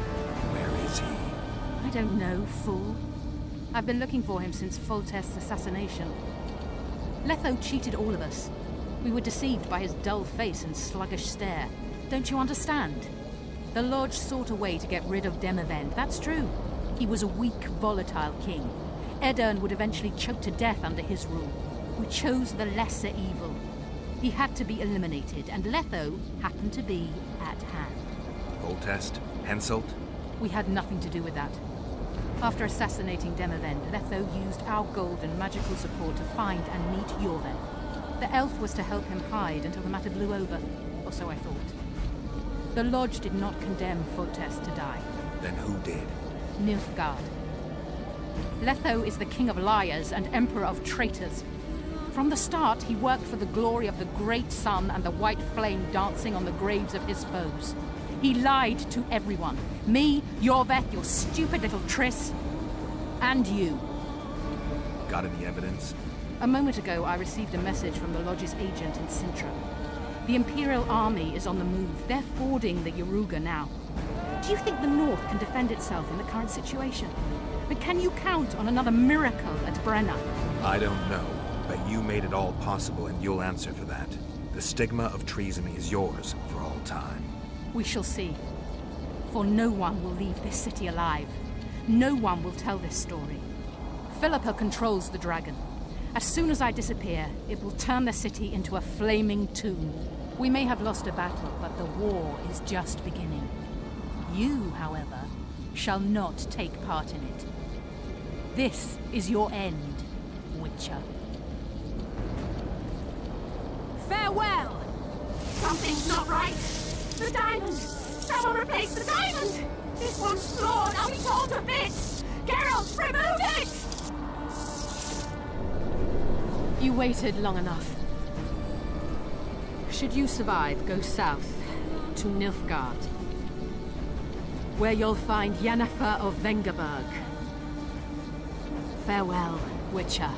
Where is he? I don't know, fool. I've been looking for him since Foltest's assassination. Letho cheated all of us. We were deceived by his dull face and sluggish stare. Don't you understand? The Lodge sought a way to get rid of Demavend, that's true. He was a weak, volatile king. Edirn would eventually choke to death under his rule. We chose the lesser evil. He had to be eliminated, and Letho happened to be at hand. Foltest? Henselt? We had nothing to do with that. After assassinating Demavend, Letho used our gold and magical support to find and meet Yorveth. The elf was to help him hide until the matter blew over, or so I thought. The Lodge did not condemn Foltest to die. Then who did? Nilfgaard. Letho is the king of liars and emperor of traitors. From the start, he worked for the glory of the great sun and the white flame dancing on the graves of his foes. He lied to everyone. Me, Yorveth, your stupid little Triss, and you. Got any evidence? A moment ago, I received a message from the Lodge's agent in Sintra. The Imperial Army is on the move. They're fording the Yaruga now. Do you think the North can defend itself in the current situation? But can you count on another miracle at Brenna? I don't know, but you made it all possible and you'll answer for that. The stigma of treason is yours for all time. We shall see. For no one will leave this city alive. No one will tell this story. Philippa controls the dragon. As soon as I disappear, it will turn the city into a flaming tomb. We may have lost a battle, but the war is just beginning. You, however, shall not take part in it. This is your end, Witcher. Farewell! Something's not right! The diamond! Someone replace the diamond! This one's flawed! I'll be torn to bits! Geralt, remove it! You waited long enough. Should you survive, go south to Nilfgaard, where you'll find Yennefer of Vengerberg. Farewell, Witcher.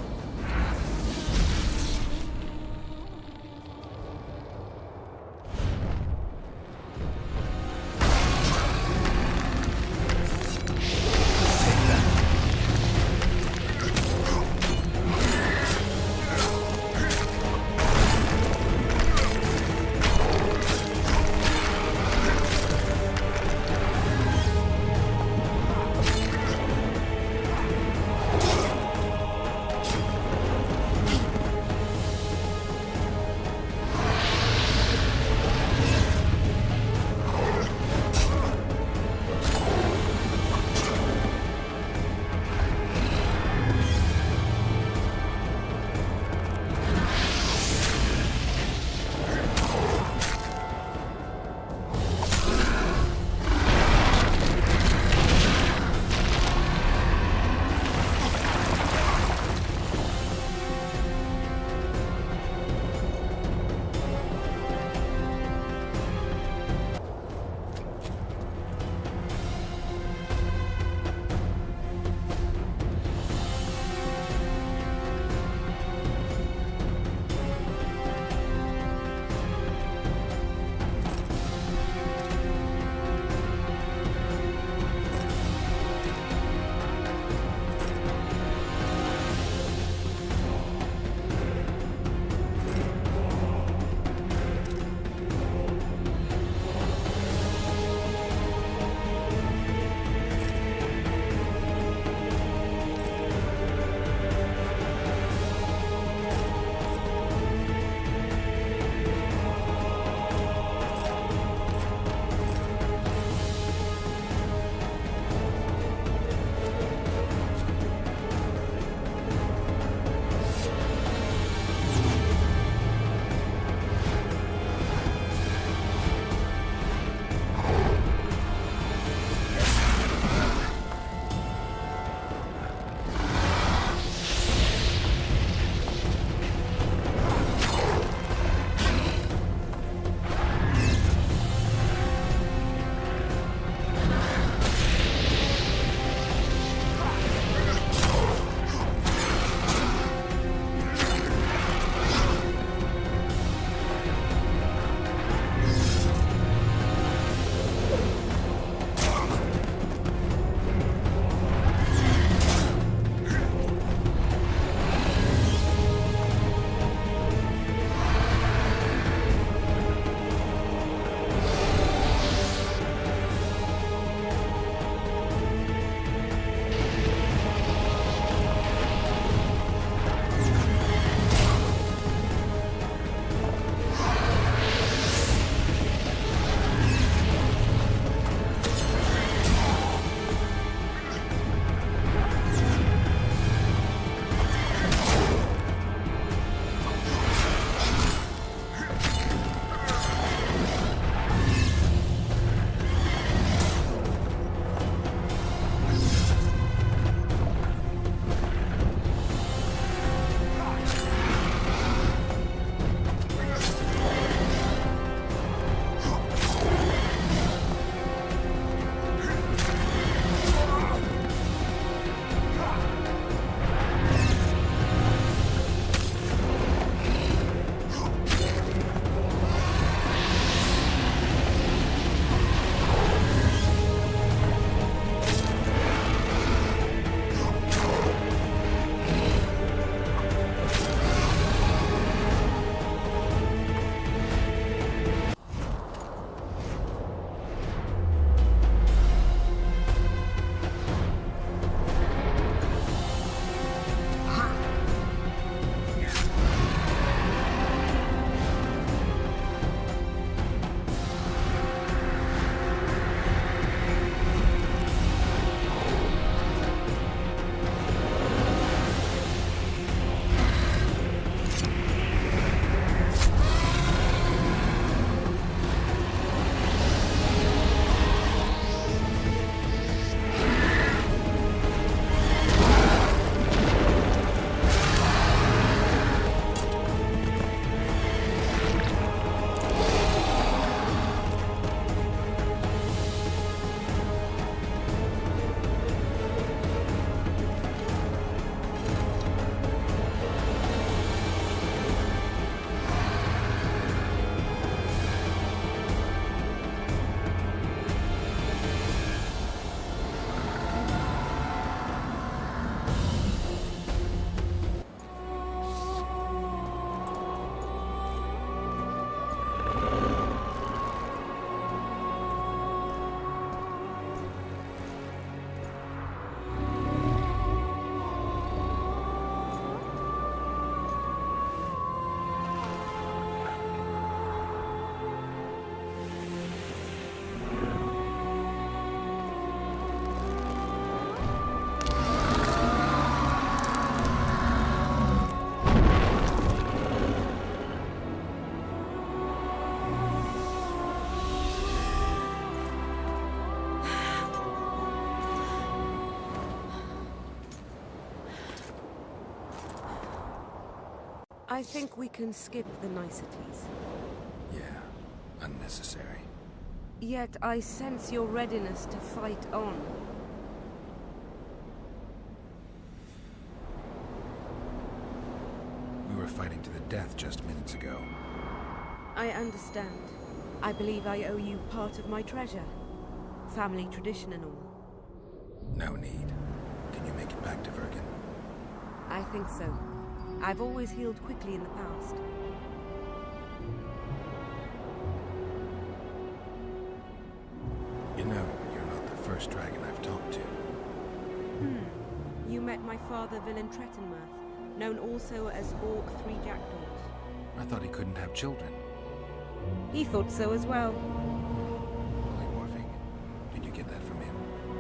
I think we can skip the niceties. Yeah, unnecessary. Yet I sense your readiness to fight on. We were fighting to the death just minutes ago. I understand. I believe I owe you part of my treasure. Family tradition and all. No need. Can you make it back to Vergen? I think so. I've always healed quickly in the past. You know, you're not the first dragon I've talked to. You met my father, Villain Trettenmirth, known also as Orc Three Jackdaws. I thought he couldn't have children. He thought so as well. Polymorphing. Did you get that from him?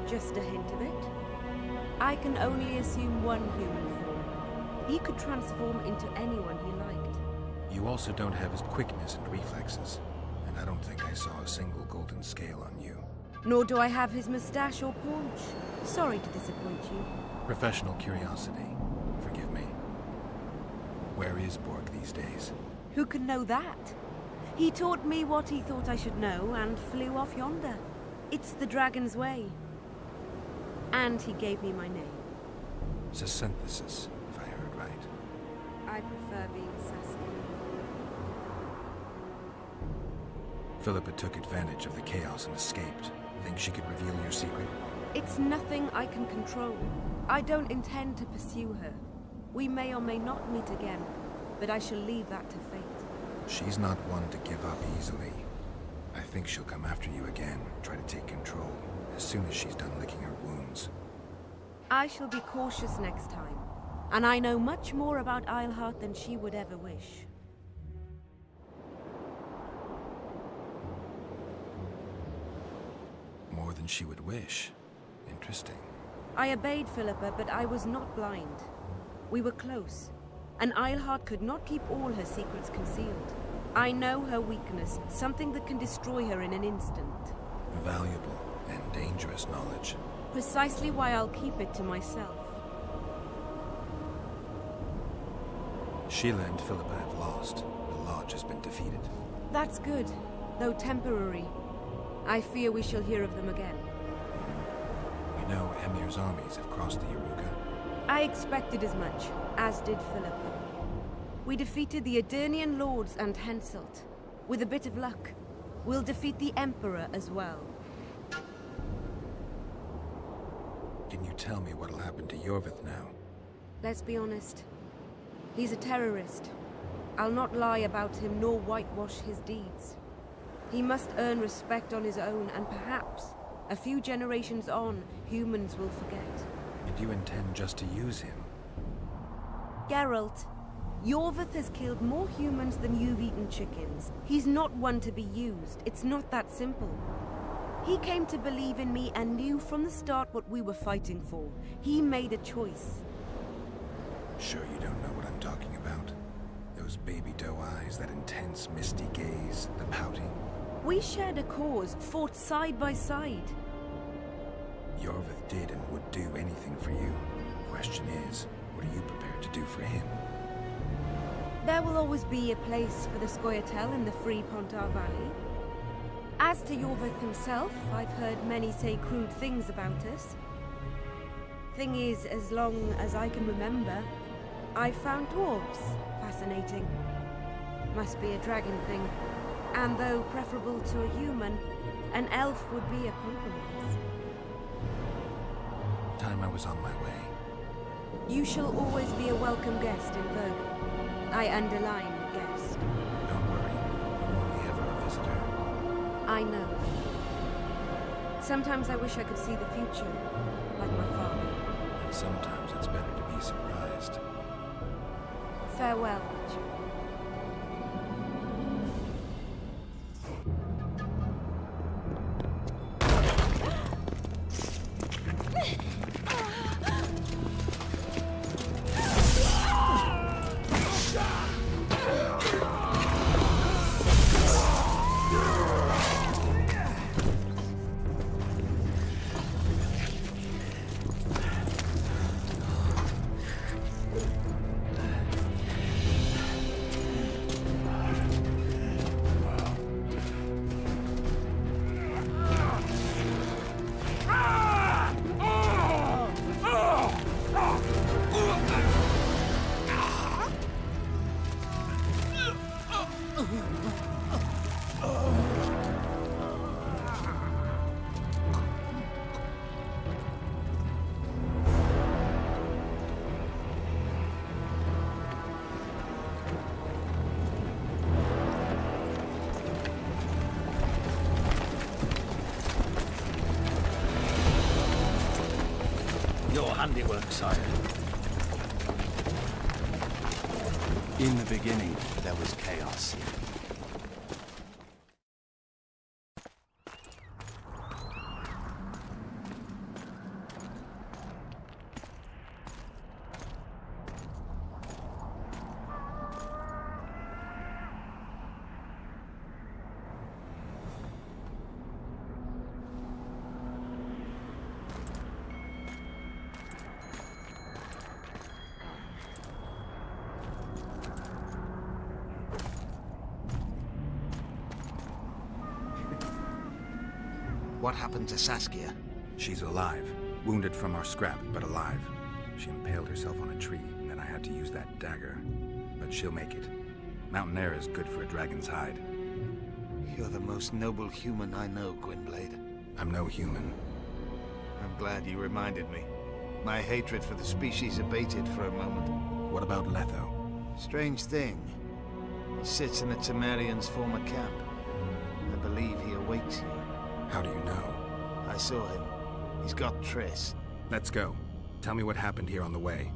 Just a hint of it. I can only assume one human form. He could transform into anyone he liked. You also don't have his quickness and reflexes. And I don't think I saw a single golden scale on you. Nor do I have his mustache or paunch. Sorry to disappoint you. Professional curiosity. Forgive me. Where is Borg these days? Who can know that? He taught me what he thought I should know and flew off yonder. It's the dragon's way. And he gave me my name. It's a synthesis, if I heard right. I prefer being sassy. Philippa took advantage of the chaos and escaped. Think she could reveal your secret? It's nothing I can control. I don't intend to pursue her. We may or may not meet again, but I shall leave that to fate. She's not one to give up easily. I think she'll come after you again, try to take control, as soon as she's done licking her wounds. I shall be cautious next time, and I know much more about Eilhart than she would ever wish. More than she would wish. Interesting. I obeyed Philippa, but I was not blind. We were close, and Eilhart could not keep all her secrets concealed. I know her weakness, something that can destroy her in an instant. Valuable and dangerous knowledge. Precisely why I'll keep it to myself. Sheila and Philippa have lost. The Lodge has been defeated. That's good, though temporary. I fear we shall hear of them again. We know Emir's armies have crossed the Yaruga. I expected as much, as did Philippa. We defeated the Edirnian lords and Henselt. With a bit of luck, we'll defeat the Emperor as well. Can you tell me what'll happen to Yorvith now? Let's be honest. He's a terrorist. I'll not lie about him nor whitewash his deeds. He must earn respect on his own, and perhaps, a few generations on, humans will forget. And you intend just to use him? Geralt, Yorvith has killed more humans than you've eaten chickens. He's not one to be used. It's not that simple. He came to believe in me and knew from the start what we were fighting for. He made a choice. Sure you don't know what I'm talking about? Those baby doe eyes, that intense, misty gaze, the pouting. We shared a cause, fought side by side. Yorvith did and would do anything for you. Question is, what are you prepared to do for him? There will always be a place for the Scoia'tael in the free Pontar Valley. As to Yorvith himself, I've heard many say crude things about us. Thing is, as long as I can remember, I've found dwarves fascinating. Must be a dragon thing. And though preferable to a human, an elf would be a compromise. Time I was on my way. You shall always be a welcome guest in Vergen. I underline guest. Don't worry, I'm only ever a visitor. I know. Sometimes I wish I could see the future, like my father. And sometimes it's better to be surprised. Farewell, Richard. handiwork, sire. In the beginning, there was chaos. What happened to Saskia? She's alive. Wounded from our scrap, but alive. She impaled herself on a tree, and then I had to use that dagger. But she'll make it. Mountain air is good for a dragon's hide. You're the most noble human I know, Gwynblade. I'm no human. I'm glad you reminded me. My hatred for the species abated for a moment. What about Letho? Strange thing. He sits in the Temerians' former camp. I believe he awaits you. How do you know? I saw him. He's got Triss. Let's go. Tell me what happened here on the way.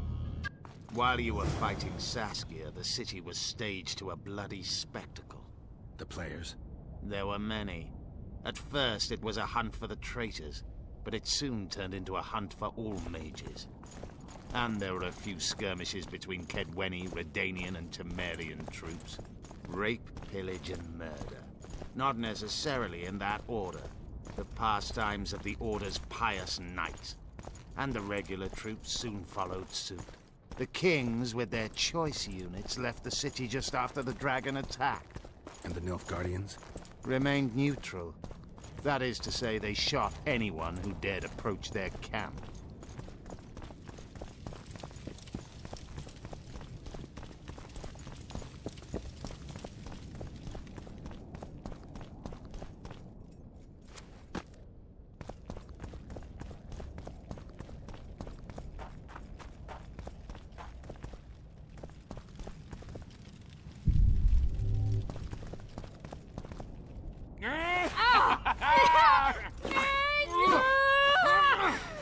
While you were fighting Saskia, the city was staged to a bloody spectacle. The players? There were many. At first, it was a hunt for the traitors, but it soon turned into a hunt for all mages. And there were a few skirmishes between Kedweni, Redanian, and Temerian troops. Rape, pillage, and murder. Not necessarily in that order. The pastimes of the Order's pious knights. And the regular troops soon followed suit. The kings, with their choice units, left the city just after the dragon attacked. And the Nilfgaardians? Remained neutral. That is to say, they shot anyone who dared approach their camp.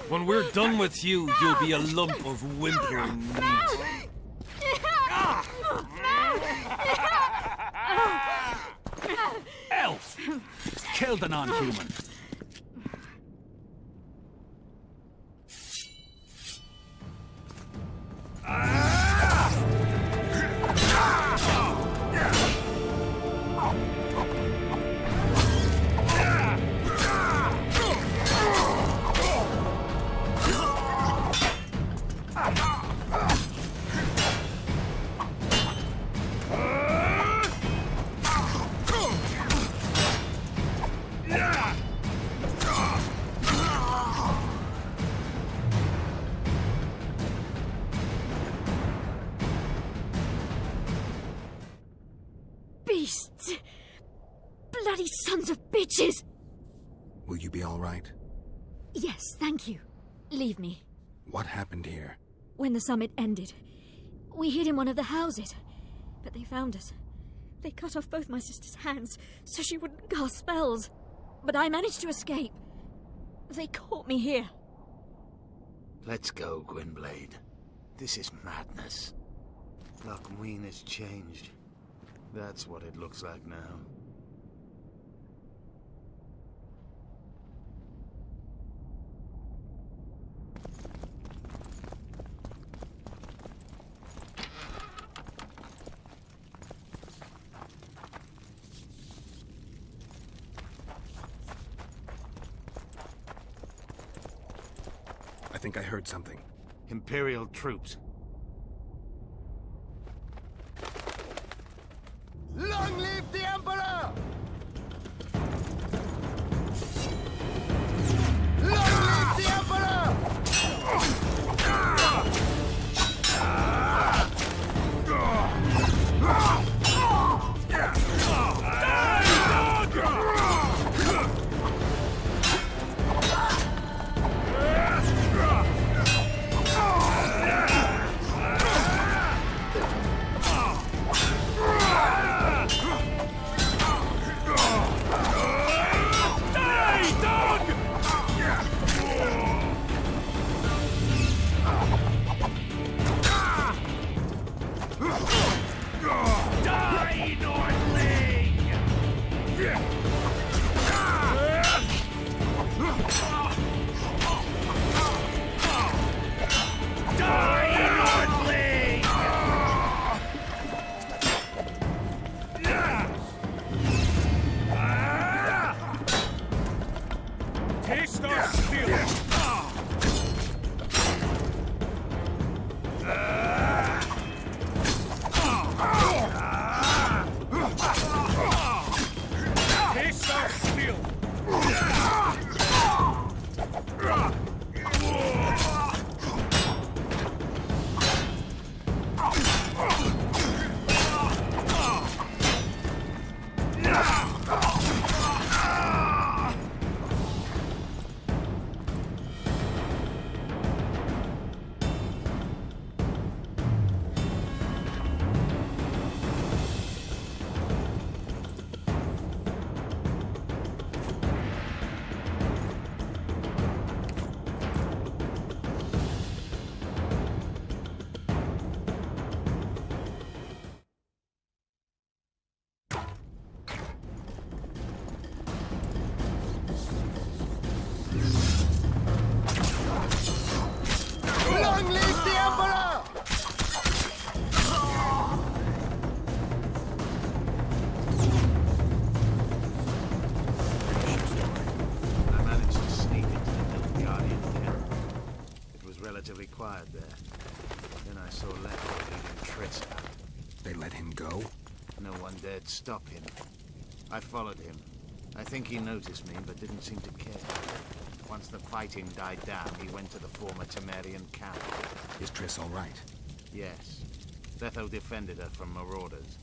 When we're done with you, you'll be a lump of whimpering meat. Elf! Killed a non-human. Beasts! Bloody sons of bitches! Will you be all right? Yes, thank you. Leave me. What happened here? When the summit ended, we hid in one of the houses, but they found us. They cut off both my sister's hands so she wouldn't cast spells, but I managed to escape. They caught me here. Let's go, Gwynblade. This is madness. Lochmuin has changed. That's what it looks like now. I think I heard something. Imperial troops. Long live the Emperor! Long live the Emperor! Die, Nordling! Die, Nordling! Taste our steel! Taste our steel! Long live the Emperor! I managed to sneak into the Guardian camp. It was relatively quiet there. Then I saw Letho leading Triss out. They let him go? No one dared stop him. I followed him. I think he noticed me, but didn't seem to care. Once the fighting died down, he went to the former Temerian camp. Is Triss all right? Yes. Letho defended her from marauders.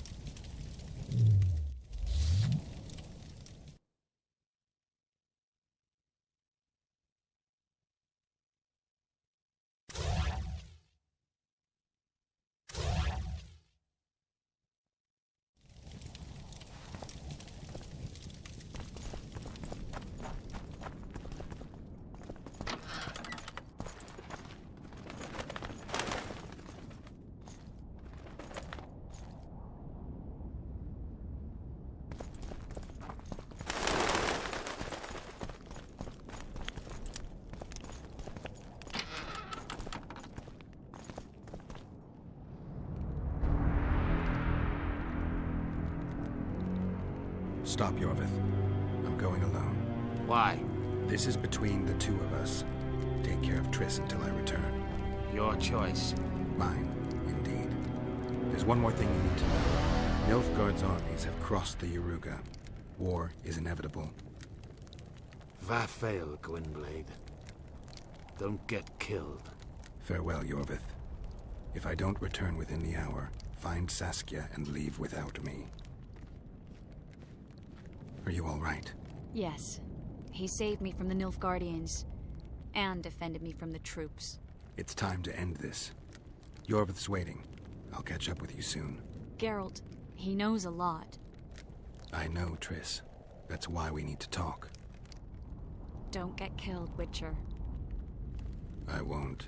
Stop, Yorvith. I'm going alone. Why? This is between the two of us. Take care of Triss until I return. Your choice. Mine, indeed. There's one more thing you need to know. Nilfgaard's armies have crossed the Yaruga. War is inevitable. Va fail, Gwynblade. Don't get killed. Farewell, Yorvith. If I don't return within the hour, find Saskia and leave without me. Are you all right? Yes. He saved me from the Nilfgaardians, and defended me from the troops. It's time to end this. Yorvith's waiting. I'll catch up with you soon. Geralt, he knows a lot. I know, Triss. That's why we need to talk. Don't get killed, Witcher. I won't.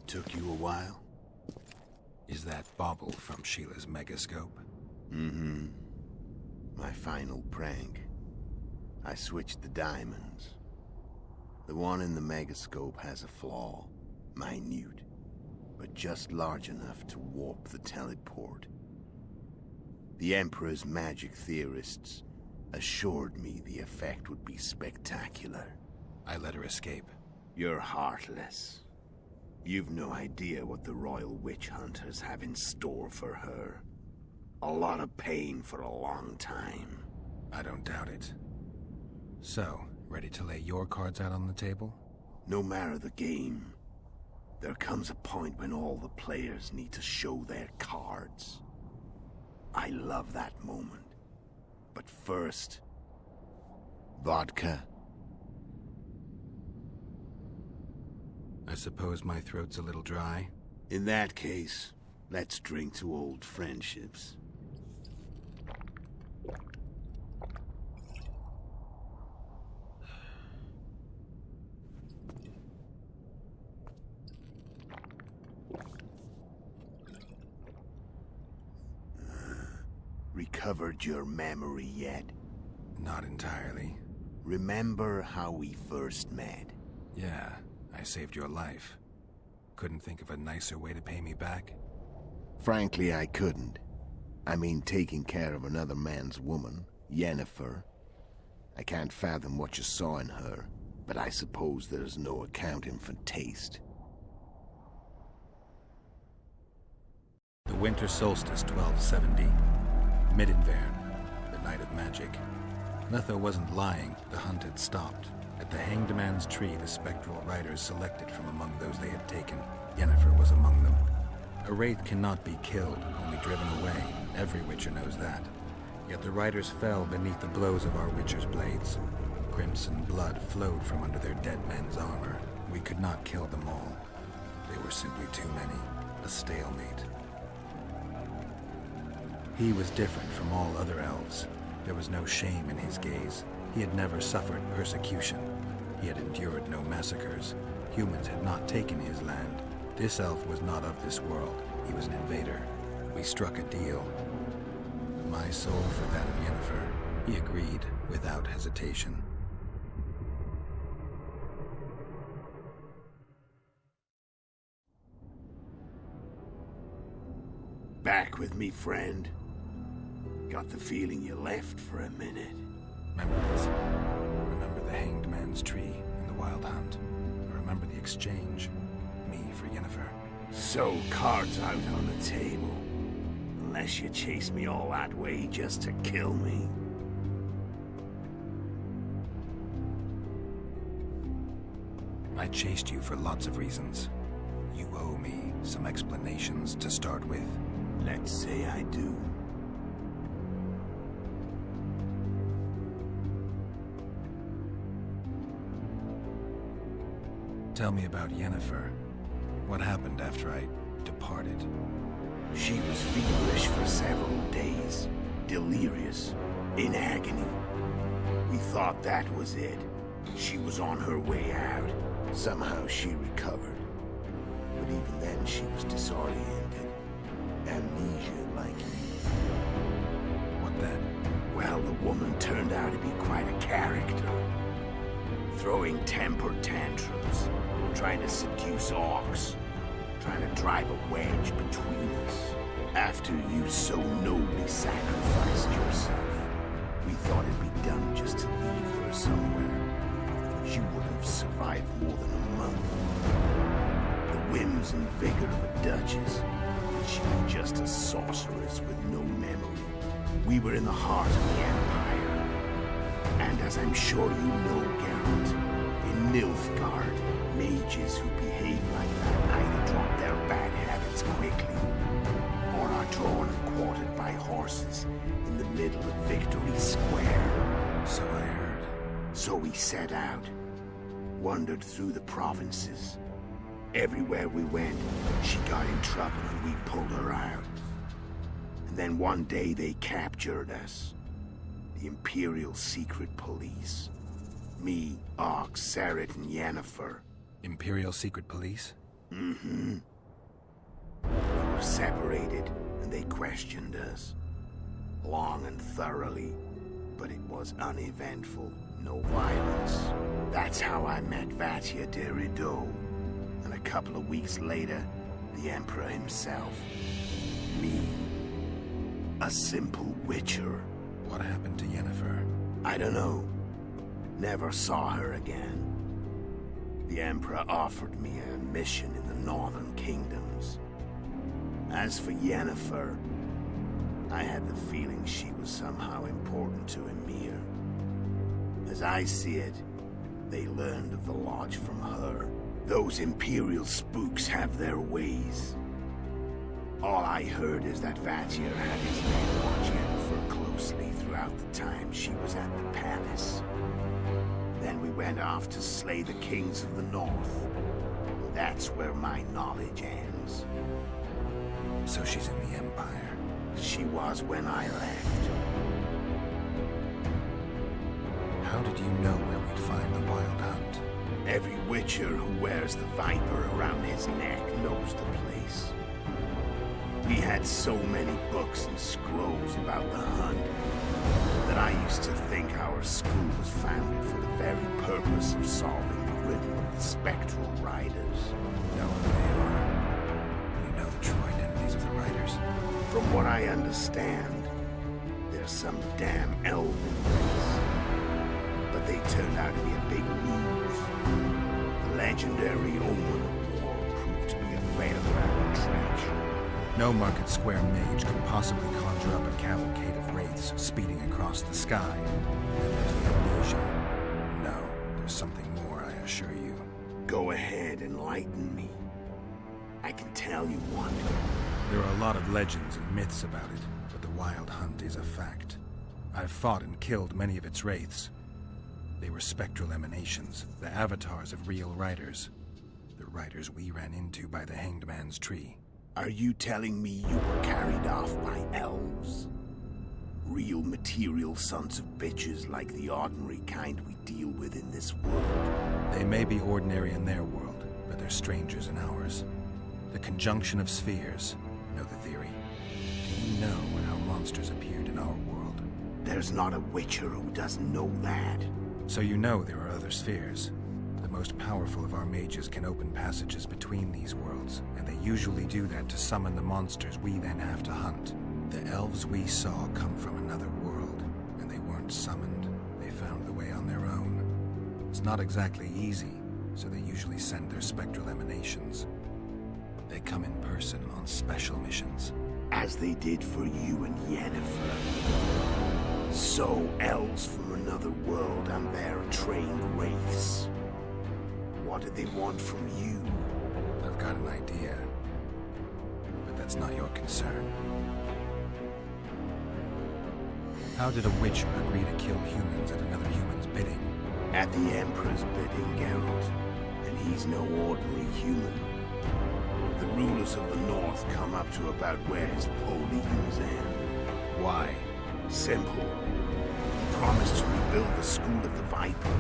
Took you a while? Is that bauble from Sheila's megascope? Mm-hmm. My final prank. I switched the diamonds. The one in the megascope has a flaw. Minute. But just large enough to warp the teleport. The Emperor's magic theorists assured me the effect would be spectacular. I let her escape. You're heartless. You've no idea what the Royal Witch Hunters have in store for her. A lot of pain for a long time. I don't doubt it. So, ready to lay your cards out on the table? No matter the game, there comes a point when all the players need to show their cards. I love that moment. But first... vodka. I suppose my throat's a little dry. In that case, let's drink to old friendships. recovered your memory yet? Not entirely. Remember how we first met? Yeah, I saved your life. Couldn't think of a nicer way to pay me back? Frankly, I couldn't. I mean, taking care of another man's woman, Yennefer. I can't fathom what you saw in her, but I suppose there's no accounting for taste. The winter solstice, 1270. Midinvern, the night of magic. Letho wasn't lying, the hunt had stopped. At the Hanged Man's Tree, the spectral riders selected from among those they had taken. Yennefer was among them. A wraith cannot be killed, only driven away. Every Witcher knows that. Yet the riders fell beneath the blows of our Witcher's blades. Crimson blood flowed from under their dead men's armor. We could not kill them all. They were simply too many. A stalemate. He was different from all other elves. There was no shame in his gaze. He had never suffered persecution. He had endured no massacres. Humans had not taken his land. This elf was not of this world. He was an invader. We struck a deal. My soul for that of Yennefer. He agreed without hesitation. Back with me, friend. Got the feeling you left for a minute. Memories. I remember the Hanged Man's Tree and the Wild Hunt. I remember the exchange. Me for Yennefer. So, cards out on the table. Unless you chase me all that way just to kill me. I chased you for lots of reasons. You owe me some explanations to start with. Let's say I do. Tell me about Yennefer. What happened after I departed? She was feverish for several days. Delirious. In agony. We thought that was it. She was on her way out. Somehow she recovered. But even then she was disoriented. Amnesia like me. What then? Well, the woman turned out to be quite a character. Throwing temper tantrums. Trying to seduce orcs. Trying to drive a wedge between us. After you so nobly sacrificed yourself, we thought it'd be done just to leave her somewhere. She wouldn't have survived more than a month. The whims and vigor of a duchess, and she was just a sorceress with no memory. We were in the heart of the Empire. And as I'm sure you know, Geralt, in Nilfgaard, mages who behave like that either drop their bad habits quickly, or are drawn and quartered by horses in the middle of Victory Square. So I heard. So we set out, wandered through the provinces. Everywhere we went, she got in trouble and we pulled her out. And then one day they captured us. The Imperial Secret Police. Me, Ark, Sarret, and Yennefer. Imperial Secret Police? Mm-hmm. We were separated, and they questioned us. Long and thoroughly, but it was uneventful. No violence. That's how I met Vatia de Rideau. And a couple of weeks later, the Emperor himself. Me. A simple witcher. What happened to Yennefer? I don't know. Never saw her again. The Emperor offered me a mission in the northern kingdoms. As for Yennefer, I had the feeling she was somehow important to Emir. As I see it, they learned of the Lodge from her. Those Imperial spooks have their ways. All I heard is that Vatia had his men watch Yennefer closely throughout the time she was at the palace. Then we went off to slay the kings of the north. That's where my knowledge ends. So she's in the Empire? She was when I left. How did you know where we'd find the Wild Hunt? Every witcher who wears the viper around his neck knows the place. We had so many books and scrolls about the hunt that I used to think our school was founded for the very purpose of solving the riddle of the spectral riders. Know who they are. You know the true identities of the riders. From what I understand, they're some damn elven race. But they turned out to be a big ruse. The legendary Omen of War proved to be a fair-ground attraction. No Market Square mage could possibly conjure up a cavalcade of wraiths speeding across the sky. Then there's the amnesia. No, there's something more, I assure you. Go ahead, enlighten me. I can tell you one. There are a lot of legends and myths about it, but the Wild Hunt is a fact. I've fought and killed many of its wraiths. They were spectral emanations, the avatars of real riders. The riders we ran into by the Hanged Man's Tree. Are you telling me you were carried off by elves? Real material sons of bitches like the ordinary kind we deal with in this world? They may be ordinary in their world, but they're strangers in ours. The conjunction of spheres. Know the theory? Do you know how monsters appeared in our world? There's not a witcher who doesn't know that. So you know there are other spheres. The most powerful of our mages can open passages between these worlds, and they usually do that to summon the monsters we then have to hunt. The elves we saw come from another world, and they weren't summoned. They found the way on their own. It's not exactly easy, so they usually send their spectral emanations. They come in person on special missions. As they did for you and Yennefer. So, elves from another world and their trained wraiths. What did they want from you? I've got an idea, but that's not your concern. How did a witcher agree to kill humans at another human's bidding? At the Emperor's bidding, Geralt. And he's no ordinary human. The rulers of the North come up to about where his Polians end. Why? Simple. He promised to rebuild the School of the Viper,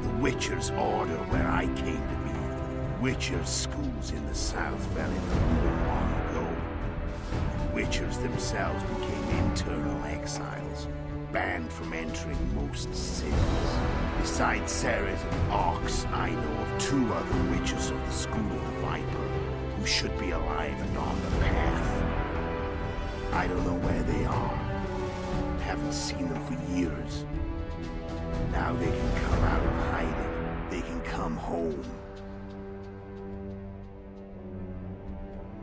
the Witcher's order where I came to be. Witcher's schools in the south fell into ruin long ago. And Witchers themselves became internal exiles, banned from entering most cities. Besides Ceres and Ox, I know of 2 other Witchers of the School of the Viper who should be alive and on the path. I don't know where they are. Haven't seen them for years. Now they can come out of hiding. They can come home.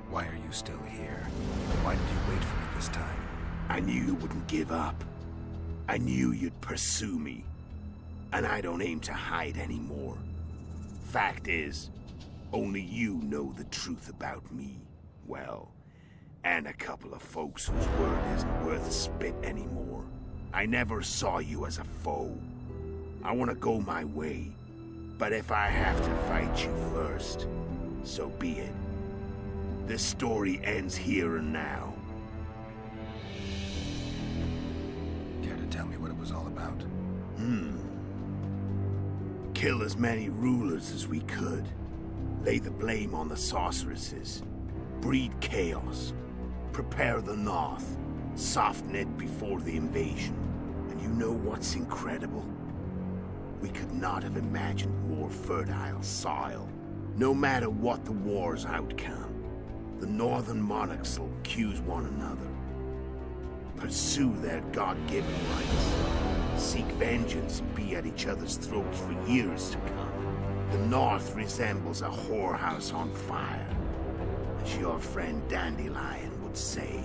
Why are you still here? Why did you wait for me this time? I knew you wouldn't give up. I knew you'd pursue me. And I don't aim to hide anymore. Fact is, only you know the truth about me. Well, and a couple of folks whose word isn't worth spit anymore. I never saw you as a foe. I want to go my way. But if I have to fight you first, so be it. This story ends here and now. Care to tell me what it was all about? Kill as many rulers as we could. Lay the blame on the sorceresses. Breed chaos. Prepare the North. Soften it before the invasion. And you know what's incredible? We could not have imagined more fertile soil. No matter what the war's outcome, the northern monarchs will accuse one another. Pursue their God-given rights. Seek vengeance and be at each other's throats for years to come. The North resembles a whorehouse on fire, as your friend Dandelion would say.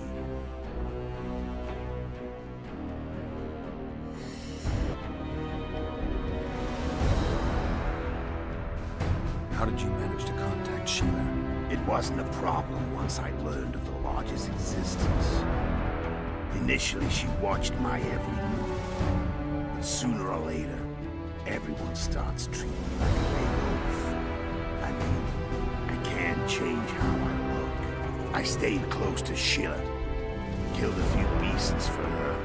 How did you manage to contact Sheila? It wasn't a problem once I learned of the Lodge's existence. Initially, she watched my every move. But sooner or later, everyone starts treating me like a big oaf. I mean, I can't change how I look. I stayed close to Sheila. Killed a few beasts for her.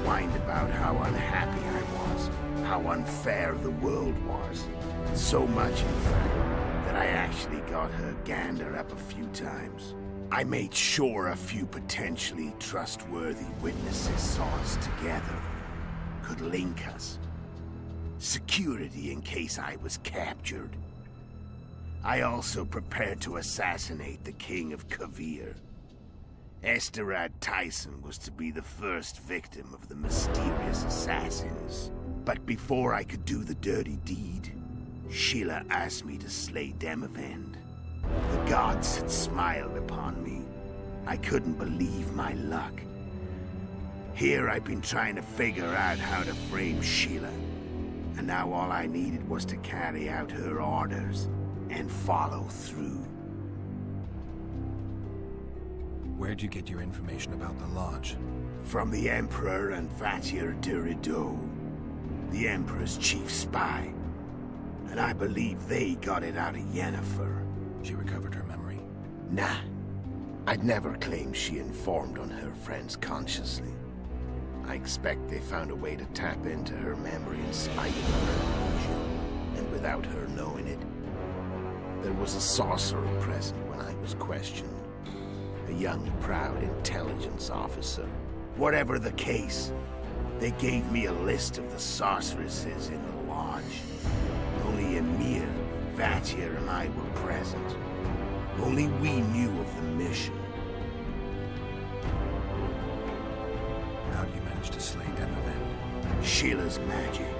Whined about how unhappy I was. How unfair the world was. So much, in fact, that I actually got her gander up a few times. I made sure a few potentially trustworthy witnesses saw us together, could link us. Security in case I was captured. I also prepared to assassinate the King of Kavir. Esterad Tyson was to be the first victim of the mysterious assassins. But before I could do the dirty deed, Sheila asked me to slay Demavend. The gods had smiled upon me. I couldn't believe my luck. Here I've been trying to figure out how to frame Sheila. And now all I needed was to carry out her orders and follow through. Where'd you get your information about the Lodge? From the Emperor and Vatir Durido, the Emperor's chief spy. And I believe they got it out of Yennefer. She recovered her memory? Nah. I'd never claimed she informed on her friends consciously. I expect they found a way to tap into her memory in spite of her amnesia, and without her knowing it. There was a sorcerer present when I was questioned. A young, proud intelligence officer. Whatever the case, they gave me a list of the sorceresses in the Lodge. Only Emir, Vatir, and I were present. Only we knew of the mission. How do you manage to slay Demavend? Sheila's magic.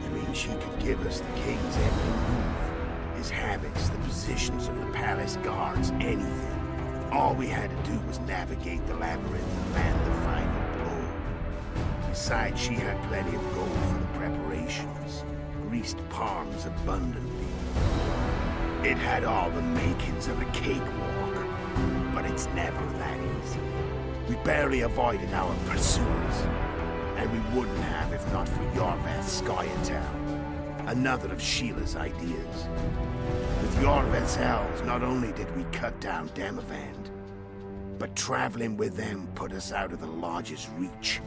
I mean, she could give us the King's every move. His habits, the positions of the palace guards, anything. All we had to do was navigate the labyrinth and land the final blow. Besides, she had plenty of gold for the preparations. Greased palms abundantly. It had all the makings of a cakewalk, but it's never that easy. We barely avoided our pursuers, and we wouldn't have if not for Yorveth's Scoia'tael, another of Sheila's ideas. With Yorveth's elves, not only did we cut down Demavend, but traveling with them put us out of the Lodge's reach.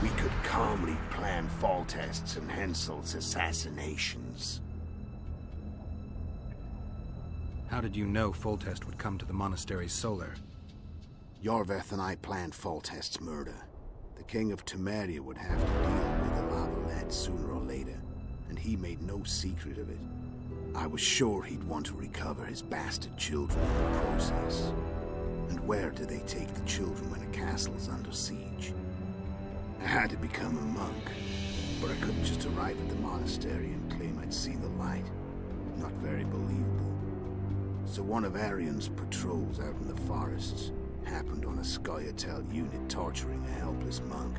We could calmly plan Foltest's and Hensel's assassinations. How did you know Foltest would come to the monastery's solar? Yorveth and I planned Foltest's murder. The King of Temeria would have to deal with the lava lad sooner or later, and he made no secret of it. I was sure he'd want to recover his bastard children in the process. And where do they take the children when a castle's under siege? I had to become a monk, but I couldn't just arrive at the monastery and claim I'd see the light. Not very believable. So one of Arian's patrols out in the forests happened on a Scoia'tael unit torturing a helpless monk.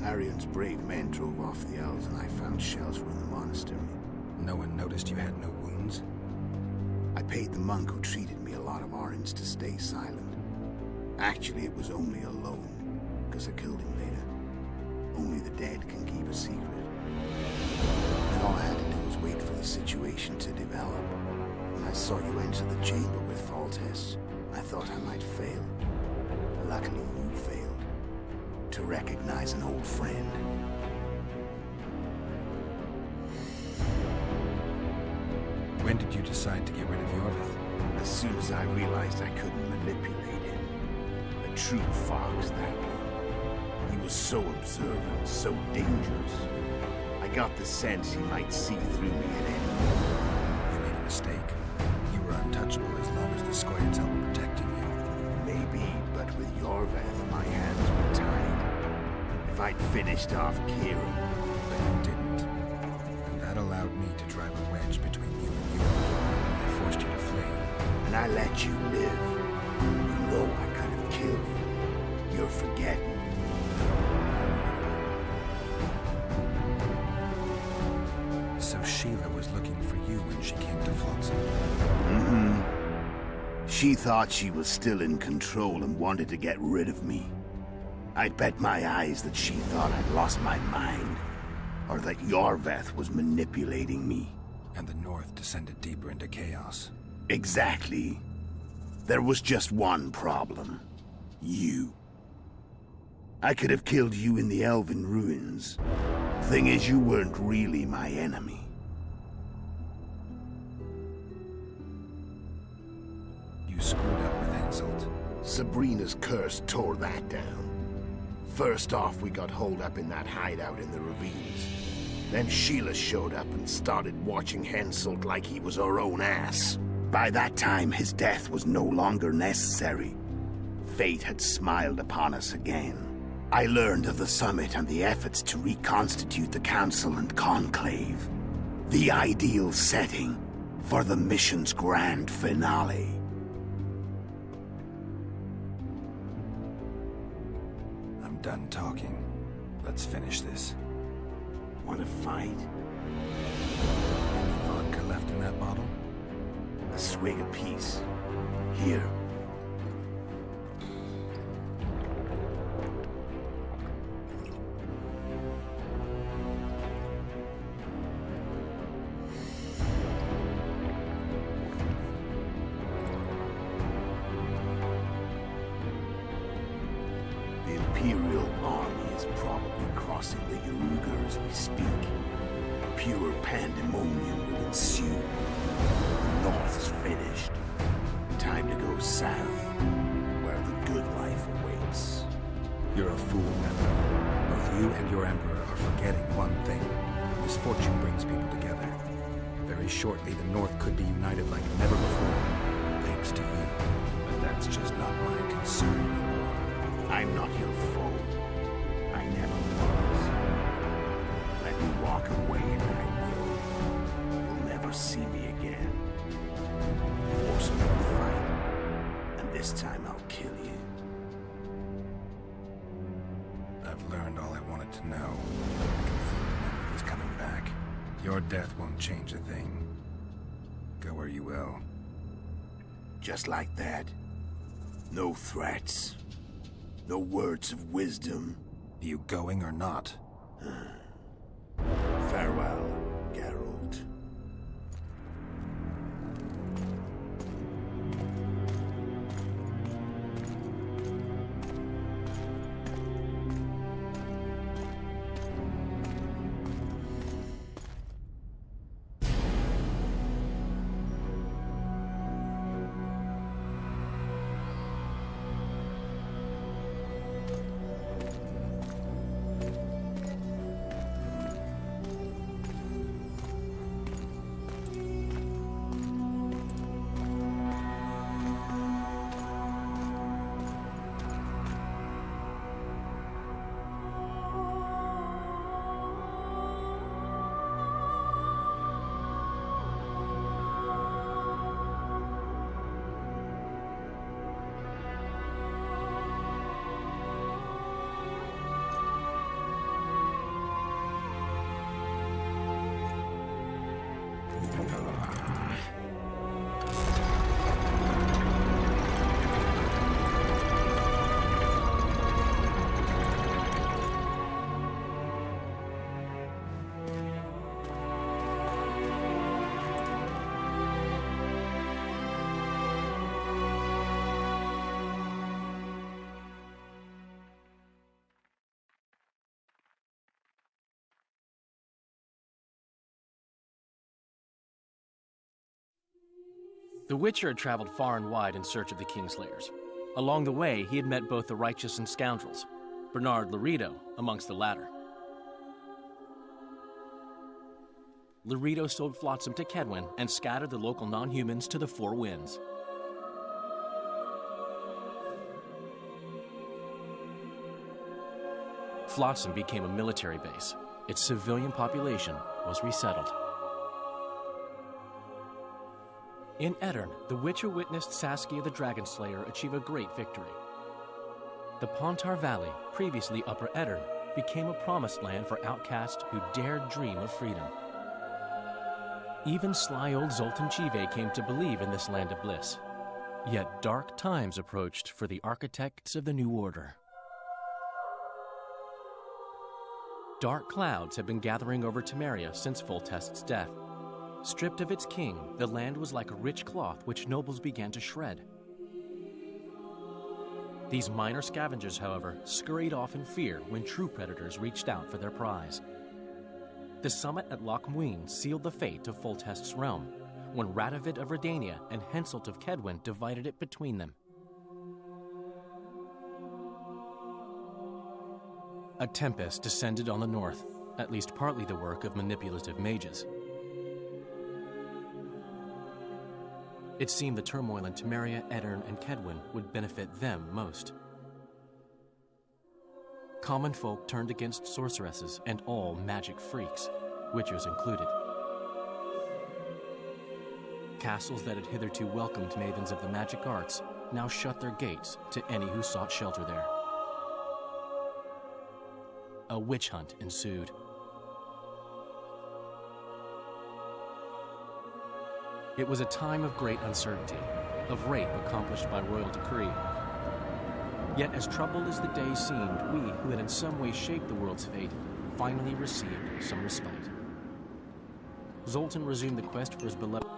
Arian's brave men drove off the elves and I found shelter in the monastery. No one noticed you had no wounds? I paid the monk who treated me a lot of orange to stay silent. Actually, it was only a loan, because I killed him later. Only the dead can keep a secret. And all I had to do was wait for the situation to develop. When I saw you enter the chamber with Foltest, I thought I might fail. Luckily, you failed. To recognize an old friend. When did you decide to get rid of Yorveth? As soon as I realized I couldn't manipulate him. A true fox, that one. He was so observant, so dangerous. I got the sense he might see through me at any moment. You made a mistake. You were untouchable as long as the Scoia'tael were protecting you. Maybe, but with Yorveth, my hands were tied. If I'd finished off Kieran. But you didn't. And that allowed me to drive a wedge between you and you. I forced you to flee. And I let you live. You know I could have killed you. You're forgetting. So Sheila was looking for you when she came to Flotsam. Mm-hmm. She thought she was still in control and wanted to get rid of me. I'd bet my eyes that she thought I'd lost my mind. Or that Yorveth was manipulating me. And the North descended deeper into chaos. Exactly. There was just one problem. You. I could have killed you in the Elven ruins. Thing is, you weren't really my enemy. You Sabrina's curse tore that down. First off, we got holed up in that hideout in the ravines. Then Sheila showed up and started watching Henselt like he was her own ass. By that time, his death was no longer necessary. Fate had smiled upon us again. I learned of the summit and the efforts to reconstitute the Council and Conclave. The ideal setting for the mission's grand finale. I'm done talking. Let's finish this. Want to fight? Any vodka left in that bottle? A swig apiece. Here. The Imperial army is probably crossing the Yaruga as we speak. Pure pandemonium will ensue. The North's finished. Time to go south, where the good life awaits. You're a fool, Nevo. Both you and your Emperor are forgetting one thing. Misfortune brings people together. Very shortly, the North could be united like never before, thanks to you. But that's just not my concern anymore. I'm not your foe. I never was. Let me walk away and I will. You'll never see me again. Force me to fight, and this time I'll kill you. I've learned all I wanted to know. I can feel the memories coming back. Your death won't change a thing. Go where you will. Just like that. No threats. No words of wisdom. You going or not? Farewell, Geralt. The Witcher had traveled far and wide in search of the Kingslayers. Along the way, he had met both the righteous and scoundrels, Bernard Laredo amongst the latter. Laredo sold Flotsam to Kedwin and scattered the local non-humans to the four winds. Flotsam became a military base. Its civilian population was resettled. In Edirn, the Witcher witnessed Saskia the Dragonslayer achieve a great victory. The Pontar Valley, previously Upper Edirn, became a promised land for outcasts who dared dream of freedom. Even sly old Zoltan Chive came to believe in this land of bliss. Yet dark times approached for the architects of the New Order. Dark clouds had been gathering over Temeria since Foltest's death. Stripped of its king, the land was like a rich cloth which nobles began to shred. These minor scavengers, however, scurried off in fear when true predators reached out for their prize. The summit at Loch Muin sealed the fate of Foltest's realm, when Radovid of Redania and Henselt of Kedwin divided it between them. A tempest descended on the north, at least partly the work of manipulative mages. It seemed the turmoil in Temeria, Edirn, and Kedwen would benefit them most. Common folk turned against sorceresses and all magic freaks, witchers included. Castles that had hitherto welcomed mavens of the magic arts now shut their gates to any who sought shelter there. A witch hunt ensued. It was a time of great uncertainty, of rape accomplished by royal decree. Yet as troubled as the day seemed, we, who had in some way shaped the world's fate, finally received some respite. Zoltan resumed the quest for his beloved...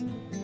it.